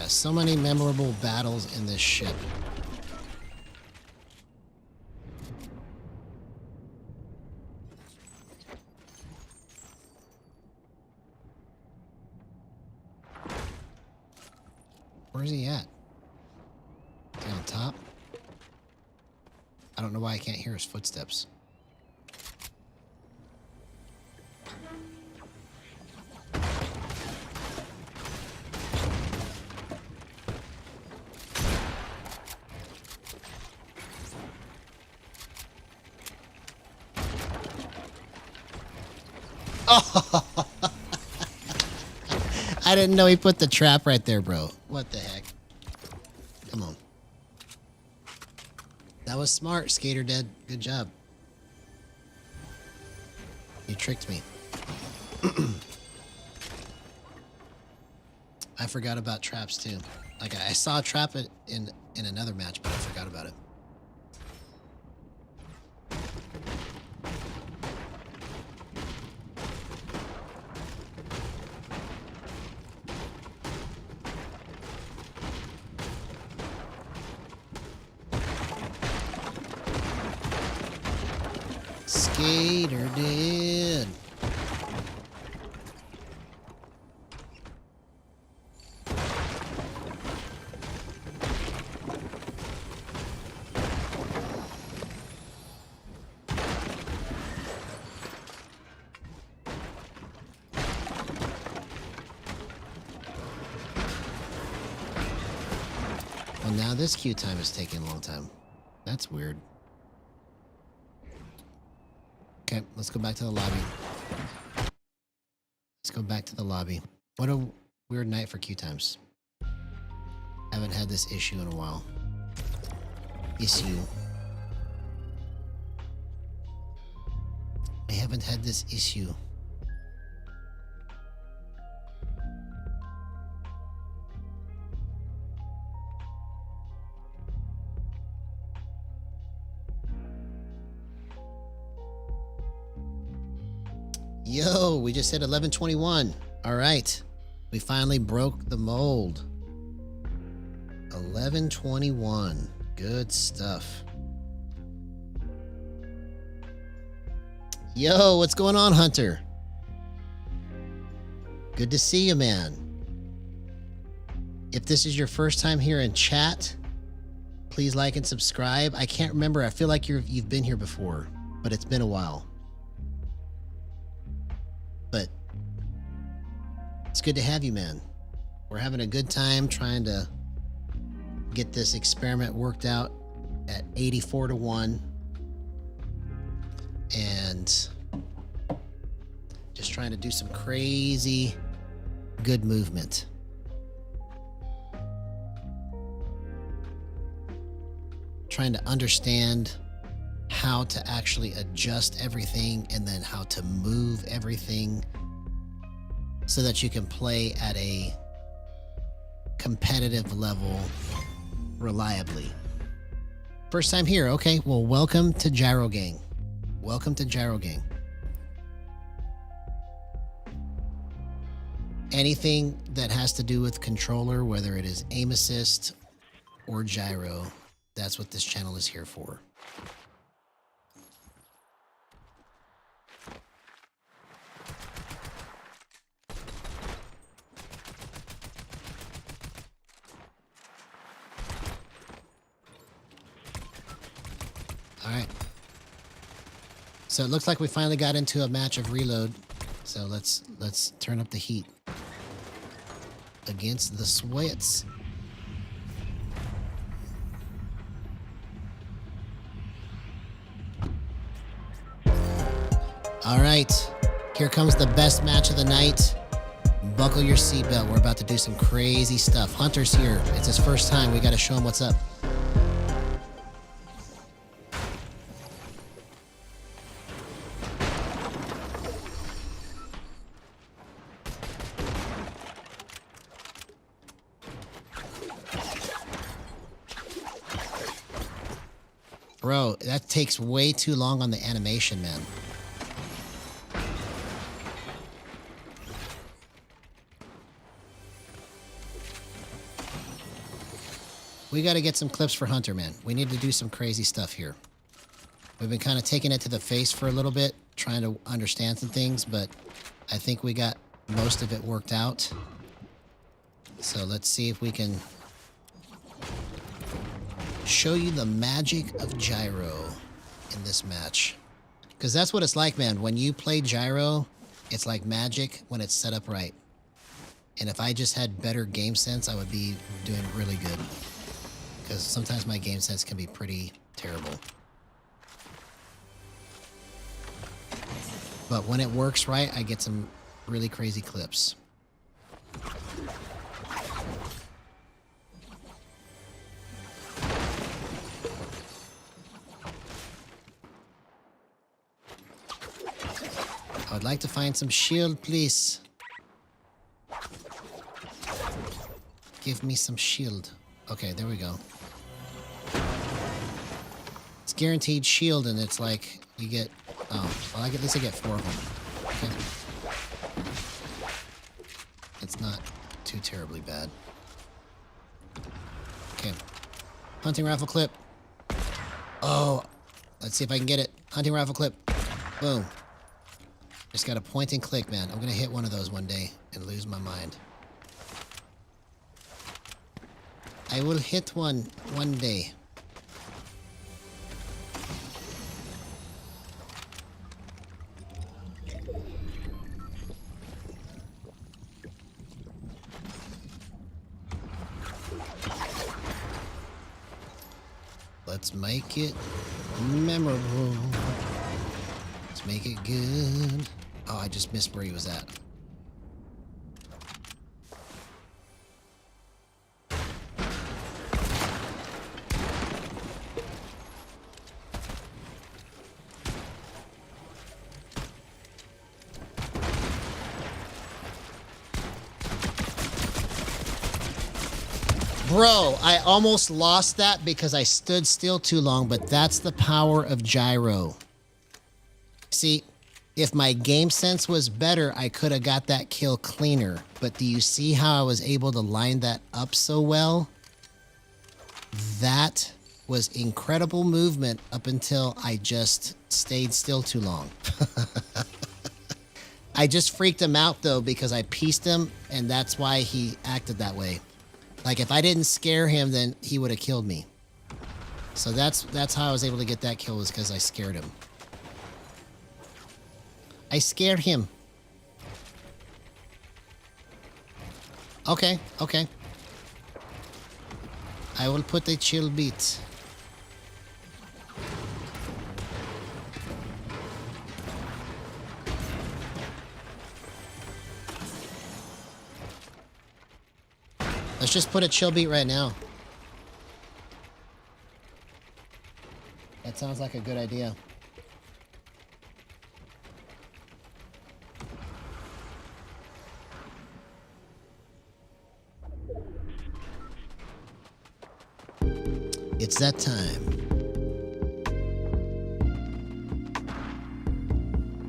So many memorable battles in this ship. Where's he at? Is he on top? I don't know why I can't hear his footsteps. Oh, I didn't know he put the trap right there, bro. What the heck? Come on. That was smart, Skater Dead. Good job. You tricked me. I forgot about traps too. Like I saw a trap in another match, but I forgot about it. Skater Dead. Well, now this queue time is taking a long time. That's weird. Okay, let's go back to the lobby. Let's go back to the lobby. What a weird night for queue times. Haven't had this issue in a while. Issue. I haven't had this issue. Yo, we just hit 1121. All right. We finally broke the mold. 1121. Good stuff. Yo, what's going on, Hunter? Good to see you, man. If this is your first time here in chat, please like and subscribe. I can't remember. I feel like you've been here before, but it's been a while. But it's good to have you, man. We're having a good time trying to get this experiment worked out at 84-1. And Just trying to do some crazy good movement. Trying to understand how to actually adjust everything and then how to move everything so that you can play at a competitive level reliably. First time here. Okay, well, welcome to Gyro Gang. Welcome to Gyro Gang. Anything that has to do with controller, whether it is aim assist or gyro, that's what this channel is here for. All right. So it looks like we finally got into a match of reload. So let's turn up the heat against the Sweats. All right, here comes the best match of the night. Buckle your seatbelt. We're about to do some crazy stuff. Hunter's here. It's his first time. We got to show him what's up. Bro, that takes way too long on the animation, man. We got to get some clips for Hunter, man. We need to do some crazy stuff here. We've been kind of taking it to the face for a little bit, trying to understand some things, but I think we got most of it worked out. So let's see if we can show you the magic of gyro in this match. Because that's what it's like, man. When you play gyro, it's like magic when it's set up right. And if I just had better game sense, I would be doing really good. Because sometimes my game sense can be pretty terrible. But when it works right, I get some really crazy clips. I would like to find some shield, please. Give me some shield. Okay, there we go. It's guaranteed shield, and it's like you get. Oh, well, at least I get 4 of them. Okay. It's not too terribly bad. Okay. Hunting rifle clip. Oh, let's see if I can get it. Hunting rifle clip. Boom. Just got to point and click, man. I'm gonna hit one of those one day and lose my mind. I will hit one day. Let's make it memorable. Let's make it good. Oh, I just missed where he was at. Bro, I almost lost that because I stood still too long, but that's the power of gyro. See, if my game sense was better, I could have got that kill cleaner. But do you see how I was able to line that up so well? That was incredible movement up until I just stayed still too long. I just freaked him out, though, because I pieced him, and that's why he acted that way. Like, if I didn't scare him, then he would have killed me. So that's how I was able to get that kill, was because I scared him. I scared him. Okay, okay. I will put a chill beat. Let's just put a chill beat right now. That sounds like a good idea. It's that time.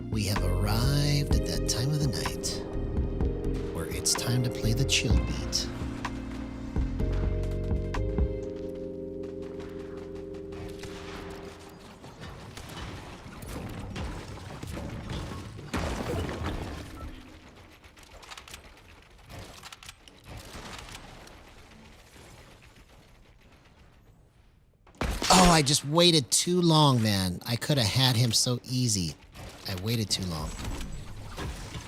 We have arrived at that time of the night where it's time to play the chill beat. Oh, I just waited too long, man. I could have had him so easy. I waited too long.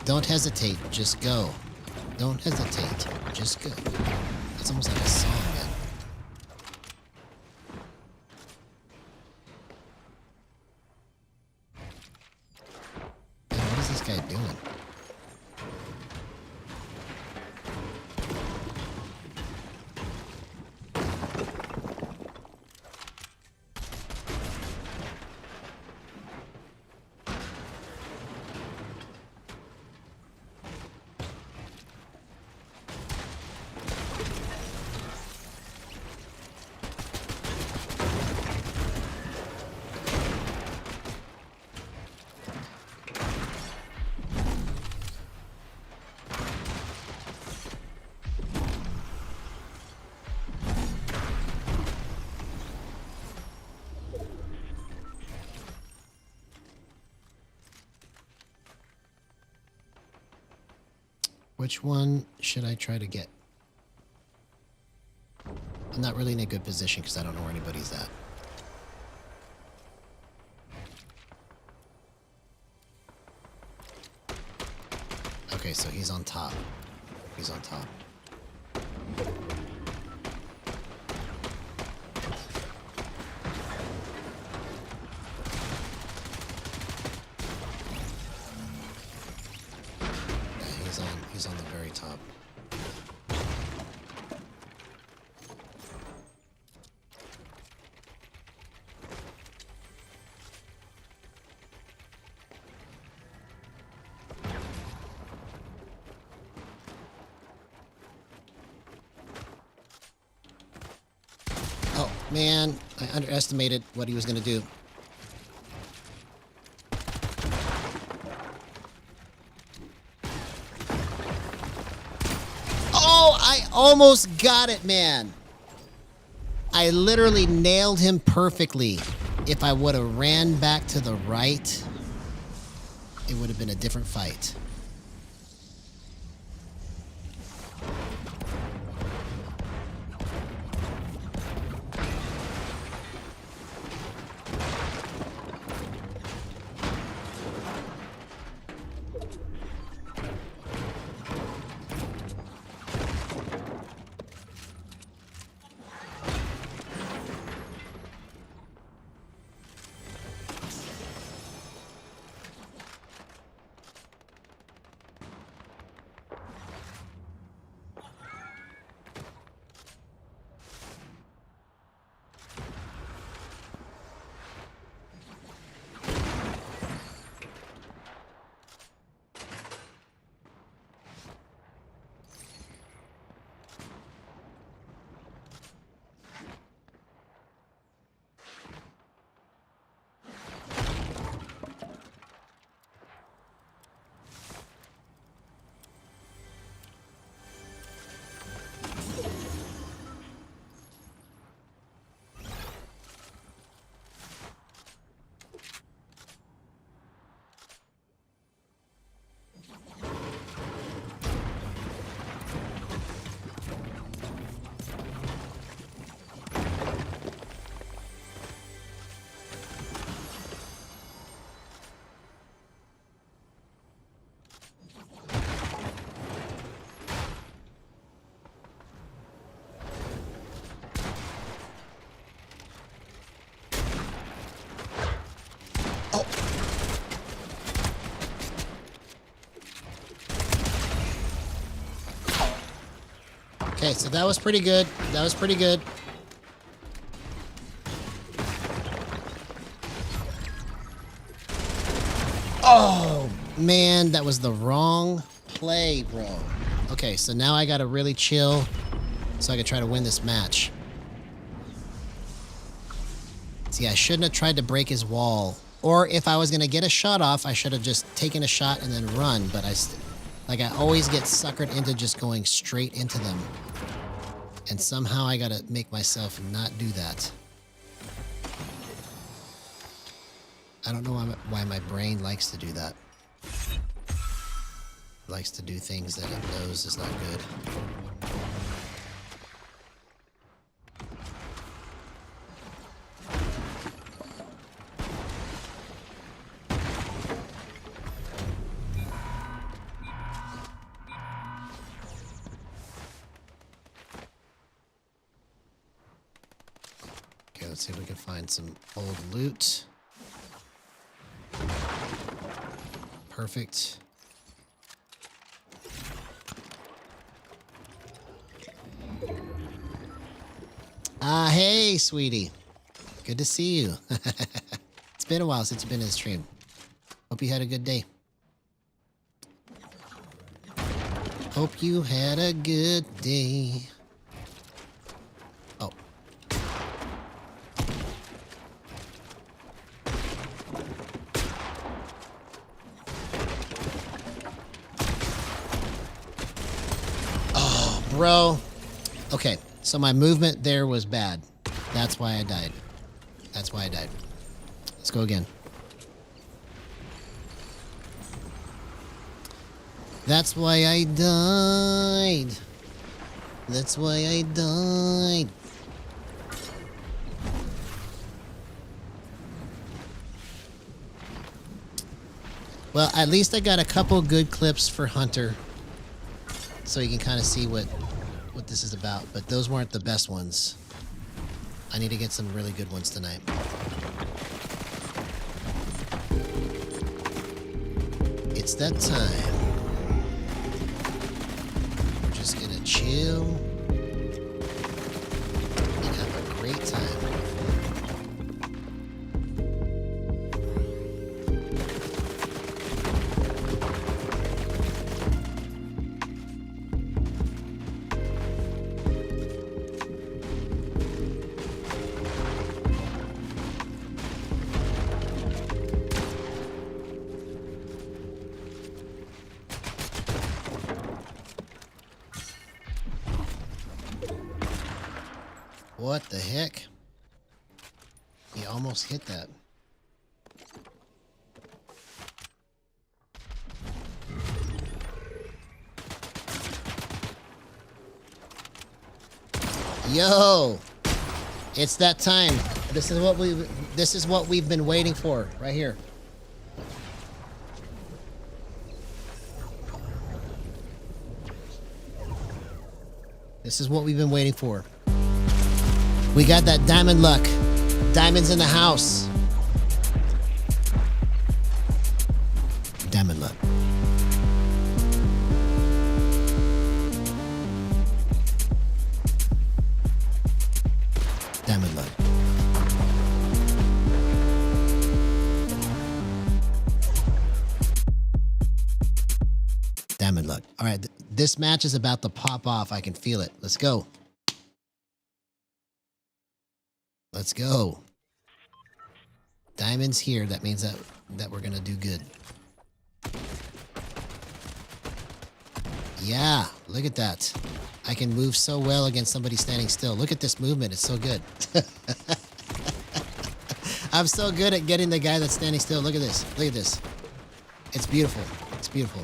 Don't hesitate, just go. Don't hesitate, just go. It's almost like a song, man. Man, what is this guy doing? Which one should I try to get? I'm not really in a good position because I don't know where anybody's at. Okay, so he's on top. He's on top. He's on the very top. Oh, man, I underestimated what he was going to do. Almost got it, man. I literally nailed him perfectly. If I would have ran back to the right, it would have been a different fight. Okay, so that was pretty good. That was pretty good. Oh, man, that was the wrong play, bro. Okay, so now I gotta really chill so I can try to win this match. See, I shouldn't have tried to break his wall. Or if I was gonna get a shot off, I should have just taken a shot and then run. But I always get suckered into just going straight into them. And somehow I gotta make myself not do that. I don't know why my brain likes to do that. It likes to do things that it knows is not good. Okay, let's see if we can find some old loot. Perfect. Ah, hey, sweetie. Good to see you. It's been a while since you've been in the stream. Hope you had a good day. Hope you had a good day. Oh. Oh, bro. Okay, so my movement there was bad. That's why I died. That's why I died. Let's go again. That's why I died. That's why I died. Well, at least I got a couple good clips for Hunter. So you can kind of see what this is about. But those weren't the best ones. I need to get some really good ones tonight. It's that time. We're just gonna chill and have a great time. What the heck? He almost hit that. Yo! It's that time. This is what we've been waiting for right here. This is what we've been waiting for. We got that diamond luck. Diamonds in the house. Diamond luck. Diamond luck. Diamond luck. All right, this match is about to pop off. I can feel it. Let's go. Let's go. Diamonds here. That means that we're gonna do good. Yeah, look at that. I can move so well against somebody standing still. Look at this movement. It's so good. I'm so good at getting the guy that's standing still. Look at this. Look at this. It's beautiful. It's beautiful.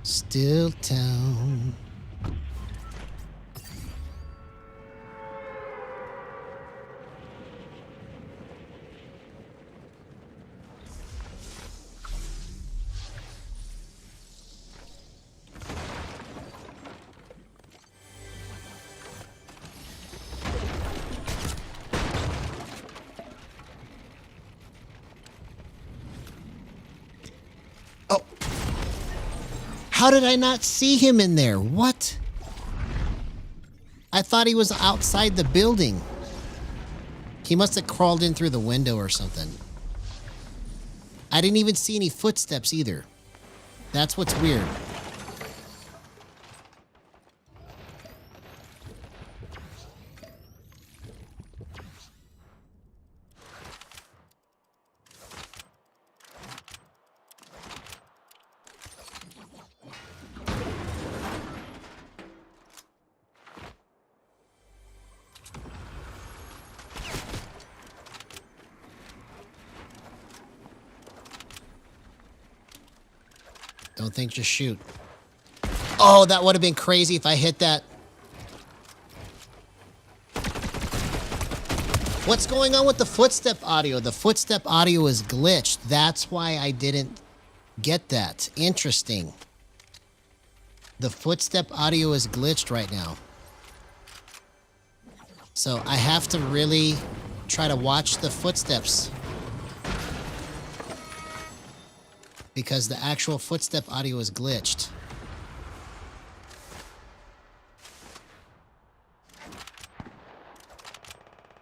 Still town. How did I not see him in there? What? I thought he was outside the building. He must have crawled in through the window or something. I didn't even see any footsteps either. That's what's weird. Don't think, just shoot. Oh, that would have been crazy if I hit that. What's going on with the footstep audio? The footstep audio is glitched. That's why I didn't get that. Interesting. The footstep audio is glitched right now. So I have to really try to watch the footsteps. Because the actual footstep audio is glitched.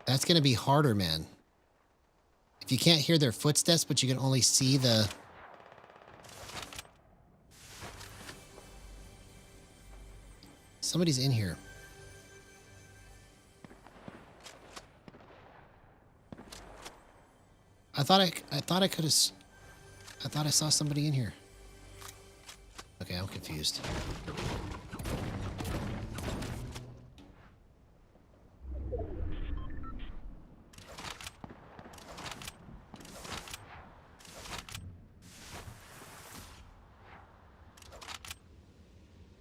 That's going to be harder, man. If you can't hear their footsteps, but you can only see the... Somebody's in here. I thought I could have... I thought I saw somebody in here. Okay, I'm confused.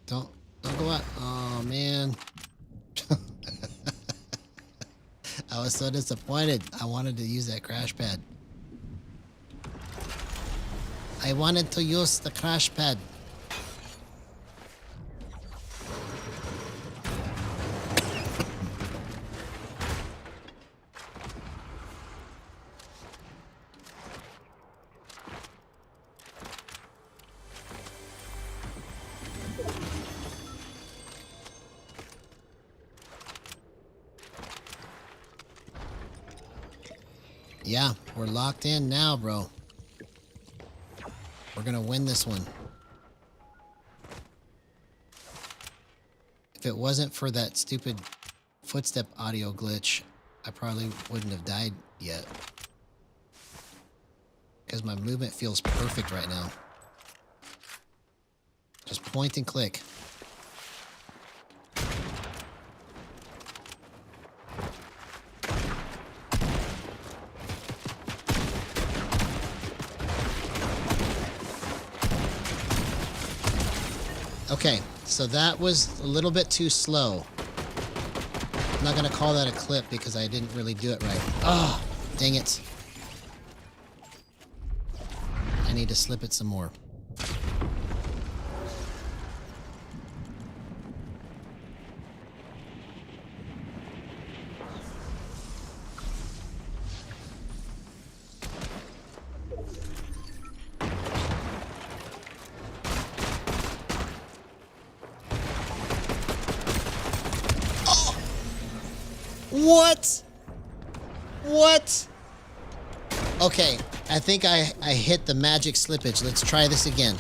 Don't go out. Oh, man. I was so disappointed. I wanted to use that crash pad. I wanted to use the crash pad. Yeah, we're locked in now, bro. We're gonna win this one. If it wasn't for that stupid footstep audio glitch, I probably wouldn't have died yet. Because my movement feels perfect right now. Just point and click. Okay, so that was a little bit too slow. I'm not going to call that a clip because I didn't really do it right. Oh, dang it. I need to slip it some more. What? What? Okay, I think I hit the magic slippage. Let's try this again.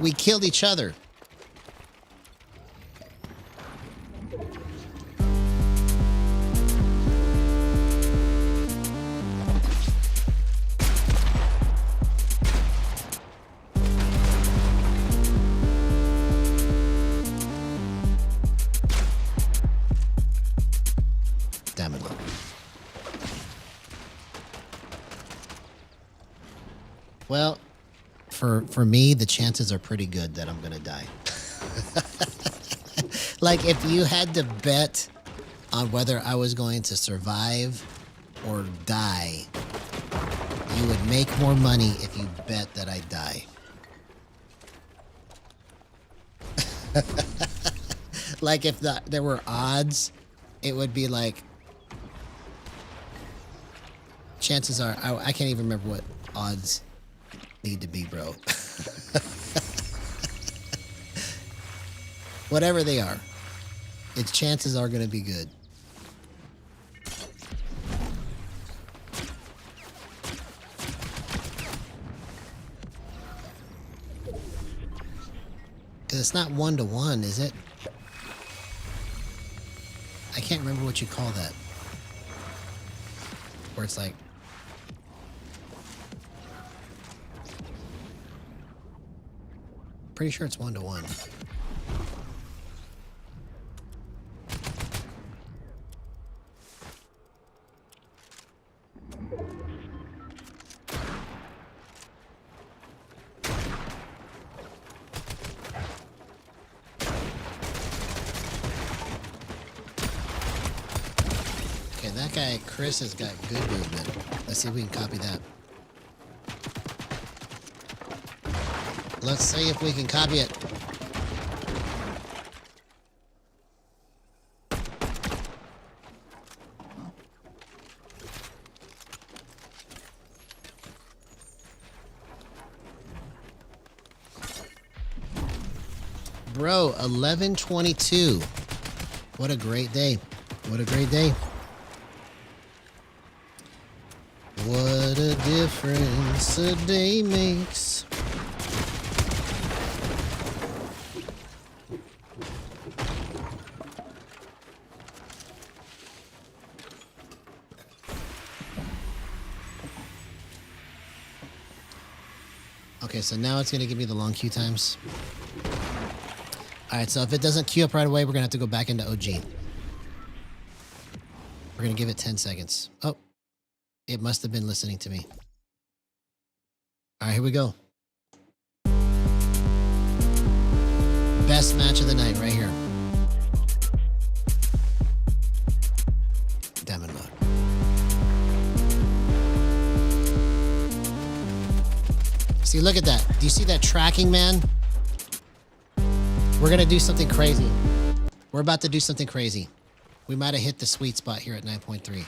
We killed each other. Damn it. Well, for me, the chances are pretty good that I'm gonna die. Like, if you had to bet on whether I was going to survive or die, you would make more money if you bet that I die. Like, if there were odds, it would be like, chances are, I can't even remember what odds need to be, bro. Whatever they are, its chances are going to be good. Because it's not 1-to-1, is it? I can't remember what you call that. Where it's like... Pretty sure it's 1-to-1. Okay, that guy, Chris, has got good movement. Let's see if we can copy that. Let's see if we can copy it. Bro, 11:22. What a great day. What a great day. What a difference a day makes. Okay, so now it's going to give me the long queue times. All right, so if it doesn't queue up right away, we're going to have to go back into OG. We're going to give it 10 seconds. Oh, it must have been listening to me. All right, here we go. Best match of the night right here. Diamond mode. See, look at that. Do you see that tracking, man? We're going to do something crazy. We're about to do something crazy. We might have hit the sweet spot here at 9.3.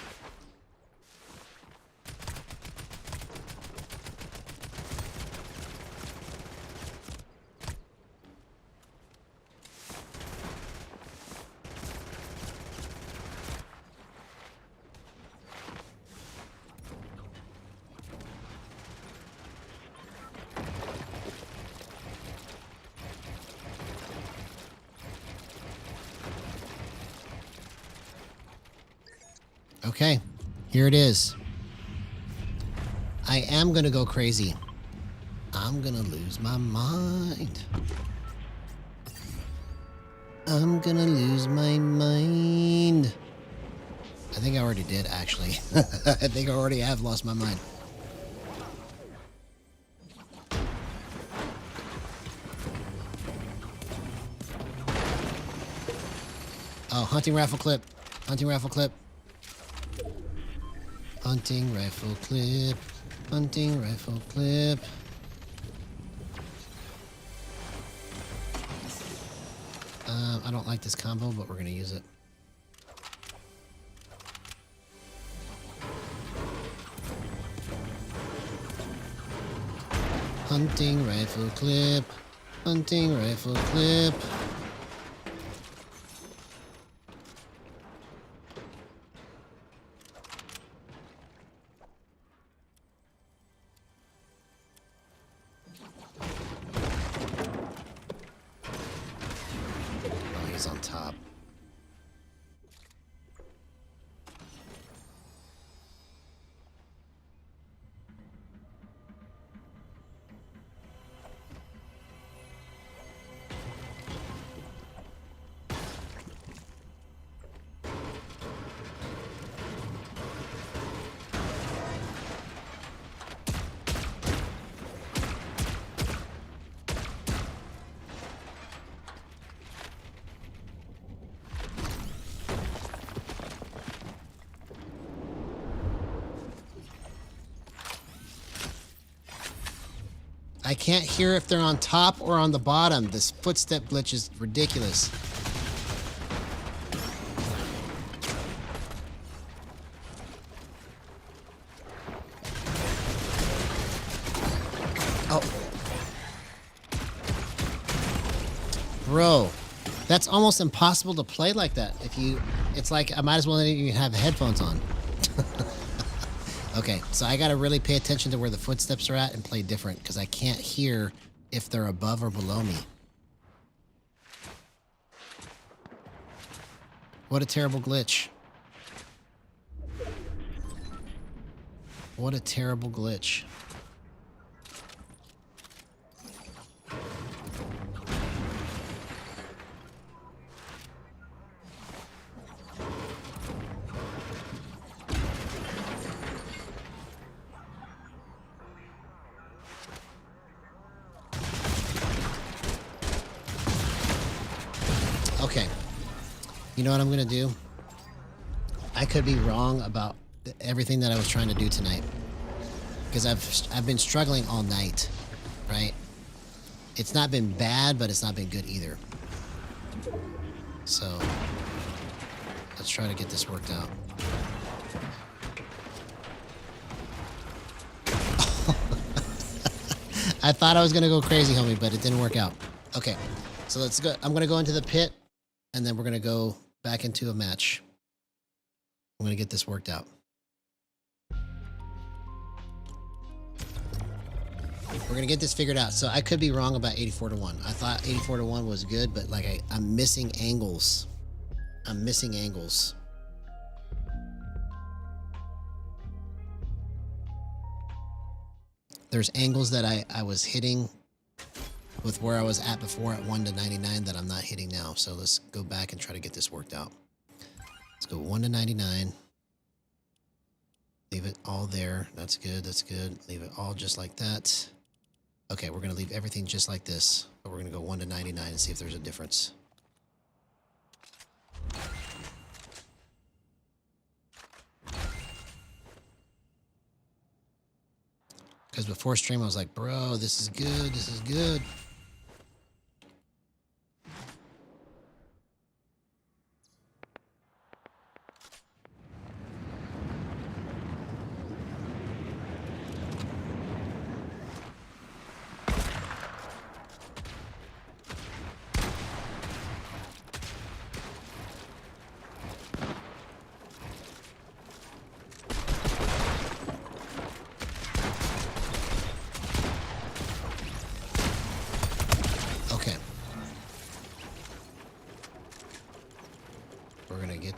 Okay, here it is. I am gonna go crazy. I'm gonna lose my mind. I'm gonna lose my mind. I think I already did, actually. I think I already have lost my mind. Oh, hunting rifle clip. Hunting rifle clip. Hunting rifle clip. Hunting rifle clip. I don't like this combo, but we're going to use it. Hunting rifle clip. Hunting rifle clip. On top. I can't hear if they're on top or on the bottom. This footstep glitch is ridiculous. Oh. Bro, that's almost impossible to play like that. It's like I might as well not even have headphones on. Okay, so I gotta really pay attention to where the footsteps are at and play different because I can't hear if they're above or below me. What a terrible glitch. What a terrible glitch. Okay. You know what I'm going to do? I could be wrong about everything that I was trying to do tonight. Because I've been struggling all night, right? It's not been bad, but it's not been good either. So, let's try to get this worked out. I thought I was going to go crazy, homie, but it didn't work out. Okay, so let's go. I'm going to go into the pit, and then we're going to go back into a match. I'm going to get this worked out. We're going to get this figured out. So I could be wrong about 84-1. I thought 84-1 was good, but like I'm missing angles. I'm missing angles. There's angles that I was hitting with where I was at before at 1 to 99 that I'm not hitting now. So let's go back and try to get this worked out. Let's go 1 to 99. Leave it all there. That's good. That's good. Leave it all just like that. Okay, we're going to leave everything just like this. But we're going to go 1 to 99 and see if there's a difference. Because before stream, I was like, bro, this is good. This is good.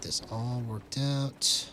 This all worked out.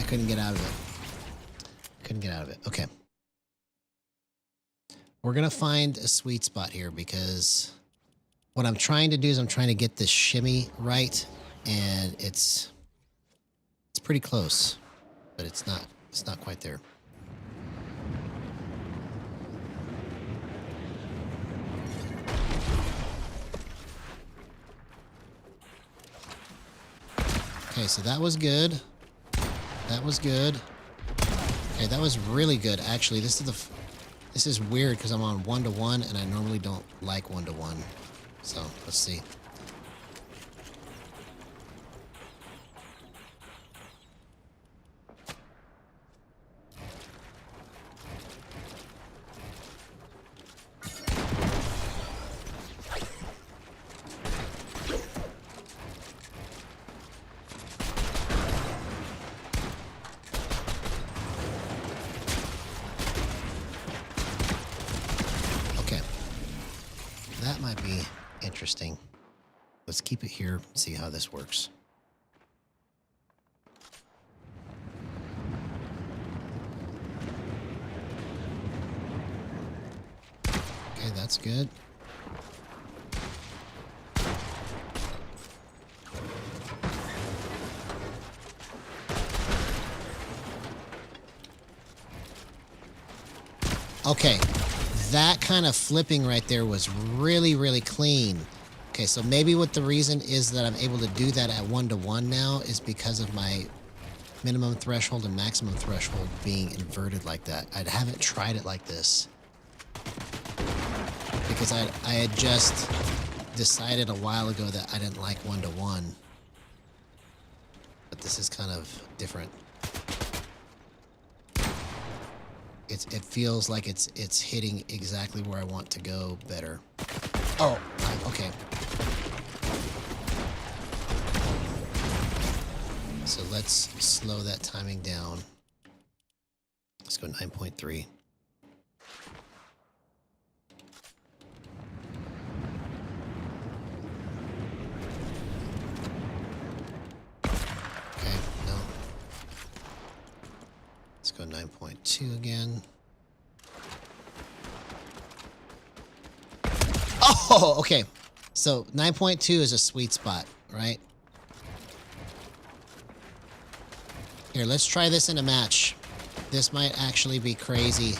Couldn't get out of it. Couldn't get out of it. Okay. We're going to find a sweet spot here because what I'm trying to do is I'm trying to get this shimmy right, and it's pretty close, but it's not quite there. Okay, so that was good. That was good. Okay, that was really good. Actually, this is weird because I'm on 1-to-1 and I normally don't like 1-to-1. So let's see. That might be interesting. Let's keep it here, see how this works. Okay, that's good. Okay, that kind of flipping right there was really, really clean. Okay, so maybe what the reason is that I'm able to do that at 1-to-1 now is because of my minimum threshold and maximum threshold being inverted like that. I haven't tried it like this because I had just decided a while ago that I didn't like 1-to-1, but this is kind of different. It feels like it's hitting exactly where I want to go better. Oh, okay. So let's slow that timing down. Let's go 9.3. Okay, no. Let's go 9.2 again. Oh, okay. So 9.2 is a sweet spot, right? Here, let's try this in a match. This might actually be crazy.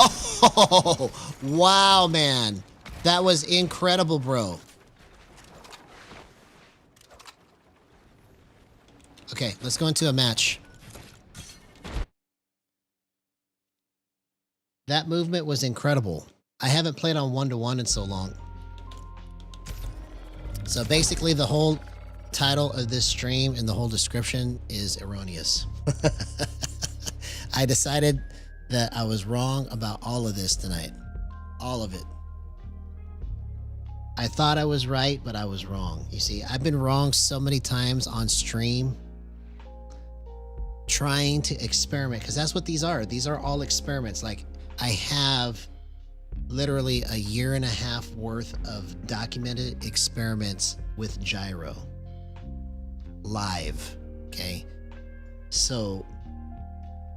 Oh, wow, man. That was incredible, bro. Okay, let's go into a match. That movement was incredible. I haven't played on 1-to-1 in so long. So basically the whole title of this stream and the whole description is erroneous. I decided that I was wrong about all of this tonight. All of it. I thought I was right, but I was wrong. You see, I've been wrong so many times on stream trying to experiment, because that's what these are. These are all experiments. Like, I have literally a 1.5 years worth of documented experiments with gyro live. Okay, so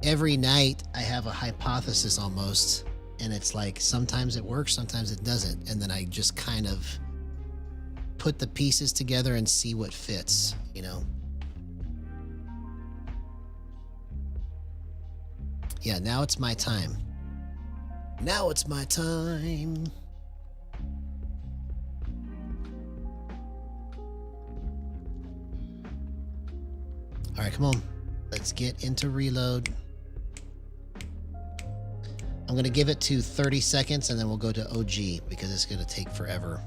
every night I have a hypothesis almost, and it's like sometimes it works, sometimes it doesn't, and then I just kind of put the pieces together and see what fits, you know. Yeah, now it's my time. Now it's my time. All right, come on. Let's get into reload. I'm going to give it to 30 seconds and then we'll go to OG because it's going to take forever.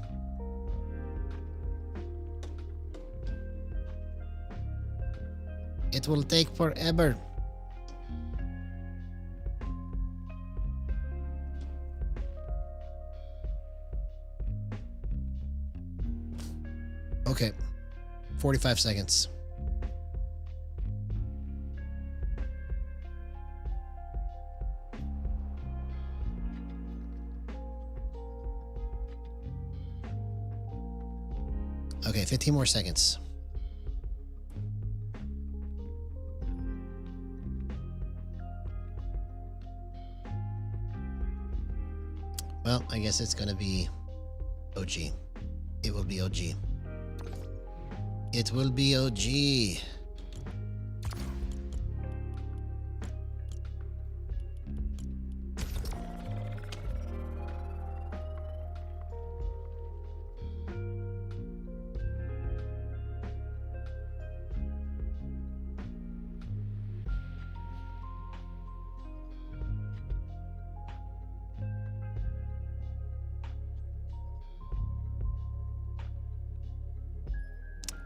It will take forever. Okay, 45 seconds. Okay, 15 more seconds. Well, I guess it's gonna be OG. It will be OG. It will be OG.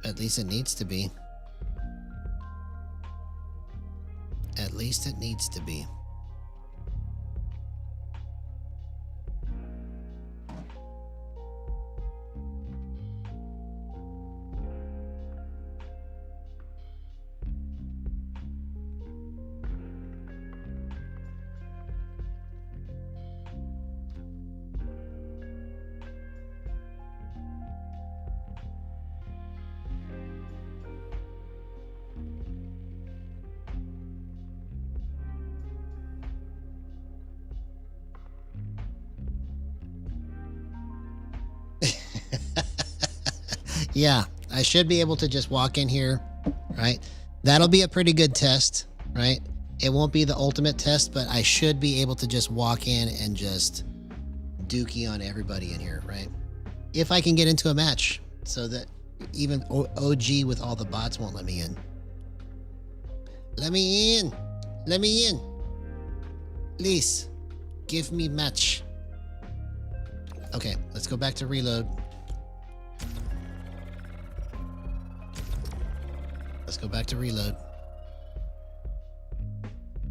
At least it needs to be. At least it needs to be. Yeah, I should be able to just walk in here, right? That'll be a pretty good test, right? It won't be the ultimate test, but I should be able to just walk in and just dookie on everybody in here, right? If I can get into a match so that even OG with all the bots won't let me in. Let me in. Let me in. Please, give me match. Okay, let's go back to reload. Let's go back to reload.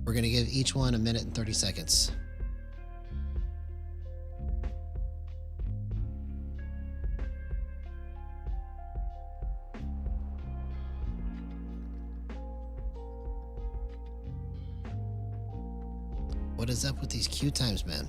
We're going to give each one a minute and 30 seconds. What is up with these queue times, man?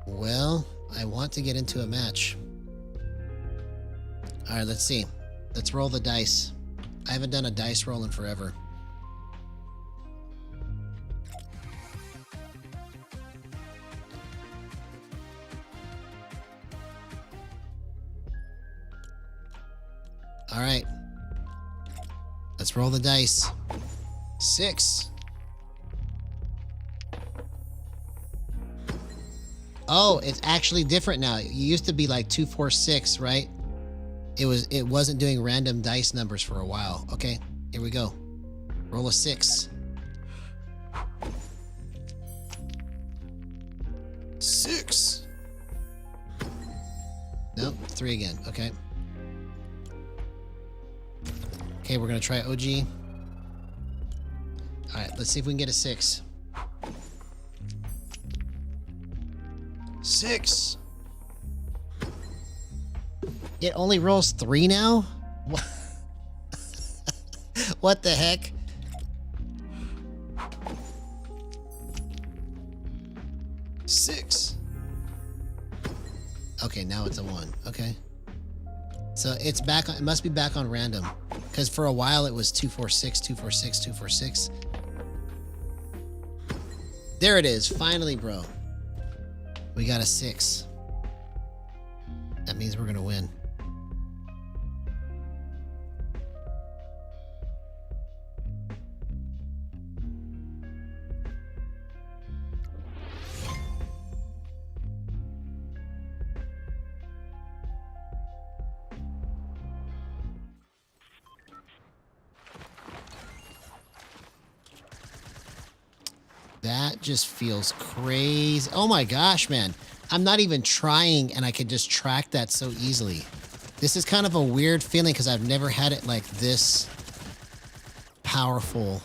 Well, I want to get into a match. All right, let's see. Let's roll the dice. I haven't done a dice roll in forever. All right. Let's roll the dice. 6. Oh, it's actually different now. It used to be like 2, 4, 6, right? It wasn't doing random dice numbers for a while. Okay, here we go. Roll a 6. 6. Nope, 3 again. Okay. Okay, we're gonna try OG. All right, let's see if we can get a 6. 6. It only rolls 3 now? What the heck? Six. Okay, now it's a 1. Okay. So it's back on, it must be back on random. Because for a while it was 2, 4, 6, 2, 4, 6, 2, 4, 6. There it is. Finally, bro. We got a 6. That means we're going to win. That just feels crazy. Oh my gosh, man. I'm not even trying and I can just track that so easily. This is kind of a weird feeling because I've never had it like this powerful.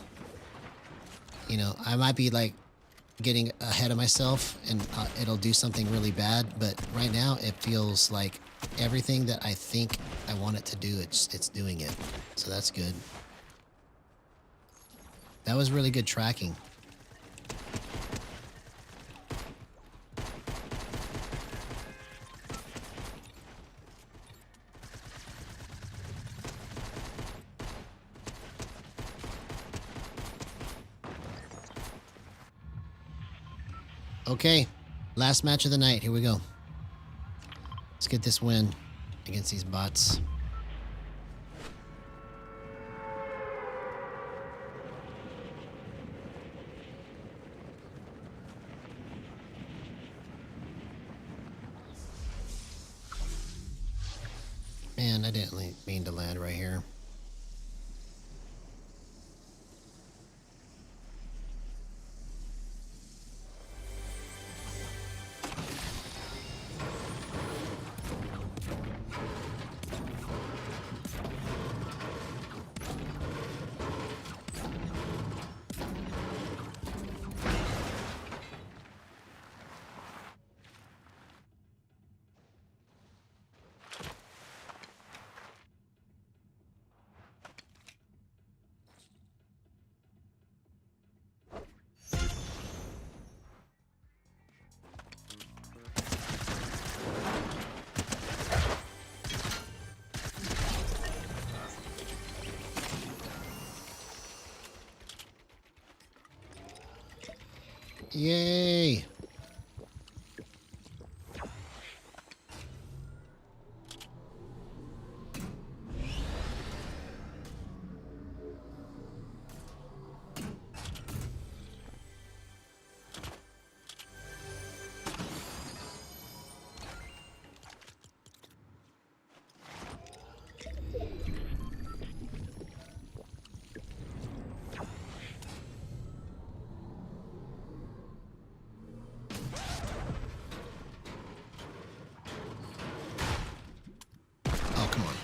You know, I might be like getting ahead of myself and it'll do something really bad. But right now it feels like everything that I think I want it to do, it's doing it. So that's good. That was really good tracking. Okay, last match of the night. Here we go. Let's get this win against these bots. Man, I didn't mean to land right here. Yay! Oh, come on.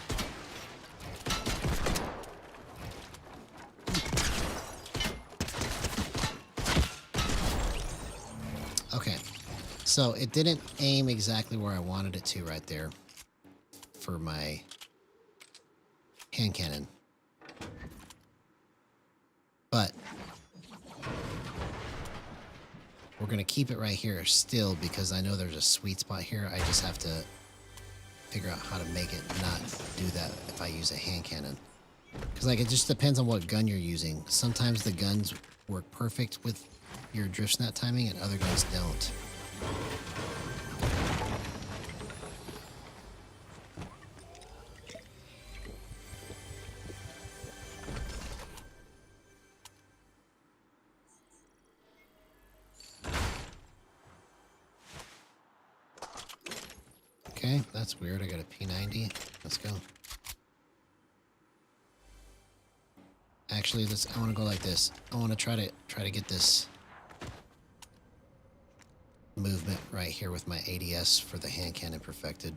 Okay. So it didn't aim exactly where I wanted it to right there for my hand cannon. But we're going to keep it right here still because I know there's a sweet spot here. I just have to figure out how to make it not do that if I use a hand cannon. Because like it just depends on what gun you're using. Sometimes the guns work perfect with your drift snap timing and other guns don't. Okay, that's weird. I got a P90. Let's go. Actually, I want to go like this. I want to try to get this movement right here with my ADS for the hand cannon perfected.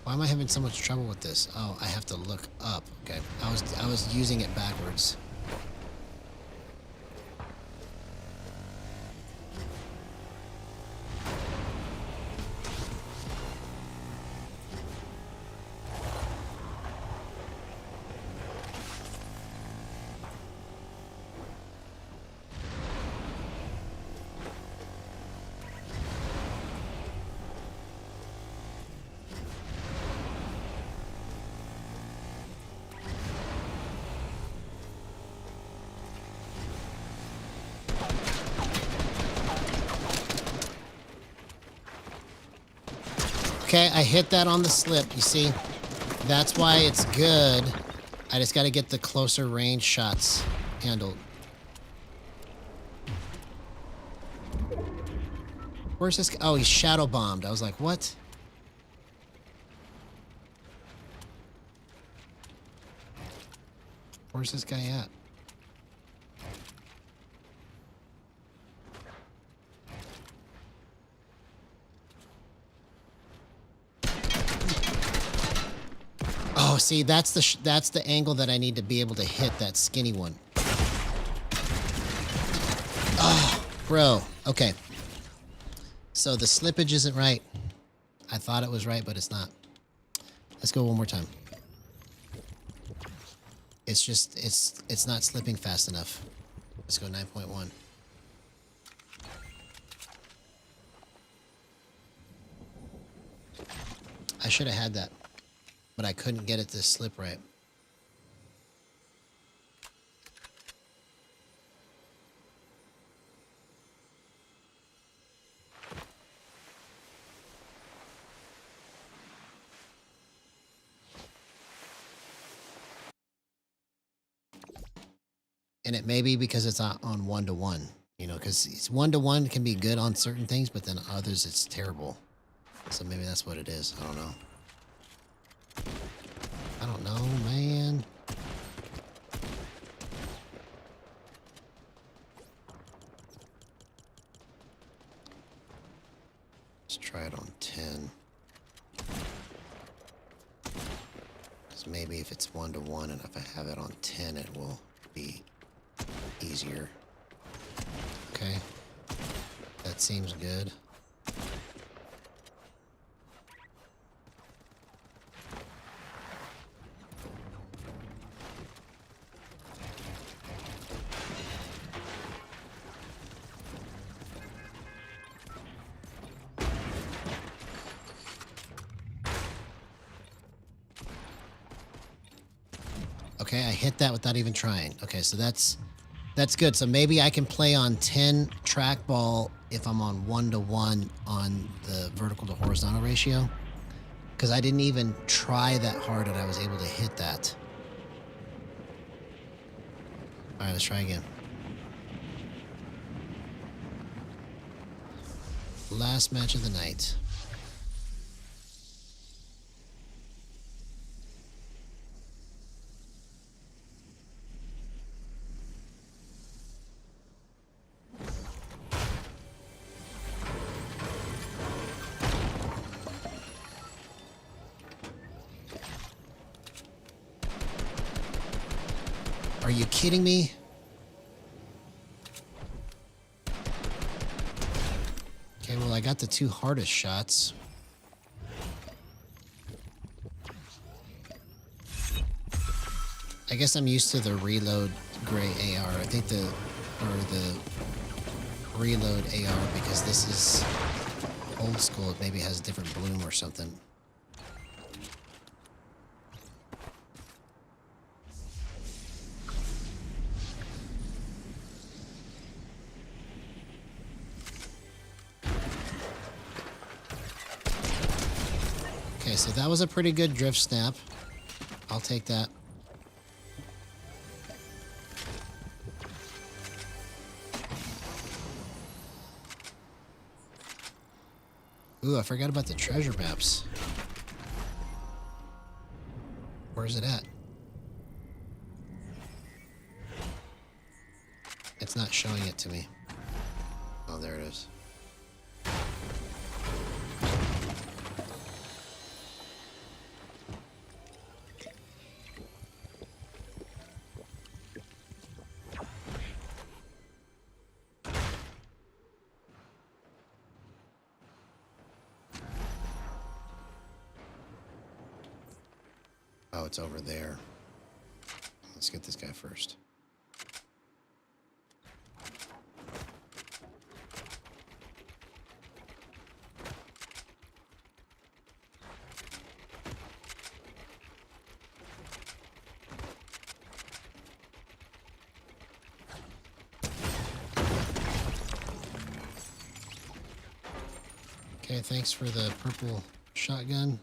Why am I having so much trouble with this? Oh, I have to look up. Okay. I was using it backwards. Okay, I hit that on the slip, you see? That's why it's good. I just got to get the closer range shots handled. Where's this guy? Oh, he's shadow bombed. I was like, what? Where's this guy at? Oh, see, that's the angle that I need to be able to hit that skinny one. Oh, bro. Okay. So the slippage isn't right. I thought it was right, but it's not. Let's go one more time. It's just, it's not slipping fast enough. Let's go 9.1. I should have had that, but I couldn't get it to slip right. And it may be because it's on 1-to-1. You know, because it's 1-to-1 can be good on certain things, but then others it's terrible. So maybe that's what it is. I don't know. I don't know, man. Let's try it on 10. Because maybe if it's 1-to-1 and if I have it on 10, it will be easier. Okay. That seems good. Okay, I hit that without even trying. Okay, so that's good. So maybe I can play on 10 trackball if I'm on 1-to-1 on the vertical to horizontal ratio. Because I didn't even try that hard and I was able to hit that. All right, let's try again. Last match of the night. Are you kidding me? Okay, well, I got the 2 hardest shots. I guess I'm used to the reload gray AR. I think the reload AR, because this is old school, it maybe has a different bloom or something. Okay, so that was a pretty good drift snap. I'll take that. Ooh, I forgot about the treasure maps. Where's it at? It's not showing it to me. Oh, there it is. Oh, it's over there. Let's get this guy first. Okay, thanks for the purple shotgun.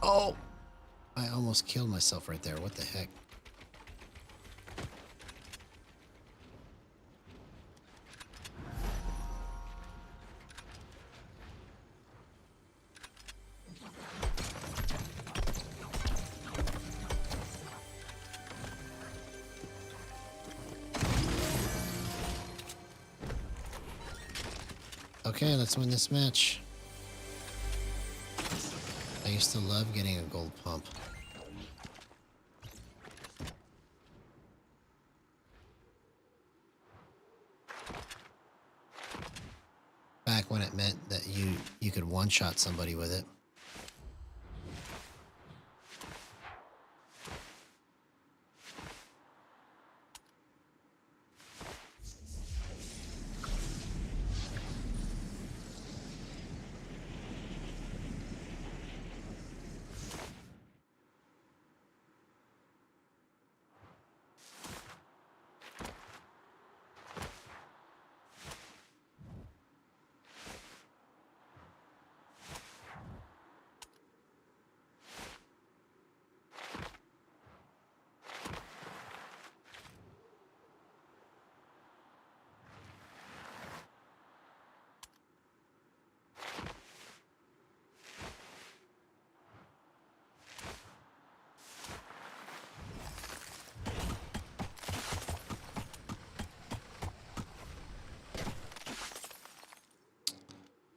Oh! I almost killed myself right there. What the heck? Okay, let's win this match. I used to love getting a gold pump. Back when it meant that you could one-shot somebody with it.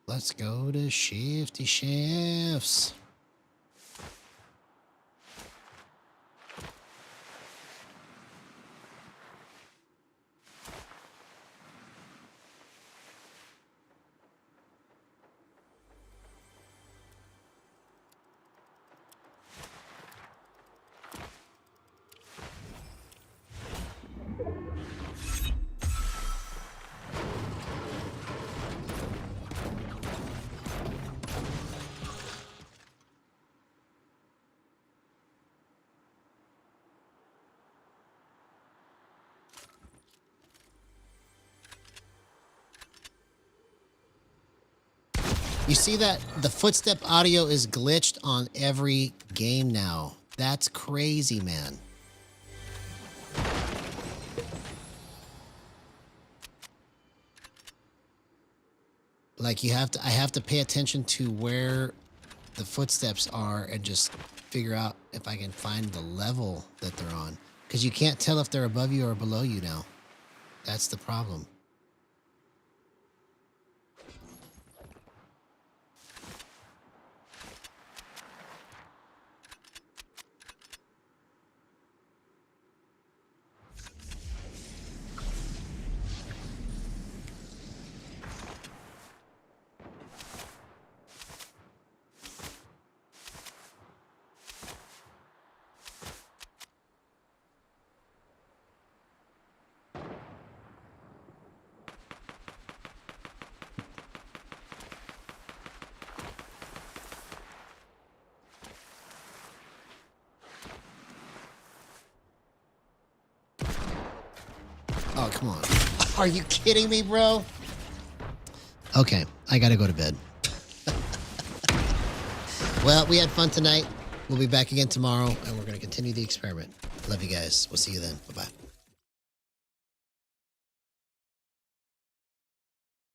Let's go to Shifty Shifts. You see that the footstep audio is glitched on every game now. That's crazy, man. Like I have to pay attention to where the footsteps are and just figure out if I can find the level that they're on. Because you can't tell if they're above you or below you now. That's the problem. Oh, come on. Are you kidding me, bro? Okay, I gotta go to bed. Well, we had fun tonight. We'll be back again tomorrow, and we're gonna continue the experiment. Love you guys. We'll see you then. Bye-bye.